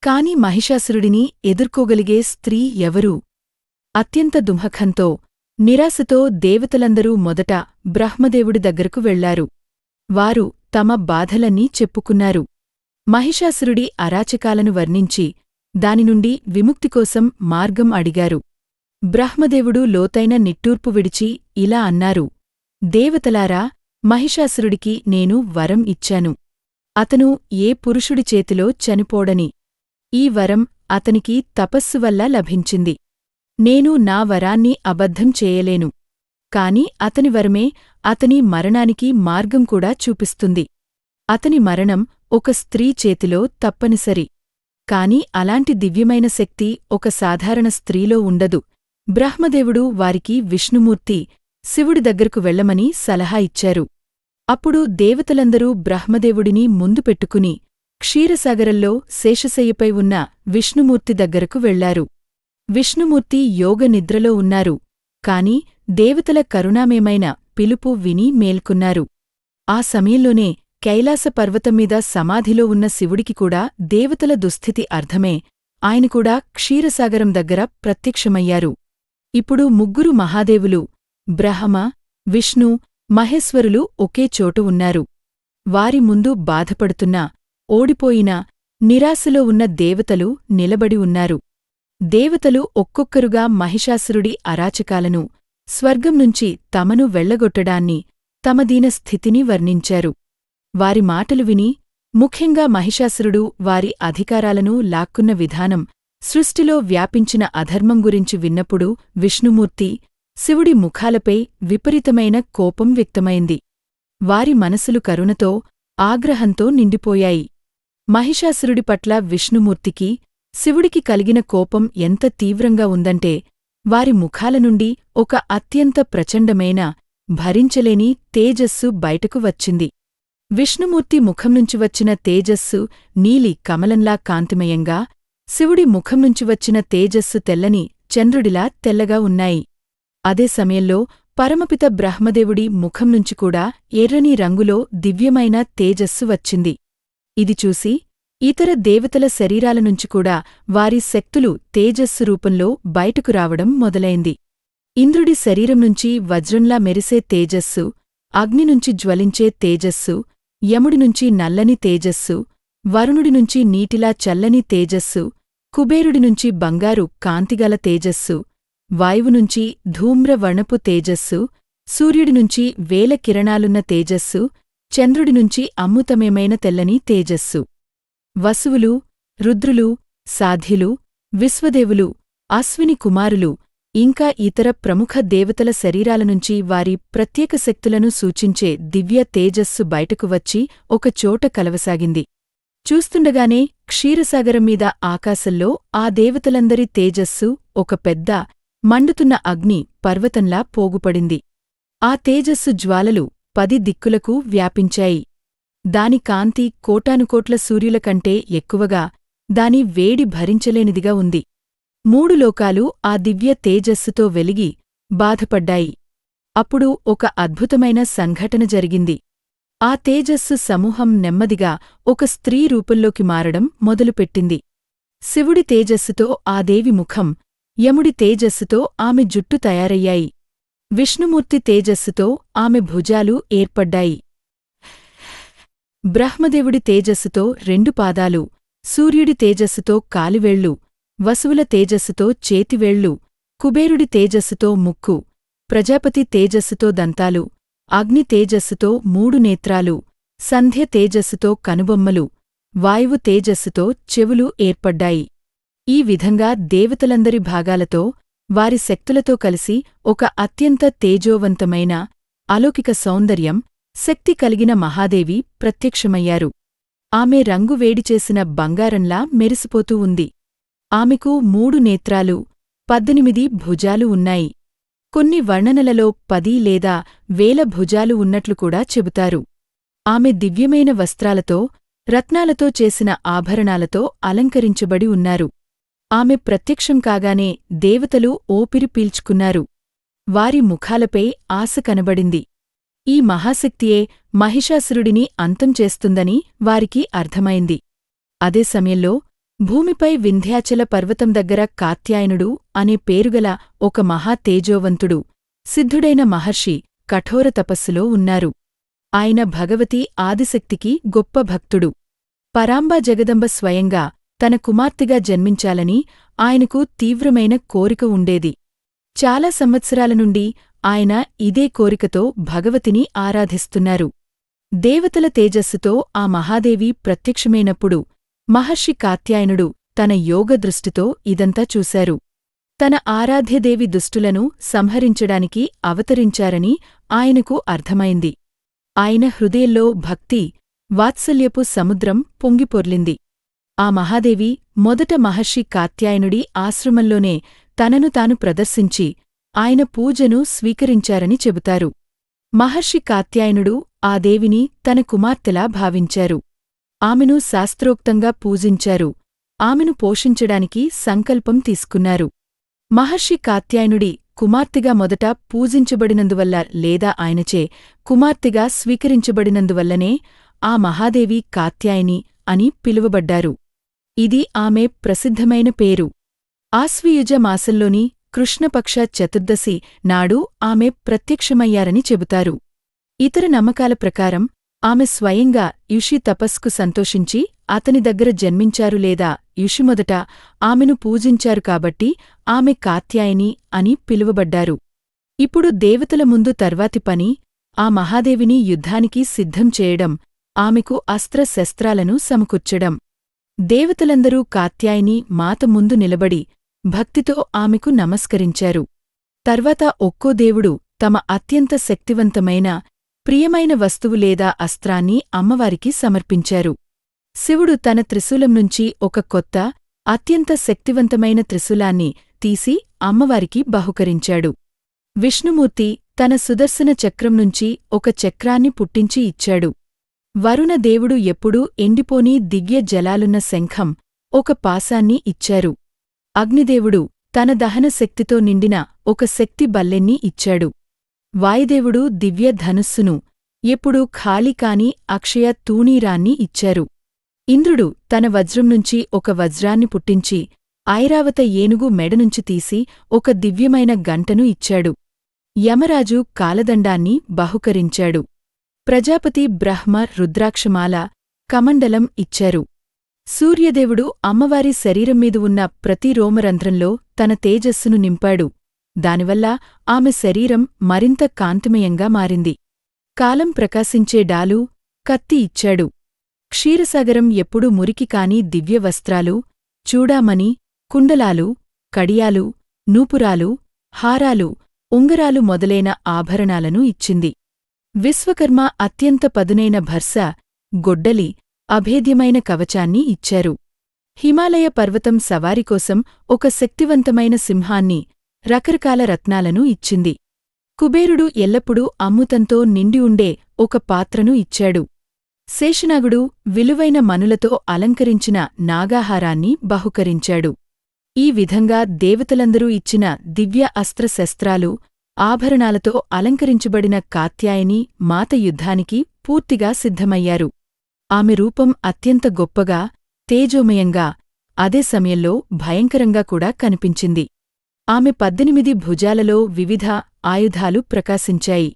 కాని మహిషాసురుడిని ఎదుర్కోగలిగే స్త్రీ ఎవరు? అత్యంత దుఃఖంతో, నిరాశతో దేవతలందరూ మొదట బ్రహ్మదేవుడి దగ్గరకు వెళ్లారు. వారు తమ బాధలన్నీ చెప్పుకున్నారు. మహిషాసురుడి అరాచకాలను వర్ణించి దానినుండి విముక్తికోసం మార్గం అడిగారు. బ్రహ్మదేవుడు లోతైన నిట్టూర్పు విడిచి ఇలా అన్నారు: దేవతలారా, మహిషాసురుడికి నేను వరం ఇచ్చాను. అతను ఏ పురుషుడి చేతిలో చనిపోడని. ఈ వరం అతనికి తపస్సు వల్ల లభించింది. నేను నా వరాన్ని అబద్ధం చేయలేను. కాని అతని వరమే అతని మరణానికి మార్గం కూడా చూపిస్తుంది. అతని మరణం ఒక స్త్రీ చేతిలో తప్పనిసరి. కాని అలాంటి దివ్యమైన శక్తి ఒక సాధారణ స్త్రీలో ఉండదు. బ్రహ్మదేవుడు వారికి విష్ణుమూర్తి, శివుడి దగ్గరకు వెళ్లమని సలహా ఇచ్చారు. అప్పుడు దేవతలందరూ బ్రహ్మదేవుడిని ముందు పెట్టుకుని క్షీరసాగరంలో శేషశయ్యపై ఉన్న విష్ణుమూర్తి దగ్గరకు వెళ్లారు. విష్ణుమూర్తి యోగ నిద్రలో ఉన్నారు. కాని దేవతల కరుణామయమైన పిలుపు విని మేల్కొన్నారు. ఆ సమయంలోనే కైలాస పర్వతంమీద సమాధిలో ఉన్న శివుడికి కూడా దేవతల దుస్థితి అర్థమే ఆయన కూడా క్షీరసాగరం దగ్గర ప్రత్యక్షమయ్యారు. ఇప్పుడు ముగ్గురు మహాదేవులు, బ్రహ్మ, విష్ణు, మహేశ్వరులు ఒకే చోటు ఉన్నారు. వారి ముందు బాధపడుతున్నా, ఓడిపోయినా, నిరాశలో ఉన్న దేవతలు నిలబడి ఉన్నారు. దేవతలు ఒక్కొక్కరుగా మహిషాసురుడి అరాచకాలను, స్వర్గం నుంచి తమను వెళ్లగొట్టడాన్ని, తమ దీన స్థితిని వర్ణించారు. వారి మాటలు విని, ముఖ్యంగా మహిషాసురుడు వారి అధికారాలను లాక్కున్న విధానం, సృష్టిలో వ్యాపించిన అధర్మం గురించి విన్నప్పుడు విష్ణుమూర్తి, శివుడి ముఖాలపై విపరీతమైన కోపం వ్యక్తమైంది. వారి మనసులు కరుణతో, ఆగ్రహంతో నిండిపోయాయి. మహిషాసురుడి పట్ల విష్ణుమూర్తికి, శివుడికి కలిగిన కోపం ఎంత తీవ్రంగా ఉందంటే, వారి ముఖాల నుండి ఒక అత్యంత ప్రచండమైన, భరించలేని తేజస్సు బయటకు వచ్చింది. విష్ణుమూర్తి ముఖం నుంచి వచ్చిన తేజస్సు నీలి కమలంలా కాంతిమయంగా, శివుడి ముఖం నుంచి వచ్చిన తేజస్సు తెల్లని చంద్రుడిలా తెల్లగా ఉన్నాయి. అదే సమయంలో పరమపిత బ్రహ్మదేవుడి ముఖం నుంచి కూడా ఎర్రని రంగులో దివ్యమైన తేజస్సు వచ్చింది. ఇది చూసి ఇతర దేవతల శరీరాల నుంచి కూడా వారి శక్తులు తేజస్సు రూపంలో బయటకు రావడం మొదలైంది. ఇంద్రుడి శరీరం నుంచి వజ్రంలా మెరిసే తేజస్సు, అగ్ని నుంచి జ్వలించే తేజస్సు, యముడి నుంచి నల్లని తేజస్సు, వరుణుడి నుంచి నీటిలా చల్లని తేజస్సు, కుబేరుడి నుంచి బంగారు కాంతిగల తేజస్సు, వాయువు నుంచి ధూమ్రవర్ణపు తేజస్సు, సూర్యుడి నుంచి వేల కిరణాలున్న తేజస్సు, చంద్రుడి నుంచి అమృతమయమైన తెల్లని తేజస్సు. వసువులు, రుద్రులు, సాధ్యులు, విశ్వదేవులు, అశ్విని కుమారులు, ఇంకా ఇతర ప్రముఖ దేవతల శరీరాలనుంచి వారి ప్రత్యేక శక్తులను సూచించే దివ్య తేజస్సు బయటకు వచ్చి ఒకచోట కలవసాగింది. చూస్తుండగానే క్షీరసాగరం మీద ఆకాశంలో ఆ దేవతలందరి తేజస్సు ఒక పెద్ద, మండుతున్న అగ్ని పర్వతంలా పోగుపడింది. ఆ తేజస్సు జ్వాలలు 10 దిక్కులకు వ్యాపించాయి. దాని కాంతి కోటానుకోట్ల సూర్యుల కంటే ఎక్కువగా, దాని వేడి భరించలేనిదిగా ఉంది. 3 లోకాలు ఆ దివ్య తేజస్సుతో వెలిగి, బాధపడ్డాయి. అప్పుడు ఒక అద్భుతమైన సంఘటన జరిగింది. ఆ తేజస్సు సమూహం నెమ్మదిగా ఒక స్త్రీ రూపంలోకి మారడం మొదలుపెట్టింది. శివుడి తేజస్సుతో ఆ దేవి ముఖం, యముడి తేజస్సుతో ఆమె జుట్టు తయారయ్యాయి. విష్ణుమూర్తి తేజస్సుతో ఆమె భుజాలు ఏర్పడ్డాయి. బ్రహ్మదేవుడి తేజస్సుతో 2 పాదాలు, సూర్యుడి తేజస్సుతో కాలివేళ్లు, వసువుల తేజస్సుతో చేతివేళ్లు, కుబేరుడి తేజస్సుతో ముక్కు, ప్రజాపతి తేజస్సుతో దంతాలు, అగ్ని తేజస్సుతో 3 నేత్రాలు, సంధ్య తేజస్సుతో కనుబొమ్మలు, వాయువు తేజస్సుతో చెవులు ఏర్పడ్డాయి. ఈ విధంగా దేవతలందరి భాగాలతో, వారి శక్తులతో కలిసి ఒక అత్యంత తేజోవంతమైన, అలౌకిక సౌందర్యం, శక్తి కలిగిన మహాదేవి ప్రత్యక్షమయ్యారు. ఆమె రంగు వేడిచేసిన బంగారంలా మెరిసిపోతూ ఉంది. ఆమెకు 3 నేత్రాలు, 18 భుజాలు ఉన్నాయి. కొన్ని వర్ణనలలో 10 లేదా 1000 భుజాలు ఉన్నట్లు కూడా చెబుతారు. ఆమె దివ్యమైన వస్త్రాలతో, రత్నాలతో చేసిన ఆభరణాలతో అలంకరించబడి ఉన్నారు. ఆమె ప్రత్యక్షం కాగానే దేవతలు ఊపిరి పీల్చుకున్నారు. వారి ముఖాలపై ఆశ కనబడింది. ఈ మహాశక్తియే మహిషాసురుడిని అంతం చేస్తుందని వారికి అర్థమైంది. అదే సమయంలో భూమిపై వింధ్యాచల పర్వతం దగ్గర కాత్యాయనుడు అనే పేరుగల ఒక మహా తేజోవంతుడు, సిద్ధుడైన మహర్షి కఠోర తపస్సులో ఉన్నారు. ఆయన భగవతి ఆదిశక్తికి గొప్ప భక్తుడు. పరాంబా జగదంబ స్వయంగా తన కుమార్తెగా జన్మించాలని ఆయనకు తీవ్రమైన కోరిక ఉండేది. చాలా సంవత్సరాల నుండి ఆయన ఇదే కోరికతో భగవతిని ఆరాధిస్తున్నారు. దేవతల తేజస్సుతో ఆ మహాదేవి ప్రత్యక్షమైనప్పుడు మహర్షి కాత్యాయనుడు తన యోగదృష్టితో ఇదంతా చూశారు. తన ఆరాధ్యదేవి దుష్టులను సంహరించడానికి అవతరించారని ఆయనకు అర్థమైంది. ఆయన హృదయంలో భక్తి, వాత్సల్యపు సముద్రం పొంగిపొర్లింది. ఆ మహాదేవి మొదట మహర్షి కాత్యాయనుడి ఆశ్రమంలోనే తనను తాను ప్రదర్శించి ఆయన పూజను స్వీకరించారని చెబుతారు. మహర్షి కాత్యాయనుడు ఆ దేవిని తన కుమార్తెలా భావించారు. ఆమెను శాస్త్రోక్తంగా పూజించారు. ఆమెను పోషించడానికి సంకల్పం తీసుకున్నారు. మహర్షి కాత్యాయనుడి కుమార్తెగా మొదట పూజించబడినందువల్ల లేదా ఆయనచే కుమార్తెగా స్వీకరించబడినందువల్లనే ఆ మహాదేవి కాత్యాయని అని పిలువబడ్డారు. ఇది ఆమె ప్రసిద్ధమైన పేరు. ఆశ్వయుజ మాసంలోని కృష్ణపక్ష చతుర్దశి నాడు ఆమె ప్రత్యక్షమయ్యారని చెబుతారు. ఇతర నమ్మకాల ప్రకారం ఆమె స్వయంగా యుషి తపస్కు సంతోషించి అతని దగ్గర జన్మించారు లేదా యుషి మొదట ఆమెను పూజించారు కాబట్టి ఆమె కాత్యాయని అని పిలువబడ్డారు. ఇప్పుడు దేవతల ముందు తర్వాతి పని ఆ మహాదేవిని యుద్ధానికి సిద్ధం చేయడం, ఆమెకు అస్త్రశస్త్రాలను సమకూర్చడం. దేవతలందరూ కాత్యాయని మాత ముందు నిలబడి భక్తితో ఆమెకు నమస్కరించారు. తర్వాత ఒక్కో దేవుడు తమ అత్యంత శక్తివంతమైన, ప్రియమైన వస్తువు లేదా అస్త్రాన్ని అమ్మవారికి సమర్పించారు. శివుడు తన త్రిశూలం నుంచి ఒక కొత్త, అత్యంత శక్తివంతమైన త్రిశూలాన్ని తీసి అమ్మవారికి బహుకరించాడు. విష్ణుమూర్తి తన సుదర్శన చక్రం నుంచి ఒక చక్రాన్ని పుట్టించి ఇచ్చాడు. వరుణ దేవుడు ఎప్పుడూ ఎండిపోని దివ్య జలాలున్న శంఖం, ఒక పాశాన్ని ఇచ్చారు. అగ్నిదేవుడు తన దహన శక్తితో నిండిన ఒక శక్తి బల్లెన్ని ఇచ్చాడు. వాయుదేవుడు దివ్య ధనుస్సును, ఎప్పుడూ ఖాళీ కాని అక్షయ తూణీరాన్ని ఇచ్చారు. ఇంద్రుడు తన వజ్రం నుంచి ఒక వజ్రాన్ని పుట్టించి ఐరావత ఏనుగు మెడనుంచి తీసి ఒక దివ్యమైన గంటను ఇచ్చాడు. యమరాజు కాలదండాన్ని బహుకరించాడు. ప్రజాపతి బ్రహ్మ రుద్రాక్షమాల, కమండలం ఇచ్చారు. సూర్యదేవుడు అమ్మవారి శరీరం మీద ఉన్న ప్రతి రోమరంధ్రంలో తన తేజస్సును నింపాడు. దానివల్ల ఆమె శరీరం మరింత కాంతిమయంగా మారింది. కాలం ప్రకాశించే డాలు, కత్తి ఇచ్చాడు. క్షీరసాగరం ఎప్పుడూ మురికి కాని దివ్య వస్త్రాలు, చూడామణి, కుండలాలు, కడియాలు, నూపురాలు, హారాలు, ఉంగరాలు మొదలైన ఆభరణాలను ఇచ్చింది. విశ్వకర్మ అత్యంత పదునైన భర్స, గొడ్డలి, అభేద్యమైన కవచాన్ని ఇచ్చారు. హిమాలయ పర్వతం సవారికోసం ఒక శక్తివంతమైన సింహాన్ని, రకరకాల రత్నాలను ఇచ్చింది. కుబేరుడు ఎల్లప్పుడూ అమృతంతో నిండి ఉండే ఒక పాత్రను ఇచ్చాడు. శేషనాగుడు విలువైన మనులతో అలంకరించిన నాగాహారాన్ని బహుకరించాడు. ఈ విధంగా దేవతలందరూ ఇచ్చిన దివ్య అస్త్రశస్త్రాలు, ఆభరణాలతో అలంకరించబడిన కాత్యాయని మాత యుద్ధానికి పూర్తిగా సిద్ధమయ్యారు. ఆమె రూపం అత్యంత గొప్పగా, తేజోమయంగా, అదే సమయంలో భయంకరంగా కూడా కనిపించింది. ఆమె 18 భుజాలలో వివిధ ఆయుధాలు ప్రకాశించాయి.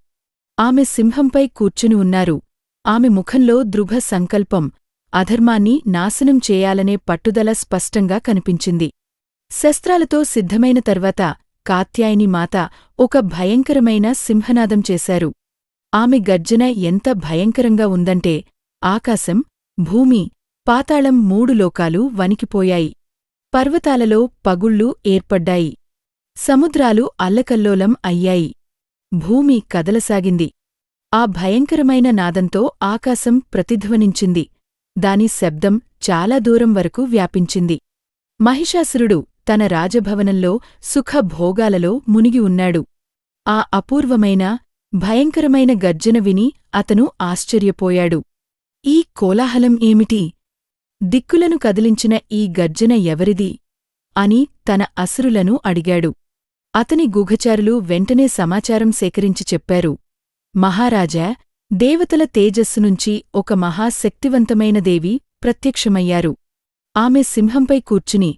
ఆమె సింహంపై కూర్చుని ఉన్నారు. ఆమె ముఖంలో దృఢ సంకల్పం, అధర్మాన్ని నాశనం చేయాలనే పట్టుదల స్పష్టంగా కనిపించింది. శస్త్రాలతో సిద్ధమైన తర్వాత కాత్యాయని మాత ఒక భయంకరమైన సింహనాదం చేశారు. ఆమె గర్జన ఎంత భయంకరంగా ఉందంటే ఆకాశం, భూమి, పాతాళం 3 లోకాలు వణికిపోయాయి. పర్వతాలలో పగుళ్ళు ఏర్పడ్డాయి. సముద్రాలు అల్లకల్లోలం అయ్యాయి. భూమి కదలసాగింది. ఆ భయంకరమైన నాదంతో ఆకాశం ప్రతిధ్వనించింది. దాని శబ్దం చాలా దూరం వరకు వ్యాపించింది. మహిషాసురుడు తన రాజభవనంలో సుఖభోగాలలో మునిగి ఉన్నాడు. ఆ అపూర్వమైన, భయంకరమైన గర్జన విని అతను ఆశ్చర్యపోయాడు. ఈ కోలాహలం ఏమిటి? దిక్కులను కదిలించిన ఈ గర్జన ఎవరిది? అని తన అసురులను అడిగాడు. అతని గూఢచారులు వెంటనే సమాచారం సేకరించి చెప్పారు. మహారాజా, దేవతల తేజస్సునుంచి ఒక మహాశక్తివంతమైన దేవి ప్రత్యక్షమయ్యారు. ఆమె సింహంపై కూర్చుని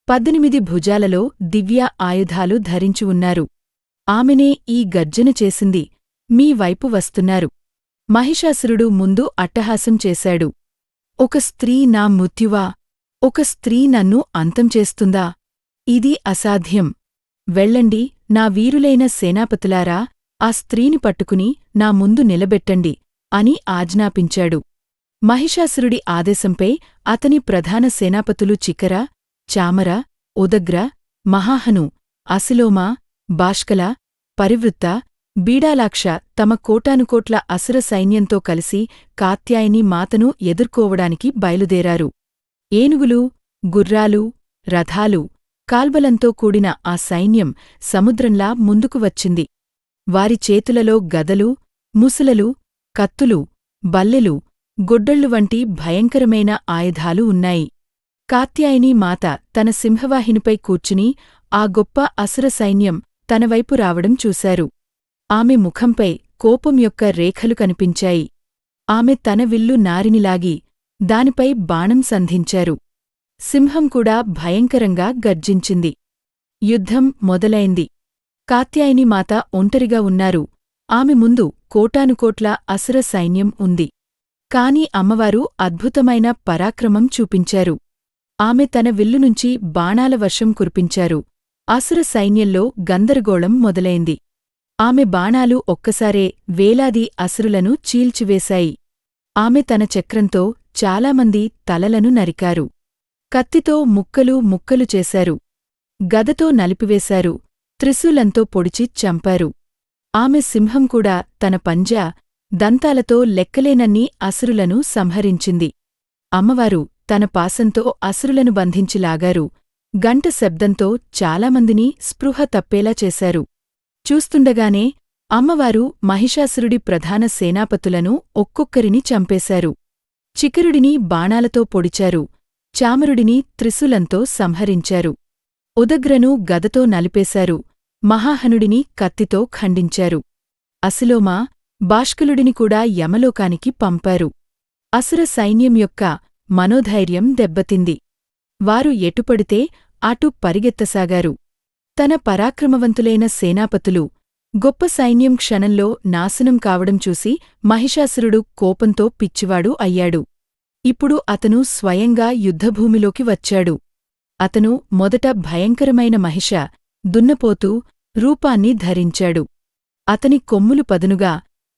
18 భుజాలలో దివ్య ఆయుధాలు ధరించి ఉన్నారు. ఆమెనే ఈ గర్జన చేసింది. మీ వైపు వస్తున్నారు. మహిషాసురుడు ముందు అట్టహాసం చేశాడు. ఒక స్త్రీ నా మృత్యువా? ఒక స్త్రీ నన్ను అంతం చేస్తుందా? ఇది అసాధ్యం. వెళ్ళండి, నా వీరులైన సేనాపతులారా, ఆ స్త్రీని పట్టుకుని నా ముందు నిలబెట్టండి అని ఆజ్ఞాపించాడు. మహిషాసురుడి ఆదేశంపై అతని ప్రధాన సేనాపతులు చికర, చామర, ఉదగ్ర, మహాహను, అసిలోమ, బాష్కల, పరివృత్త, బీడాలాక్ష తమ కోటానుకోట్ల అసుర సైన్యంతో కలిసి కాత్యాయని మాతను ఎదుర్కోవడానికి బయలుదేరారు. ఏనుగులు, గుర్రాలు, రథాలు, కాల్బలంతో కూడిన ఆ సైన్యం సముద్రంలా ముందుకు వచ్చింది. వారి చేతులలో గదలు, ముసులలు, కత్తులు, బల్లెలు, గొడ్డళ్ళు వంటి భయంకరమైన ఆయుధాలు ఉన్నాయి. కాత్యాయని మాత తన సింహవాహినిపై కూర్చుని ఆ గొప్ప అసుర సైన్యం తనవైపు రావడం చూశారు. ఆమె ముఖంపై కోపం యొక్క రేఖలు కనిపించాయి. ఆమె తన విల్లు నారినిలాగి దానిపై బాణం సంధించారు. సింహం కూడా భయంకరంగా గర్జించింది. యుద్ధం మొదలైంది. కాత్యాయని మాత ఒంటరిగా ఉన్నారు. ఆమె ముందు కోటానుకోట్ల అసుర సైన్యం ఉంది. కాని అమ్మవారు అద్భుతమైన పరాక్రమం చూపించారు. ఆమె తన విల్లునుంచి బాణాల వర్షం కురిపించారు. అసుర సైన్యంలో గందరగోళం మొదలైంది. ఆమె బాణాలు ఒక్కసారే వేలాది అసురులను చీల్చివేశాయి. ఆమె తన చక్రంతో చాలామంది తలలను నరికారు. కత్తితో ముక్కలు ముక్కలు చేశారు. గదతో నలిపివేశారు. త్రిశూలంతో పొడిచి చంపారు. ఆమె సింహం కూడా తన పంజా, దంతాలతో లెక్కలేనన్ని అసురులను సంహరించింది. అమ్మవారు తన పాసంతో అసురులను బంధించి లాగారు. గంట శబ్దంతో చాలామందిని స్పృహ తప్పేలా చేశారు. చూస్తుండగానే అమ్మవారు మహిషాసురుడి ప్రధాన సేనాపతులను ఒక్కొక్కరిని చంపేశారు. చికరుడిని బాణాలతో పొడిచారు. చామరుడిని త్రిశూలంతో సంహరించారు. ఉదగ్రను గదతో నలిపేశారు. మహాహనుడిని కత్తితో ఖండించారు. అసిలోమ, బాష్కలుడిని కూడా యమలోకానికి పంపారు. అసుర సైన్యం యొక్క మనోధైర్యం దెబ్బతింది. వారు ఎటుపడితే అటు పరిగెత్తసాగారు. తన పరాక్రమవంతులైన సేనాపతులు, గొప్ప సైన్యం క్షణంలో నాశనం కావడం చూసి మహిషాసురుడు కోపంతో పిచ్చివాడు అయ్యాడు. ఇప్పుడు అతను స్వయంగా యుద్ధభూమిలోకి వచ్చాడు. అతను మొదట భయంకరమైన మహిష, దున్నపోతు రూపాన్ని ధరించాడు. అతని కొమ్ములు పదునుగా,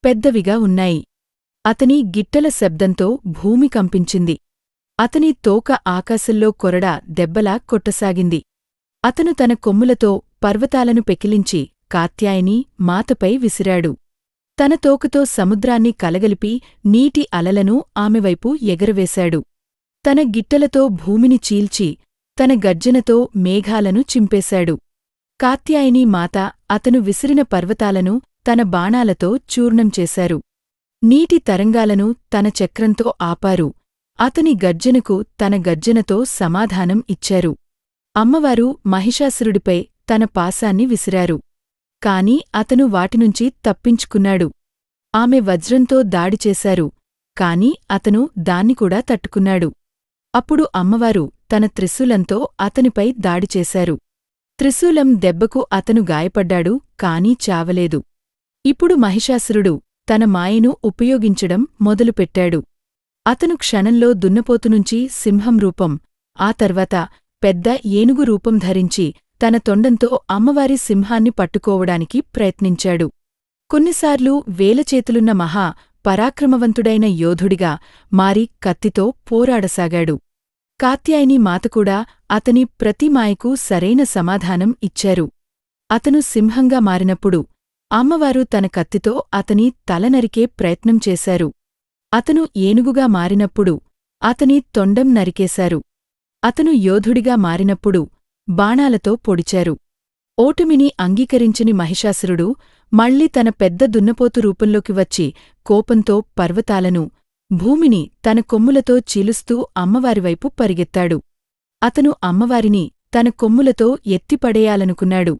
పెద్దవిగా ఉన్నాయి. అతని గిట్టల శబ్దంతో భూమి కంపించింది. అతని తోక ఆకాశంలో కొరడా దెబ్బలా కొట్టసాగింది. అతను తన కొమ్ములతో పర్వతాలను పెకిలించి కాత్యాయని మాతపై విసిరాడు. తన తోకతో సముద్రాన్ని కలగలిపి నీటి అలలను ఆమెవైపు ఎగరవేశాడు. తన గిట్టలతో భూమిని చీల్చి తన గర్జనతో మేఘాలను చింపేశాడు. కాత్యాయని మాత అతను విసిరిన పర్వతాలను తన బాణాలతో చూర్ణం చేశారు. నీటి తరంగాలను తన చక్రంతో ఆపారు. అతని గర్జనకు తన గర్జనతో సమాధానం ఇచ్చారు. అమ్మవారు మహిషాసురుడిపై తన పాశాన్ని విసిరారు. కాని అతను వాటినుంచి తప్పించుకున్నాడు. ఆమె వజ్రంతో దాడి చేశారు. కాని అతను దాన్నికూడా తట్టుకున్నాడు. అప్పుడు అమ్మవారు తన త్రిశూలంతో అతనిపై దాడి చేశారు. త్రిశూలం దెబ్బకు అతను గాయపడ్డాడు, కాని చావలేదు. ఇప్పుడు మహిషాసురుడు తన మాయను ఉపయోగించడం మొదలుపెట్టాడు. అతను క్షణంలో దున్నపోతునుంచి సింహం రూపం, ఆ తర్వాత పెద్ద ఏనుగు రూపం ధరించి తన తొండంతో అమ్మవారి సింహాన్ని పట్టుకోవడానికి ప్రయత్నించాడు. కొన్నిసార్లు వేలచేతులున్న మహా పరాక్రమవంతుడైన యోధుడిగా మారి కత్తితో పోరాడసాగాడు. కాత్యాయని మాతకూడా అతని ప్రతి మాయకు సరైన సమాధానం ఇచ్చారు. అతను సింహంగా మారినప్పుడు అమ్మవారు తన కత్తితో అతని తల నరికే ప్రయత్నం చేశారు. అతను ఏనుగుగా మారినప్పుడు అతని తొండం నరికేశారు. అతను యోధుడిగా మారినప్పుడు బాణాలతో పొడిచారు. ఓటమిని అంగీకరించని మహిషాసురుడు మళ్లీ తన పెద్ద దున్నపోతు రూపంలోకి వచ్చి కోపంతో పర్వతాలను, భూమిని తన కొమ్ములతో చీలుస్తూ అమ్మవారివైపు పరిగెత్తాడు. అతను అమ్మవారిని తన కొమ్ములతో ఎత్తిపడేయాలనుకున్నాడు.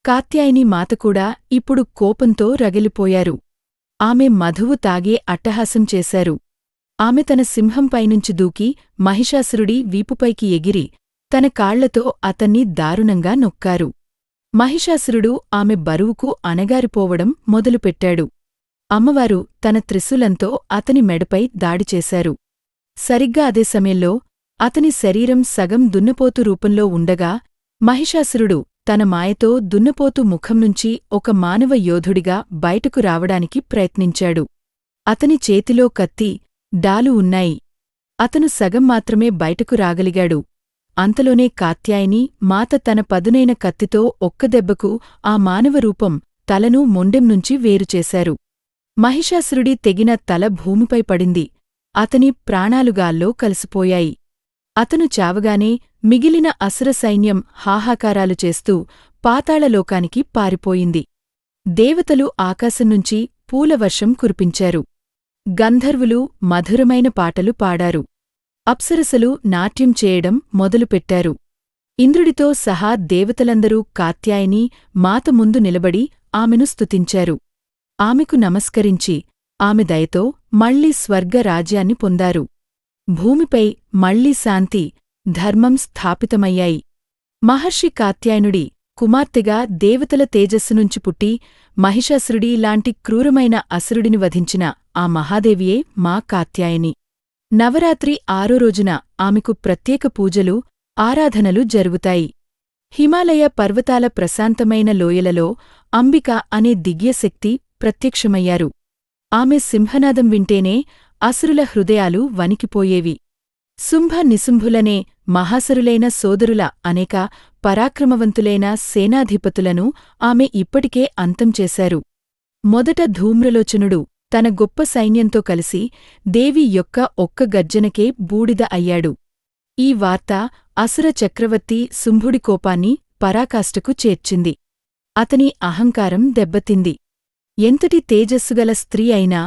కాత్యాయని మాతకూడా ఇప్పుడు కోపంతో రగిలిపోయారు. ఆమె మధువు తాగే అట్టహాసం చేశారు. ఆమె తన సింహంపైనుంచి దూకి మహిషాసురుడి వీపుపైకి ఎగిరి తన కాళ్లతో అతన్ని దారుణంగా నొక్కారు. మహిషాసురుడు ఆమె బరువుకు అణగారిపోవడం మొదలుపెట్టాడు. అమ్మవారు తన త్రిశూలంతో అతని మెడపై దాడిచేశారు. సరిగ్గా అదే సమయంలో అతని శరీరం సగం దున్నపోతు రూపంలో ఉండగా మహిషాసురుడు తన మాయతో దున్నపోతు ముఖం నుంచి ఒక మానవ యోధుడిగా బయటకు రావడానికి ప్రయత్నించాడు. అతని చేతిలో కత్తి, డాలు ఉన్నాయి. అతను సగం మాత్రమే బయటకు రాగలిగాడు. అంతలోనే కాత్యాయని మాత తన పదునైన కత్తితో ఒక్క దెబ్బకు ఆ మానవ రూపం తలను మొండెం నుంచి వేరుచేశారు. మహిషాసురుడి తెగిన తల భూమిపై పడింది. అతని ప్రాణాలుగాల్లో కలిసిపోయాయి. అతను చావగానే మిగిలిన అసుర సైన్యం హాహాకారాలు చేస్తూ పాతాళలోకానికి పారిపోయింది. దేవతలు ఆకాశంనుంచి పూలవర్షం కురిపించారు. గంధర్వులు మధురమైన పాటలు పాడారు. అప్సరసలు నాట్యం చేయడం మొదలుపెట్టారు. ఇంద్రుడితో సహా దేవతలందరూ కాత్యాయని మాత ముందు నిలబడి ఆమెను స్తుతించారు. ఆమెకు నమస్కరించి ఆమె దయతో మళ్లీ స్వర్గ రాజ్యాన్ని పొందారు. భూమిపై మళ్లీ శాంతి, ధర్మం స్థాపితమయ్యాయి. మహర్షి కాత్యాయనుడి కుమార్తెగా దేవతల తేజస్సునుంచి పుట్టి మహిషాసురుడి లాంటి క్రూరమైన అసురుడిని వధించిన ఆ మహాదేవియే మా కాత్యాయని. నవరాత్రి 6వ రోజున ఆమెకు ప్రత్యేక పూజలు, ఆరాధనలు జరుగుతాయి. హిమాలయ పర్వతాల ప్రశాంతమైన లోయలలో అంబిక అనే దివ్యశక్తి ప్రత్యక్షమయ్యారు. ఆమె సింహనాదం వింటేనే అసురుల హృదయాలు వణికిపోయేవి. శుంభ నిశుంభులనే మహాసురులైన సోదరుల అనేక పరాక్రమవంతులైన సేనాధిపతులను ఆమె ఇప్పటికే అంతం చేశారు. మొదట ధూమ్రలోచనుడు తన గొప్ప సైన్యంతో కలిసి దేవి యొక్క ఒక్క గర్జనకే బూడిద అయ్యాడు. ఈ వార్త అసుర చక్రవర్తి శుంభుడి కోపాన్ని పరాకాష్ఠకు చేర్చింది. అతని అహంకారం దెబ్బతింది. ఎంతటి తేజస్సుగల స్త్రీ అయినా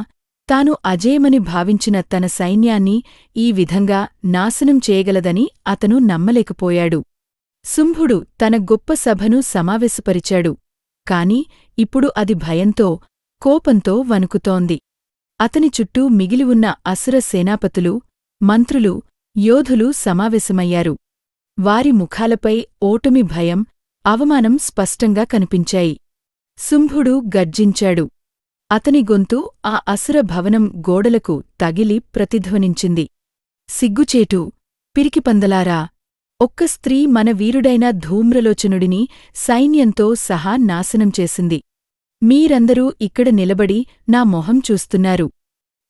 తాను అజేయమని భావించిన తన సైన్యాన్ని ఈ విధంగా నాశనం చేయగలదని అతను నమ్మలేకపోయాడు. శుంభుడు తన గొప్ప సభను సమావేశపరిచాడు. కాని ఇప్పుడు అది భయంతో, కోపంతో వణుకుతోంది. అతని చుట్టూ మిగిలి ఉన్న అసుర సేనాపతులు, మంత్రులు, యోధులు సమావేశమయ్యారు. వారి ముఖాలపై ఓటమి భయం, అవమానం స్పష్టంగా కనిపించాయి. శుంభుడు గర్జించాడు. అతని గొంతు ఆ అసుర భవనం గోడలకు తగిలి ప్రతిధ్వనించింది. సిగ్గుచేటు, పిరికిపందలారా! ఒక్క స్త్రీ మన వీరుడైన ధూమ్రలోచనుడిని సైన్యంతో సహా నాశనం చేసింది. మీరందరూ ఇక్కడ నిలబడి నా మొహం చూస్తున్నారు.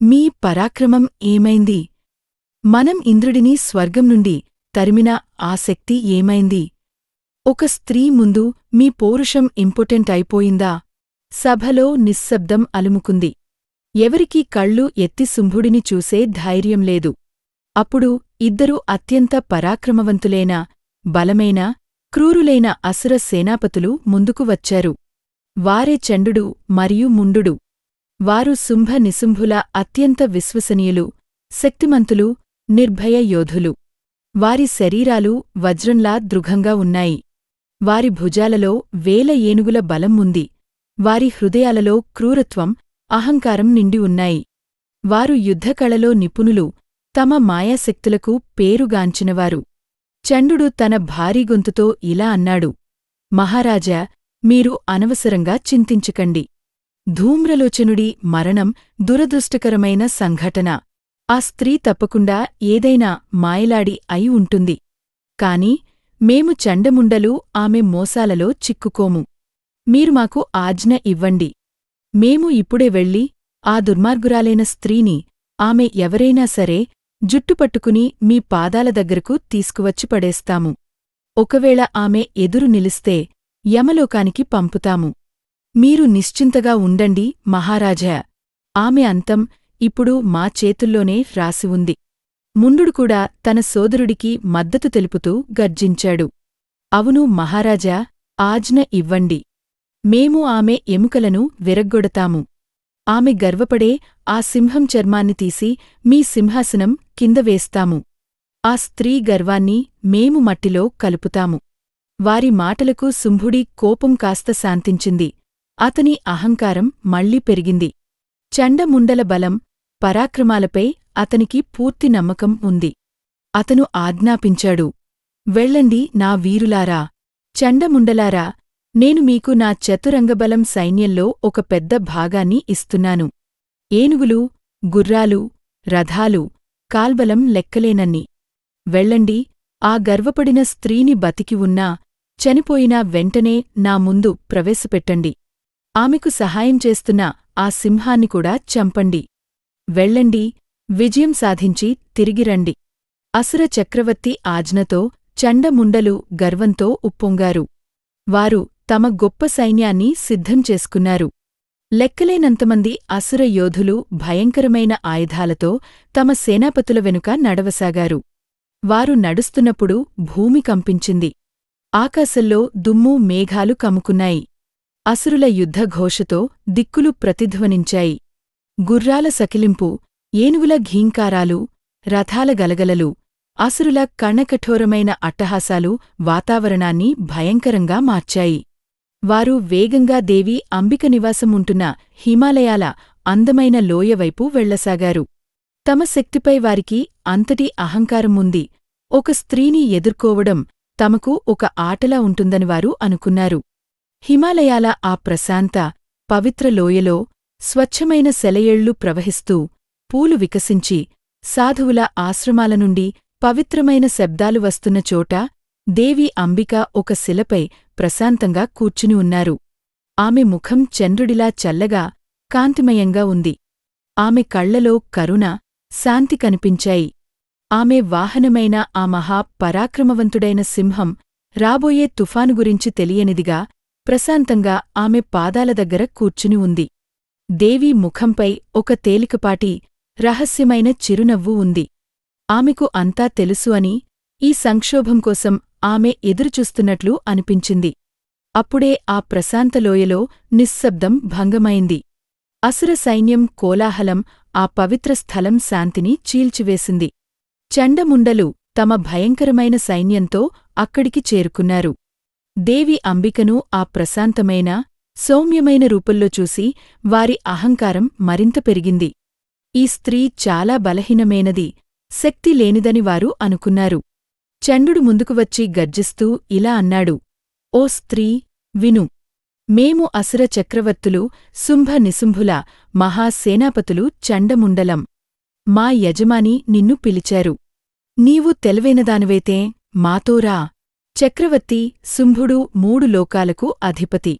మీ పరాక్రమం ఏమైంది? మనం ఇంద్రుడిని స్వర్గం నుండి తరిమిన ఆ శక్తి ఏమైంది? ఒక స్త్రీ ముందు మీ పౌరుషం ఇంపార్టెంట్ అయిపోయిందా? సభలో నిశ్శబ్దం అలుముకుంది. ఎవరికీ కళ్ళు ఎత్తి శుంభుడిని చూసే ధైర్యం లేదు. అప్పుడు ఇద్దరు అత్యంత పరాక్రమవంతులైన, బలమైన, క్రూరులైన అసుర సేనాపతులు ముందుకు వచ్చారు. వారే చండుడు మరియు ముండుడు. వారు శుంభ నిశుంభుల అత్యంత విశ్వసనీయులు, శక్తిమంతులు, నిర్భయ యోధులు. వారి శరీరాలు వజ్రంలా దృఢంగా ఉన్నాయి. వారి భుజాలలో 1000 ఏనుగుల బలం ఉంది. వారి హృదయాలలో క్రూరత్వం, అహంకారం నిండి ఉన్నాయి. వారు యుద్ధకళలో నిపుణులు, తమ మాయాశక్తులకు పేరుగాంచినవారు. చండుడు తన భారీ గొంతుతో ఇలా అన్నాడు: మహారాజా, మీరు అనవసరంగా చింతించకండి. ధూమ్రలోచనుడి మరణం దురదృష్టకరమైన సంఘటన. ఆ స్త్రీ తప్పకుండా ఏదైనా మాయలాడి అయి ఉంటుంది. కాని మేము చండముండలు ఆమె మోసాలలో చిక్కుకోము. మీరు మాకు ఆజ్ఞ ఇవ్వండి. మేము ఇప్పుడే వెళ్ళి ఆ దుర్మార్గురాలైన స్త్రీని, ఆమె ఎవరైనా సరే, జుట్టుపట్టుకుని మీ పాదాల దగ్గరకు తీసుకువచ్చి పడేస్తాము. ఒకవేళ ఆమె ఎదురు నిలిస్తే యమలోకానికి పంపుతాము. మీరు నిశ్చింతగా ఉండండి మహారాజా. ఆమె అంతం ఇప్పుడు మా చేతుల్లోనే రాసి ఉంది. ముందుడు కూడా తన సోదరుడికి మద్దతు తెలుపుతూ గర్జించాడు. అవును మహారాజా, ఆజ్ఞ ఇవ్వండి. మేము ఆమె ఎముకలను విరగ్గొడతాము. ఆమె గర్వపడే ఆ సింహం చర్మాన్ని తీసి మీ సింహాసనం కింద వేస్తాము. ఆ స్త్రీ గర్వాన్ని మేము మట్టిలో కలుపుతాము. వారి మాటలకు శుంభుడి కోపం కాస్త శాంతించింది. అతని అహంకారం మళ్లీ పెరిగింది. చండముండల బలం, పరాక్రమాలపై అతనికి పూర్తి నమ్మకం ఉంది. అతను ఆజ్ఞాపించాడు, వెళ్ళండి నా వీరులారా, చండముండలారా, నేను మీకు నా చతురంగబలం సైన్యంలో ఒక పెద్ద భాగాన్ని ఇస్తున్నాను. ఏనుగులు, గుర్రాలు, రథాలు, కాల్బలం లెక్కలేనన్ని. వెళ్ళండి, ఆ గర్వపడిన స్త్రీని బతికి ఉన్నా, చనిపోయినా వెంటనే నా ముందు ప్రవేశపెట్టండి. ఆమెకు సహాయం చేస్తున్న ఆ సింహాన్ని కూడా చంపండి. వెళ్ళండి, విజయం సాధించి తిరిగిరండి. అసుర చక్రవర్తి ఆజ్ఞతో చండముండలు గర్వంతో ఉప్పొంగారు. వారు తమ గొప్ప సైన్యాన్ని సిద్ధం చేసుకున్నారు. లెక్కలేనంతమంది అసుర యోధులు భయంకరమైన ఆయుధాలతో తమ సేనాపతుల వెనుక నడవసాగారు. వారు నడుస్తున్నప్పుడు భూమి కంపించింది. ఆకాశంలో దుమ్ము మేఘాలు కమ్ముకున్నాయి. అసురుల యుద్ధఘోషతో దిక్కులు ప్రతిధ్వనించాయి. గుర్రాల సకిలింపు, ఏనుగుల ఘీంకారాలు, రథాల గలగలలు, అసురుల కణకఠోరమైన అట్టహాసాలు వాతావరణాన్ని భయంకరంగా మార్చాయి. వారు వేగంగా దేవి అంబిక నివాసం ఉంటున్న హిమాలయాల అందమైన లోయవైపు వెళ్లసాగారు. తమ శక్తిపై వారికి అంతటి అహంకారం ఉంది. ఒక స్త్రీని ఎదుర్కోవడం తమకు ఒక ఆటలా ఉంటుందని వారు అనుకున్నారు. హిమాలయాల ఆ ప్రశాంత, పవిత్ర లోయలో స్వచ్ఛమైన సెలయేళ్లు ప్రవహిస్తూ, పూలు వికసించి, సాధువుల ఆశ్రమాల నుండి పవిత్రమైన శబ్దాలు వస్తున్న చోట దేవి అంబిక ఒక శిలపై ప్రశాంతంగా కూర్చుని ఉన్నారు. ఆమె ముఖం చంద్రుడిలా చల్లగా, కాంతిమయంగా ఉంది. ఆమె కళ్లలో కరుణ, శాంతి కనిపించాయి. ఆమె వాహనమైన ఆ మహా పరాక్రమవంతుడైన సింహం రాబోయే తుఫాను గురించి తెలియనిదిగా ప్రశాంతంగా ఆమె పాదాల దగ్గర కూర్చుని ఉంది. దేవి ముఖంపై ఒక తేలికపాటి, రహస్యమైన చిరునవ్వు ఉంది. ఆమెకు అంతా తెలుసు అని, ఈ సంక్షోభం కోసం ఆమె ఎదురుచూస్తున్నట్లు అనిపించింది. అప్పుడే ఆ ప్రశాంతలోయలో నిశ్శబ్దం భంగమైంది. అసుర సైన్యం కోలాహలం ఆ పవిత్ర స్థలం శాంతిని చీల్చివేసింది. చండముండలు తమ భయంకరమైన సైన్యంతో అక్కడికి చేరుకున్నారు. దేవి అంబికను ఆ ప్రశాంతమైన, సౌమ్యమైన రూపంలో చూసి వారి అహంకారం మరింత పెరిగింది. ఈ స్త్రీ చాలా బలహీనమైనది, శక్తి లేనిదని వారు అనుకున్నారు. చండుడు ముందుకు వచ్చి గర్జిస్తూ ఇలా అన్నాడు, ఓ స్త్రీ, విను. మేము అసుర చక్రవర్తులు, శుంభ నిశుంభుల మహాసేనాపతులు చండముండలం. మా యజమాని నిన్ను పిలిచారు. నీవు తెలివైనదానివైతే మాతోరా. చక్రవర్తి శుంభుడు 3 లోకాలకు అధిపతి.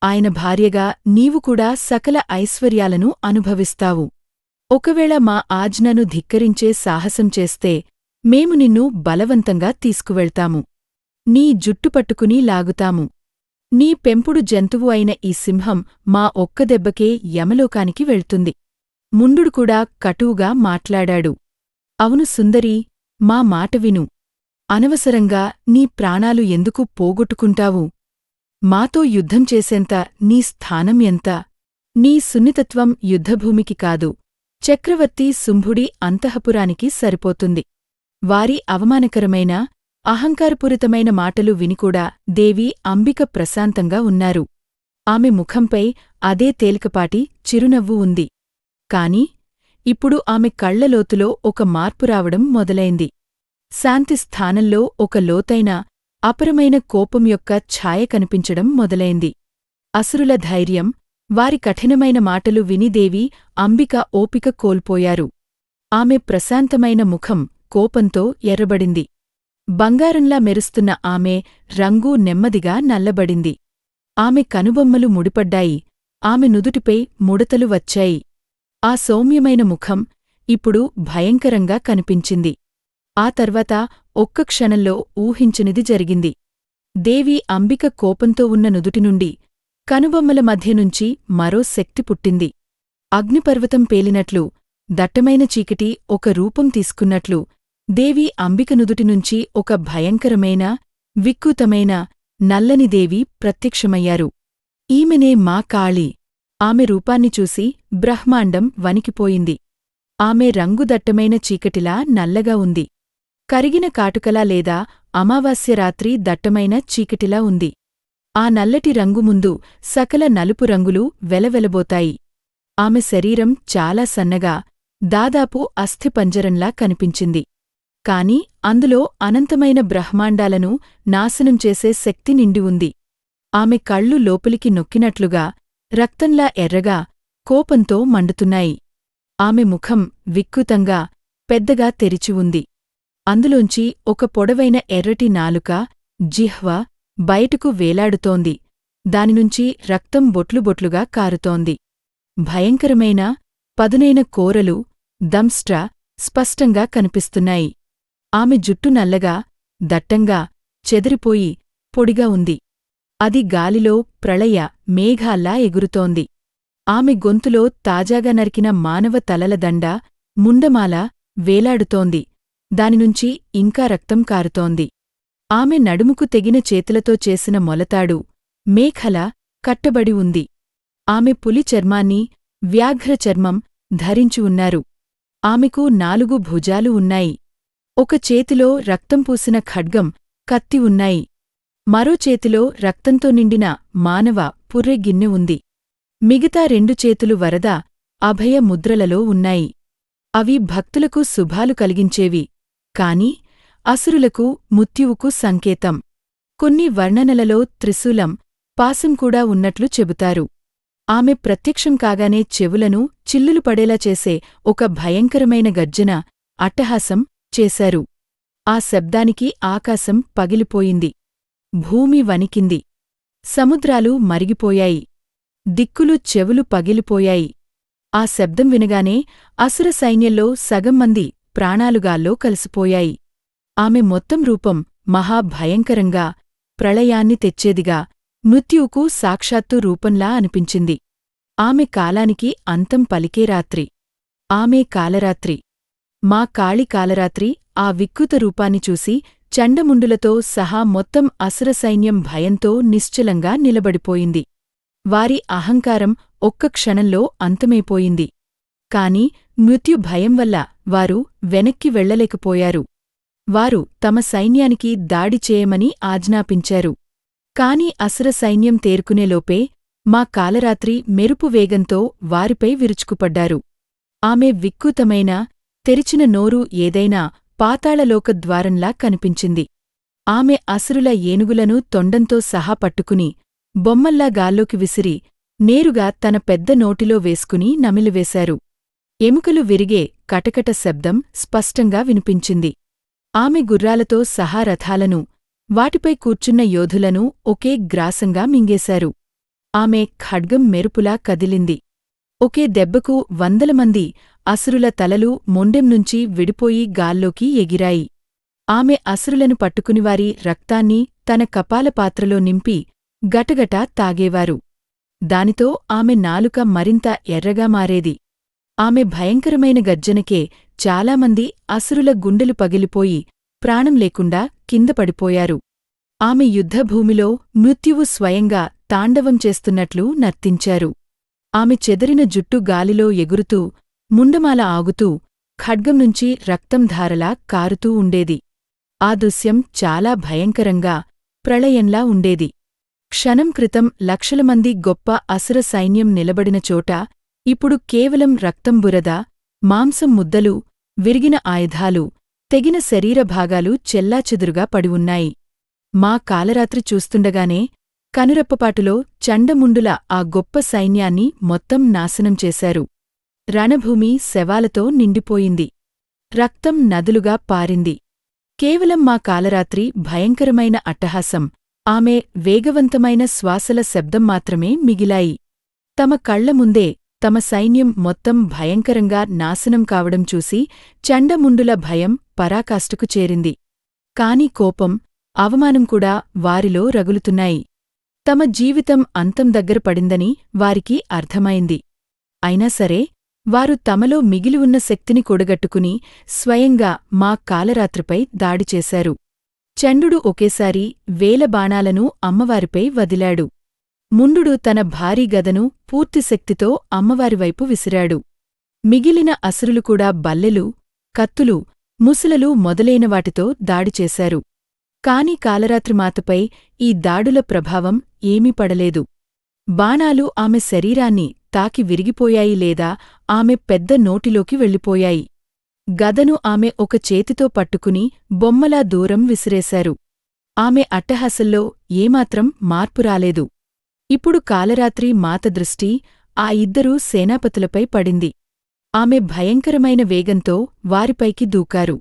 ఆయన భార్యగా నీవు కూడా సకల ఐశ్వర్యాలను అనుభవిస్తావు. ఒకవేళ మా ఆజ్ఞను ధిక్కరించే సాహసం చేస్తే మేము నిన్ను బలవంతంగా తీసుకువెళ్తాము. నీ జుట్టు పట్టుకుని లాగుతాము. నీ పెంపుడు జంతువు అయిన ఈ సింహం మా ఒక్క దెబ్బకే యమలోకానికి వెళ్తుంది. ముందుడు కూడా కటువుగా మాట్లాడాడు. అవును సుందరీ, మా మాట విను. అనవసరంగా నీ ప్రాణాలు ఎందుకు పోగొట్టుకుంటావు? మాతో యుద్ధం చేసేంత నీ స్థానం ఎంత? నీ సున్నితత్వం యుద్ధభూమికి కాదు, చక్రవర్తి శుంభుడి అంతఃపురానికి సరిపోతుంది. వారి అవమానకరమైన, అహంకారపూరితమైన మాటలు వినికూడా దేవి అంబిక ప్రశాంతంగా ఉన్నారు. ఆమె ముఖంపై అదే తేలికపాటి చిరునవ్వు ఉంది. కాని ఇప్పుడు ఆమె కళ్లలోతులో ఒక మార్పు రావడం మొదలైంది. శాంతి స్థానంలో ఒక లోతైన, అపరమైన కోపం యొక్క ఛాయ కనిపించడం మొదలైంది. అసురుల ధైర్యం, వారి కఠినమైన మాటలు విని దేవి అంబిక ఓపిక కోల్పోయారు. ఆమె ప్రశాంతమైన ముఖం కోపంతో ఎర్రబడింది. బంగారంలా మెరుస్తున్న ఆమె రంగు నెమ్మదిగా నల్లబడింది. ఆమె కనుబొమ్మలు ముడిపడ్డాయి. ఆమె నుదుటిపై ముడతలు వచ్చాయి. ఆ సౌమ్యమైన ముఖం ఇప్పుడు భయంకరంగా కనిపించింది. ఆ తర్వాత ఒక్క క్షణంలో ఊహించనిది జరిగింది. దేవి అంబిక కోపంతో ఉన్న నుదుటి నుండి, కనుబొమ్మల మధ్యనుంచి మరో శక్తి పుట్టింది. అగ్నిపర్వతం పేలినట్లు దట్టమైన చీకటి ఒక రూపం తీసుకున్నట్లు దేవి అంబిక నుదుటినుంచి ఒక భయంకరమైన వికృతమైన నల్లని దేవి ప్రత్యక్షమయ్యారు. ఈమెనే మా కాళి. ఆమె రూపాన్ని చూసి బ్రహ్మాండం వణికిపోయింది. ఆమె రంగు దట్టమైన చీకటిలా నల్లగా ఉంది. కరిగిన కాటుకలా లేదా అమావాస్య రాత్రి దట్టమైన చీకటిలా ఉంది. ఆ నల్లటి రంగు ముందు సకల నలుపు రంగులు వెలవెలబోతాయి. ఆమె శరీరం చాలా సన్నగా దాదాపు అస్థిపంజరంలా కనిపించింది. కాని అందులో అనంతమైన బ్రహ్మాండాలను నాశనం చేసే శక్తి నిండి ఉంది. ఆమె కళ్ళు లోపలికి నొక్కినట్లుగా రక్తంలా ఎర్రగా కోపంతో మండుతున్నాయి. ఆమె ముఖం వికృతంగా పెద్దగా తెరిచి ఉంది. అందులోంచి ఒక పొడవైన ఎర్రటి నాలుక జిహ్వ బయటకు వేలాడుతోంది. దానినుంచి రక్తం బొట్లుబొట్లుగా కారుతోంది. భయంకరమైన పదునైన కోరలు దంష్ట్ర స్పష్టంగా కనిపిస్తున్నాయి. ఆమె జుట్టు నల్లగా దట్టంగా చెదిరిపోయి పొడిగా ఉంది. అది గాలిలో ప్రళయ మేఘాల్లా ఎగురుతోంది. ఆమె గొంతులో తాజాగా నరికిన మానవ తలల దండ ముండమాల వేలాడుతోంది. దానినుంచి ఇంకా రక్తం కారుతోంది. ఆమె నడుముకు తెగిన చేతులతో చేసిన మొలతాడు మేఖల కట్టబడి ఉంది. ఆమె పులి చర్మాన్ని వ్యాఘ్ర చర్మం ధరించి ఉన్నారు. ఆమెకు 4 భుజాలు ఉన్నాయి. ఒక చేతిలో రక్తం పూసిన ఖడ్గం కత్తి ఉన్నాయి. మరో చేతిలో రక్తంతో నిండిన మానవ పుర్రె గిన్నె ఉంది. మిగతా 2 చేతులు వరద అభయ ముద్రలలో ఉన్నాయి. అవి భక్తులకు శుభాలు కలిగించేవి, కాని అసురులకు ముత్యువుకు సంకేతం. కొన్ని వర్ణనలలో త్రిశూలం పాసం కూడా ఉన్నట్లు చెబుతారు. ఆమె ప్రత్యక్షం కాగానే చెవులను చిల్లులు పడేలా చేసే ఒక భయంకరమైన గర్జన అట్టహాసం చేశారు. ఆ శబ్దానికి ఆకాశం పగిలిపోయింది. భూమి వణికింది. సముద్రాలు మరిగిపోయాయి. దిక్కులు చెవులు పగిలిపోయాయి. ఆ శబ్దం వినగానే అసుర సైన్యంలో సగం మంది ప్రాణాలుగాల్లో కలిసిపోయాయి. ఆమె మొత్తం రూపం మహాభయంకరంగా ప్రళయాన్ని తెచ్చేదిగా మృత్యువుకు సాక్షాత్తు రూపంలా అనిపించింది. ఆమె కాలానికి అంతం పలికే రాత్రి. ఆమె కాలరాత్రి. మా కాళి కాలరాత్రి ఆ వికృత రూపాన్ని చూసి చండముండులతో సహా మొత్తం అసుర సైన్యం భయంతో నిశ్చలంగా నిలబడిపోయింది. వారి అహంకారం ఒక్క క్షణంలో అంతమైపోయింది. కాని మృత్యు భయం వల్ల వారు వెనక్కి వెళ్లలేకపోయారు. వారు తమ సైన్యానికి దాడి చేయమని ఆజ్ఞాపించారు. కాని అసుర సైన్యం తేరుకునేలోపే మా కాలరాత్రి మెరుపు వేగంతో వారిపై విరుచుకుపడ్డారు. ఆమె వికృతమైన తెరిచిన నోరు ఏదైనా పాతాళలోకద్వారంలా కనిపించింది. ఆమె అసురుల ఏనుగులను తొండంతో సహా పట్టుకుని బొమ్మల్లా గాల్లోకి విసిరి నేరుగా తన పెద్ద నోటిలో వేసుకుని నమిలివేశారు. ఎముకలు విరిగే కటకట శబ్దం స్పష్టంగా వినిపించింది. ఆమె గుర్రాలతో సహా రథాలను, వాటిపై కూర్చున్న యోధులను ఒకే గ్రాసంగా మింగేశారు. ఆమె ఖడ్గం మెరుపులా కదిలింది. ఒకే దెబ్బకు 100 మంది అసురుల తలలు మొండెంనుంచి విడిపోయి గాల్లోకి ఎగిరాయి. ఆమె అసురులను పట్టుకునివారి రక్తాన్ని తన కపాలపాత్రలో నింపి గటగటా తాగేవారు. దానితో ఆమె నాలుక మరింత ఎర్రగా మారేది. ఆమె భయంకరమైన గర్జనకే చాలామంది అసురుల గుండెలు పగిలిపోయి ప్రాణం లేకుండా కింద పడిపోయారు. ఆమె యుద్ధభూమిలో మృత్యువు స్వయంగా తాండవం చేస్తున్నట్లు నర్తించారు. ఆమె చెదరిన జుట్టు గాలిలో ఎగురుతూ, ముండమాల ఆగుతూ, ఖడ్గం నుంచి రక్తం ధారలా కారుతూ ఉండేది. ఆ దృశ్యం చాలా భయంకరంగా, ప్రళయంలా ఉండేది. క్షణం క్రితం లక్షల మంది గొప్ప అసుర సైన్యం నిలబడిన చోట ఇప్పుడు కేవలం రక్తం బురద, మాంసం ముద్దలు, విరిగిన ఆయుధాలు, తెగిన శరీరభాగాలు చెల్లాచెదురుగా పడి ఉన్నాయి. మా కాలరాత్రి చూస్తుండగానే కనురెప్పపాటులో చండముండుల ఆ గొప్ప సైన్యాన్ని మొత్తం నాశనం చేశారు. రణభూమి శవాలతో నిండిపోయింది. రక్తం నదులుగా పారింది. కేవలం మా కాలరాత్రి భయంకరమైన అట్టహాసం, ఆమె వేగవంతమైన శ్వాసల శబ్దం మాత్రమే మిగిలాయి. తమ కళ్ల ముందే తమ సైన్యం మొత్తం భయంకరంగా నాశనం కావడం చూసి చండముండుల భయం పరాకాష్ఠకు చేరింది. కాని కోపం, అవమానం కూడా వారిలో రగులుతున్నాయి. తమ జీవితం అంతం దగ్గర పడిందని వారికి అర్థమైంది. అయినా సరే వారు తమలో మిగిలి ఉన్న శక్తిని కూడగట్టుకుని స్వయంగా మా కాలరాత్రిపై దాడి చేశారు. చండు ఒకేసారి 1000 బాణాలను అమ్మవారిపై వదిలాడు. ముండు తన భారీ గదను పూర్తి శక్తితో అమ్మవారివైపు విసిరాడు. మిగిలిన అసురులు కూడా బల్లెలు, కత్తులు, ముసలలు మొదలైన వాటితో దాడి చేశారు. కాని కాలరాత్రిమాతపై ఈ దాడుల ప్రభావం ఏమీ పడలేదు. బాణాలు ఆమె శరీరాన్ని తాకి విరిగిపోయాయి లేదా ఆమె పెద్ద నోటిలోకి వెళ్ళిపోయాయి. గదను ఆమె ఒక చేతితో పట్టుకుని బొమ్మలా దూరం విసిరేశారు. ఆమె అట్టహాసంలో ఏమాత్రం మార్పు రాలేదు. ఇప్పుడు కాలరాత్రి మాత దృష్టి ఆ ఇద్దరు సేనాపతులపై పడింది. ఆమె భయంకరమైన వేగంతో వారిపైకి దూకారు.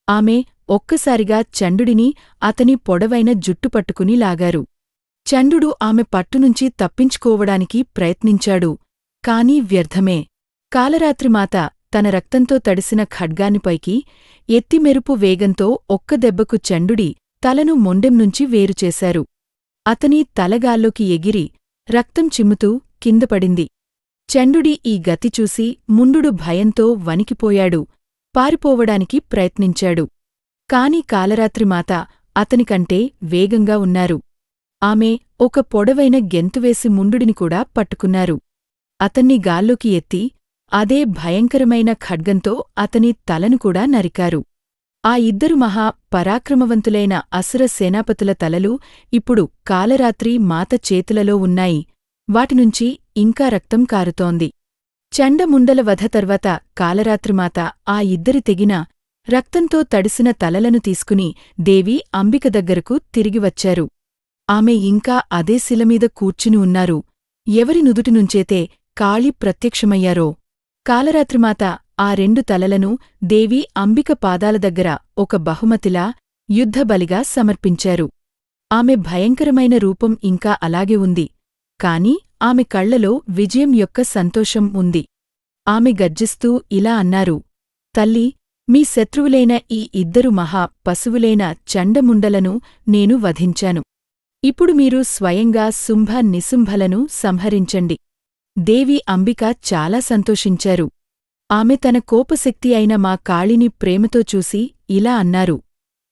ఆమె ఒక్కసారిగా చండుడిని అతని పొడవైన జుట్టు పట్టుకుని లాగారు. చండు ఆమె పట్టునుంచి తప్పించుకోవడానికి ప్రయత్నించాడు. కాని వ్యర్థమే. కాలరాత్రిమాత తన రక్తంతో తడిసిన ఖడ్గానిపైకి ఎత్తిమెరుపు వేగంతో ఒక్క దెబ్బకు చండుడి తలను మొండెంనుంచి వేరుచేశారు. అతని తలగాల్లోకి ఎగిరి రక్తం చిమ్ముతూ కిందపడింది. చండుడి ఈ గతి చూసి ముండు భయంతో వణికిపోయాడు. పారిపోవడానికి ప్రయత్నించాడు. కాని కాలరాత్రిమాత అతనికంటే వేగంగా ఉన్నారు. ఆమె ఒక పొడవైన గెంతువేసి ముండుడిని కూడా పట్టుకున్నారు. అతన్ని గాల్లోకి ఎత్తి అదే భయంకరమైన ఖడ్గంతో అతని తలను కూడా నరికారు. ఆ ఇద్దరు మహా పరాక్రమవంతులైన అసుర సేనాపతుల తలలు ఇప్పుడు కాలరాత్రి మాత చేతులలో ఉన్నాయి. వాటినుంచి ఇంకా రక్తం కారుతోంది. చండముండల వధ తర్వాత కాలరాత్రిమాత ఆ ఇద్దరి తెగిన రక్తంతో తడిసిన తలలను తీసుకుని దేవి అంబిక దగ్గరకు తిరిగివచ్చారు. ఆమె ఇంకా అదే శిలమీద కూర్చుని ఉన్నారు. ఎవరి నుదుటినుంచేతే కాళి ప్రత్యక్షమయ్యారో. కాలరాత్రిమాత ఆ 2 తలలను దేవి అంబిక పాదాల దగ్గర ఒక బహుమతిలా యుద్ధబలిగా సమర్పించారు. ఆమె భయంకరమైన రూపం ఇంకా అలాగే ఉంది. కాని ఆమె కళ్లలో విజయం యొక్క సంతోషం ఉంది. ఆమె గర్జిస్తూ ఇలా అన్నారు: తల్లి, మీ శత్రువులైన ఈ ఇద్దరు మహా పశువులైన చండముండలను నేను వధించాను. ఇప్పుడు మీరు స్వయంగా శుంభ నిశుంభలను సంహరించండి. దేవి అంబిక చాలా సంతోషించారు. ఆమె తన కోపశక్తి అయిన మా కాళిని ప్రేమతో చూసి ఇలా అన్నారు: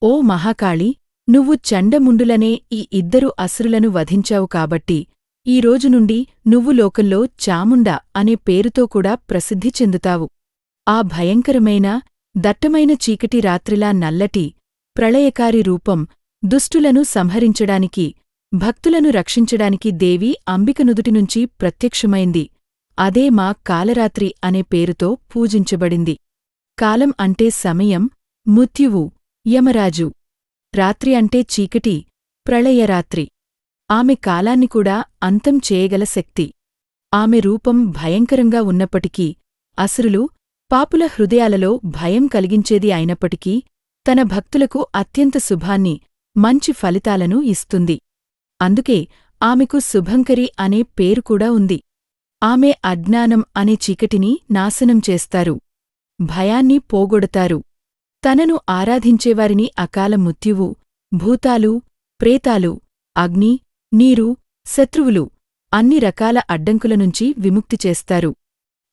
ఓ మహాకాళి, నువ్వు చండముండులనే ఈ ఇద్దరు అసురులను వధించావు కాబట్టి ఈ రోజు నుండి నువ్వు లోకంలో చాముండ అనే పేరుతో కూడా ప్రసిద్ధి చెందుతావు. ఆ భయంకరమైన దట్టమైన చీకటి రాత్రిలా నల్లటి ప్రళయకారి రూపం దుష్టులను సంహరించడానికి, భక్తులను రక్షించడానికి దేవి అంబిక నుదుటినుంచి ప్రత్యక్షమైంది. అదే మా కాలరాత్రి అనే పేరుతో పూజించబడింది. కాలం అంటే సమయం, మృత్యువు, యమరాజు. రాత్రి అంటే చీకటి, ప్రళయరాత్రి. ఆమె కాలాన్ని కూడా అంతం చేయగల శక్తి. ఆమె రూపం భయంకరంగా ఉన్నప్పటికీ, అసురులు, పాపుల హృదయాలలో భయం కలిగించేది అయినప్పటికీ తన భక్తులకు అత్యంత శుభాన్ని, మంచి ఫలితాలను ఇస్తుంది. అందుకే ఆమెకు శుభంకరి అనే పేరు కూడా ఉంది. ఆమె అజ్ఞానం అనే చీకటిని నాశనం చేస్తారు. భయాన్ని పోగొడతారు. తనను ఆరాధించేవారిని అకాల మృత్యువు, భూతాలు, ప్రేతాలు, అగ్ని, నీరు, శత్రువులు అన్ని రకాల అడ్డంకుల నుంచి విముక్తి చేస్తారు.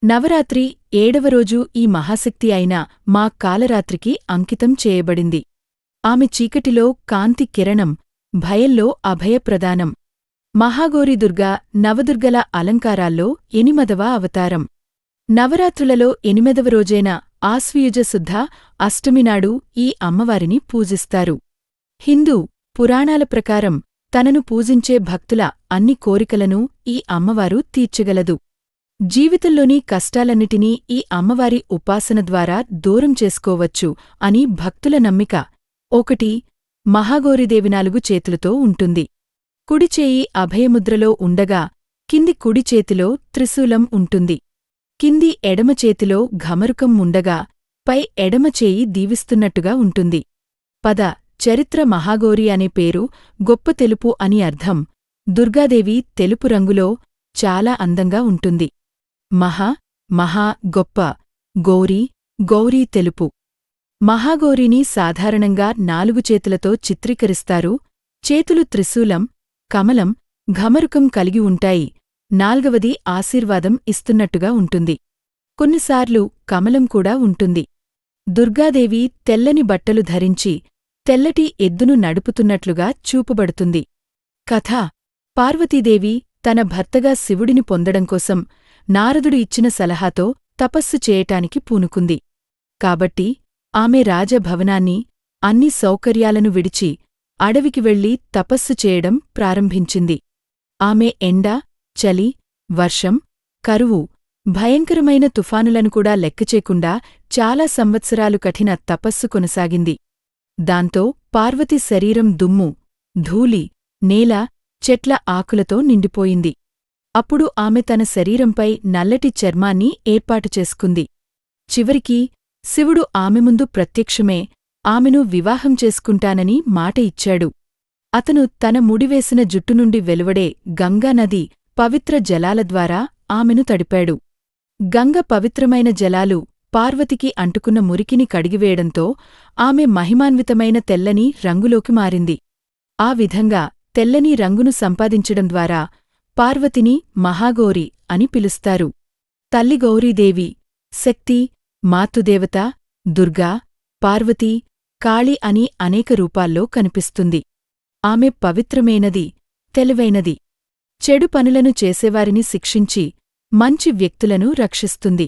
నవరాత్రి 7వ రోజు ఈ మహాశక్తి అయిన మా కాలరాత్రికి అంకితం చేయబడింది. ఆమె చీకటిలో కాంతి కిరణం, భయంలో అభయప్రదానం. మహాగౌరి దుర్గా నవదుర్గల అలంకారాల్లో 8వ అవతారం. నవరాత్రులలో 8వ రోజైన ఆశ్వయుజ శుద్ధ అష్టమినాడు ఈ అమ్మవారిని పూజిస్తారు. హిందూ పురాణాల ప్రకారం తనను పూజించే భక్తుల అన్ని కోరికలను ఈ అమ్మవారు తీర్చగలదు. జీవితంలోని కష్టాలన్నిటినీ ఈ అమ్మవారి ఉపాసన ద్వారా దూరం చేసుకోవచ్చు అని భక్తుల నమ్మిక. 1. మహాగౌరీదేవి 4 చేతులతో ఉంటుంది. కుడిచేయి అభయముద్రలో ఉండగా కింది కుడి చేతిలో త్రిశూలం ఉంటుంది. కింది ఎడమ చేతిలో ఘమరుకం ఉండగా పై ఎడమ చేయి దీవిస్తున్నట్టుగా ఉంటుంది. చరిత్ర మహాగౌరి అనే పేరు గొప్ప తెలుపు అని అర్థం. దుర్గాదేవి తెలుపు రంగులో చాలా అందంగా ఉంటుంది. మహా గొప్ప, గౌరీ, గౌరీ తెలుపు. మహాగౌరిని సాధారణంగా 4 చేతులతో చిత్రీకరిస్తారు. చేతులు త్రిశూలం, కమలం, ఘమరుకం కలిగి ఉంటాయి. 4వది ఆశీర్వాదం ఇస్తున్నట్టుగా ఉంటుంది. కొన్నిసార్లు కమలం కూడా ఉంటుంది. దుర్గాదేవి తెల్లని బట్టలు ధరించి తెల్లటి ఎద్దును నడుపుతున్నట్లుగా చూపబడుతుంది. కథ: పార్వతీదేవి తన భర్తగా శివుడిని పొందడంకోసం నారదుడు ఇచ్చిన సలహాతో తపస్సు చేయటానికి పూనుకుంది. కాబట్టి ఆమె రాజభవనాన్ని, అన్ని సౌకర్యాలను విడిచి అడవికి వెళ్లి తపస్సు చేయడం ప్రారంభించింది. ఆమె ఎండ, చలి, వర్షం, కరువు, భయంకరమైన తుఫానులను కూడా లెక్కచేకుండా చాలా సంవత్సరాలు కఠిన తపస్సు కొనసాగింది. దాంతో పార్వతి శరీరం దుమ్ము, ధూళి, నేల, చెట్ల ఆకులతో నిండిపోయింది. అప్పుడు ఆమె తన శరీరంపై నల్లటి చర్మాన్ని ఏర్పాటు చేసుకుంది. చివరికి శివుడు ఆమె ముందు ప్రత్యక్షమే ఆమెను వివాహం చేసుకుంటానని మాట ఇచ్చాడు. అతను తన ముడివేసిన జుట్టు నుండి వెలువడే గంగానది పవిత్ర జలాల ద్వారా ఆమెను తడిపాడు. గంగ పవిత్రమైన జలాలు పార్వతికి అంటుకున్న మురికిని కడిగివేయడంతో ఆమె మహిమాన్వితమైన తెల్లని రంగులోకి మారింది. ఆ విధంగా తెల్లని రంగును సంపాదించడం ద్వారా పార్వతిని మహాగౌరి అని పిలుస్తారు. తల్లి గౌరీదేవి శక్తి, మాతృదేవత, దుర్గా, పార్వతి, కాళి అని అనేక రూపాల్లో కనిపిస్తుంది. ఆమె పవిత్రమైనది, తెలివైనది. చెడు పనులను చేసేవారిని శిక్షించి మంచి వ్యక్తులను రక్షిస్తుంది.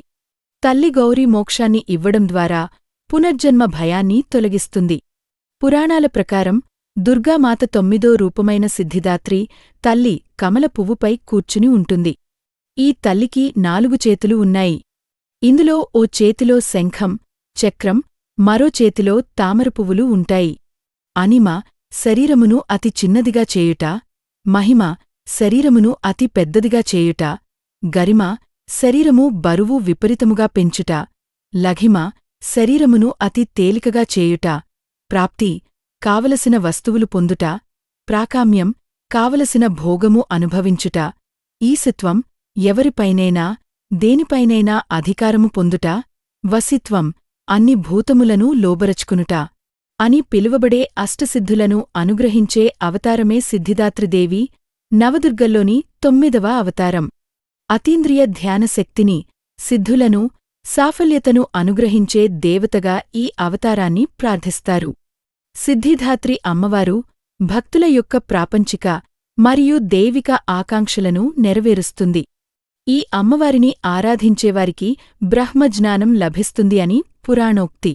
తల్లి గౌరీ మోక్షాన్ని ఇవ్వడం ద్వారా పునర్జన్మ భయాన్ని తొలగిస్తుంది. పురాణాల ప్రకారం దుర్గామాత 9వ రూపమైన సిద్ధిదాత్రి తల్లి కమల పువ్వుపై కూర్చుని ఉంటుంది. ఈ తల్లికి 4 చేతులు ఉన్నాయి. ఇందులో ఓ చేతిలో శంఖం, చక్రం, మరో చేతిలో తామర పువ్వులు ఉంటాయి. అనిమ శరీరమును అతి చిన్నదిగా చేయుట, మహిమ శరీరమును అతి పెద్దదిగా చేయుట, గరిమ శరీరము బరువు విపరీతముగా పెంచుట, లఘిమ శరీరమును అతి తేలికగా చేయుట, ప్రాప్తి కావలసిన వస్తువులు పొందుట, ప్రాకామ్యం కావలసిన భోగము అనుభవించుట, ఈశత్వం ఎవరిపైనైనా దేనిపైనైనా అధికారము పొందుట, వసిత్వం అన్ని భూతములను లోబరచుకునుట అని పిలువబడే అష్టసిద్ధులను అనుగ్రహించే అవతారమే సిద్ధిదాత్రిదేవి, నవదుర్గల్లోని 9వ అవతారం. అతీంద్రియ ధ్యానశక్తిని, సిద్ధులను, సాఫల్యతను అనుగ్రహించే దేవతగా ఈ అవతారాన్ని ప్రార్థిస్తారు. సిద్ధిదాత్రి అమ్మవారు భక్తుల యొక్క ప్రాపంచిక మరియు దైవిక ఆకాంక్షలను నెరవేరుస్తుంది. ఈ అమ్మవారిని ఆరాధించేవారికి బ్రహ్మజ్ఞానం లభిస్తుంది అని పురాణోక్తి.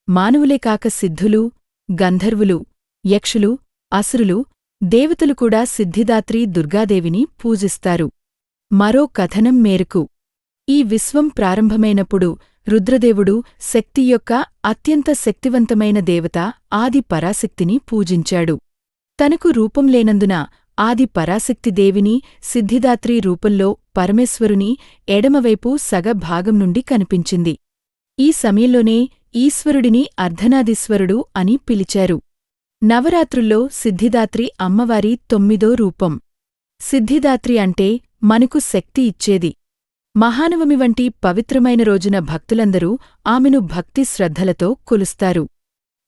మానవులే కాక సిద్ధులు, గంధర్వులు, యక్షులు, అసురులు, దేవతలు కూడా సిద్ధిదాత్రి దుర్గాదేవిని పూజిస్తారు. మరో కథనం మేరకు ఈ విశ్వం ప్రారంభమైనప్పుడు రుద్రదేవుడు శక్తి యొక్క అత్యంత శక్తివంతమైన దేవత ఆది పరాశక్తిని పూజించాడు. తనకు రూపం లేనందున ఆది పరాశక్తి దేవిని సిద్ధిదాత్రి రూపంలో పరమేశ్వరుని ఎడమవైపు సగభాగం నుండి కనిపించింది. ఈ సమయంలోనే ఈశ్వరుడిని అర్ధనాదీశ్వరుడు అని పిలిచారు. నవరాత్రుల్లో సిద్ధిదాత్రి అమ్మవారి 9వ రూపం. సిద్ధిదాత్రి అంటే మనకు శక్తి ఇచ్చేది. మహానవమి వంటి పవిత్రమైన రోజున భక్తులందరూ ఆమెను భక్తి శ్రద్ధలతో కొలుస్తారు.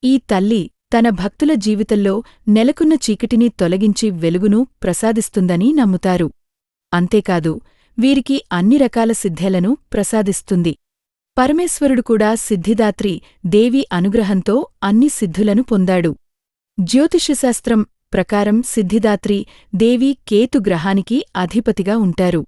ఈ తల్లి తన భక్తుల జీవితంలో నెలకొన్న చీకటిని తొలగించి వెలుగును ప్రసాదిస్తుందని నమ్ముతారు. అంతేకాదు వీరికి అన్ని రకాల సిద్ధేలను ప్రసాదిస్తుంది. పరమేశ్వరుడు కూడా సిద్ధిదాత్రి దేవి అనుగ్రహంతో అన్ని సిద్ధులను పొందాడు. జ్యోతిష్యశాస్త్రం ప్రకారం సిద్ధిదాత్రి దేవి కేతు గ్రహానికి అధిపతిగా ఉంటారు.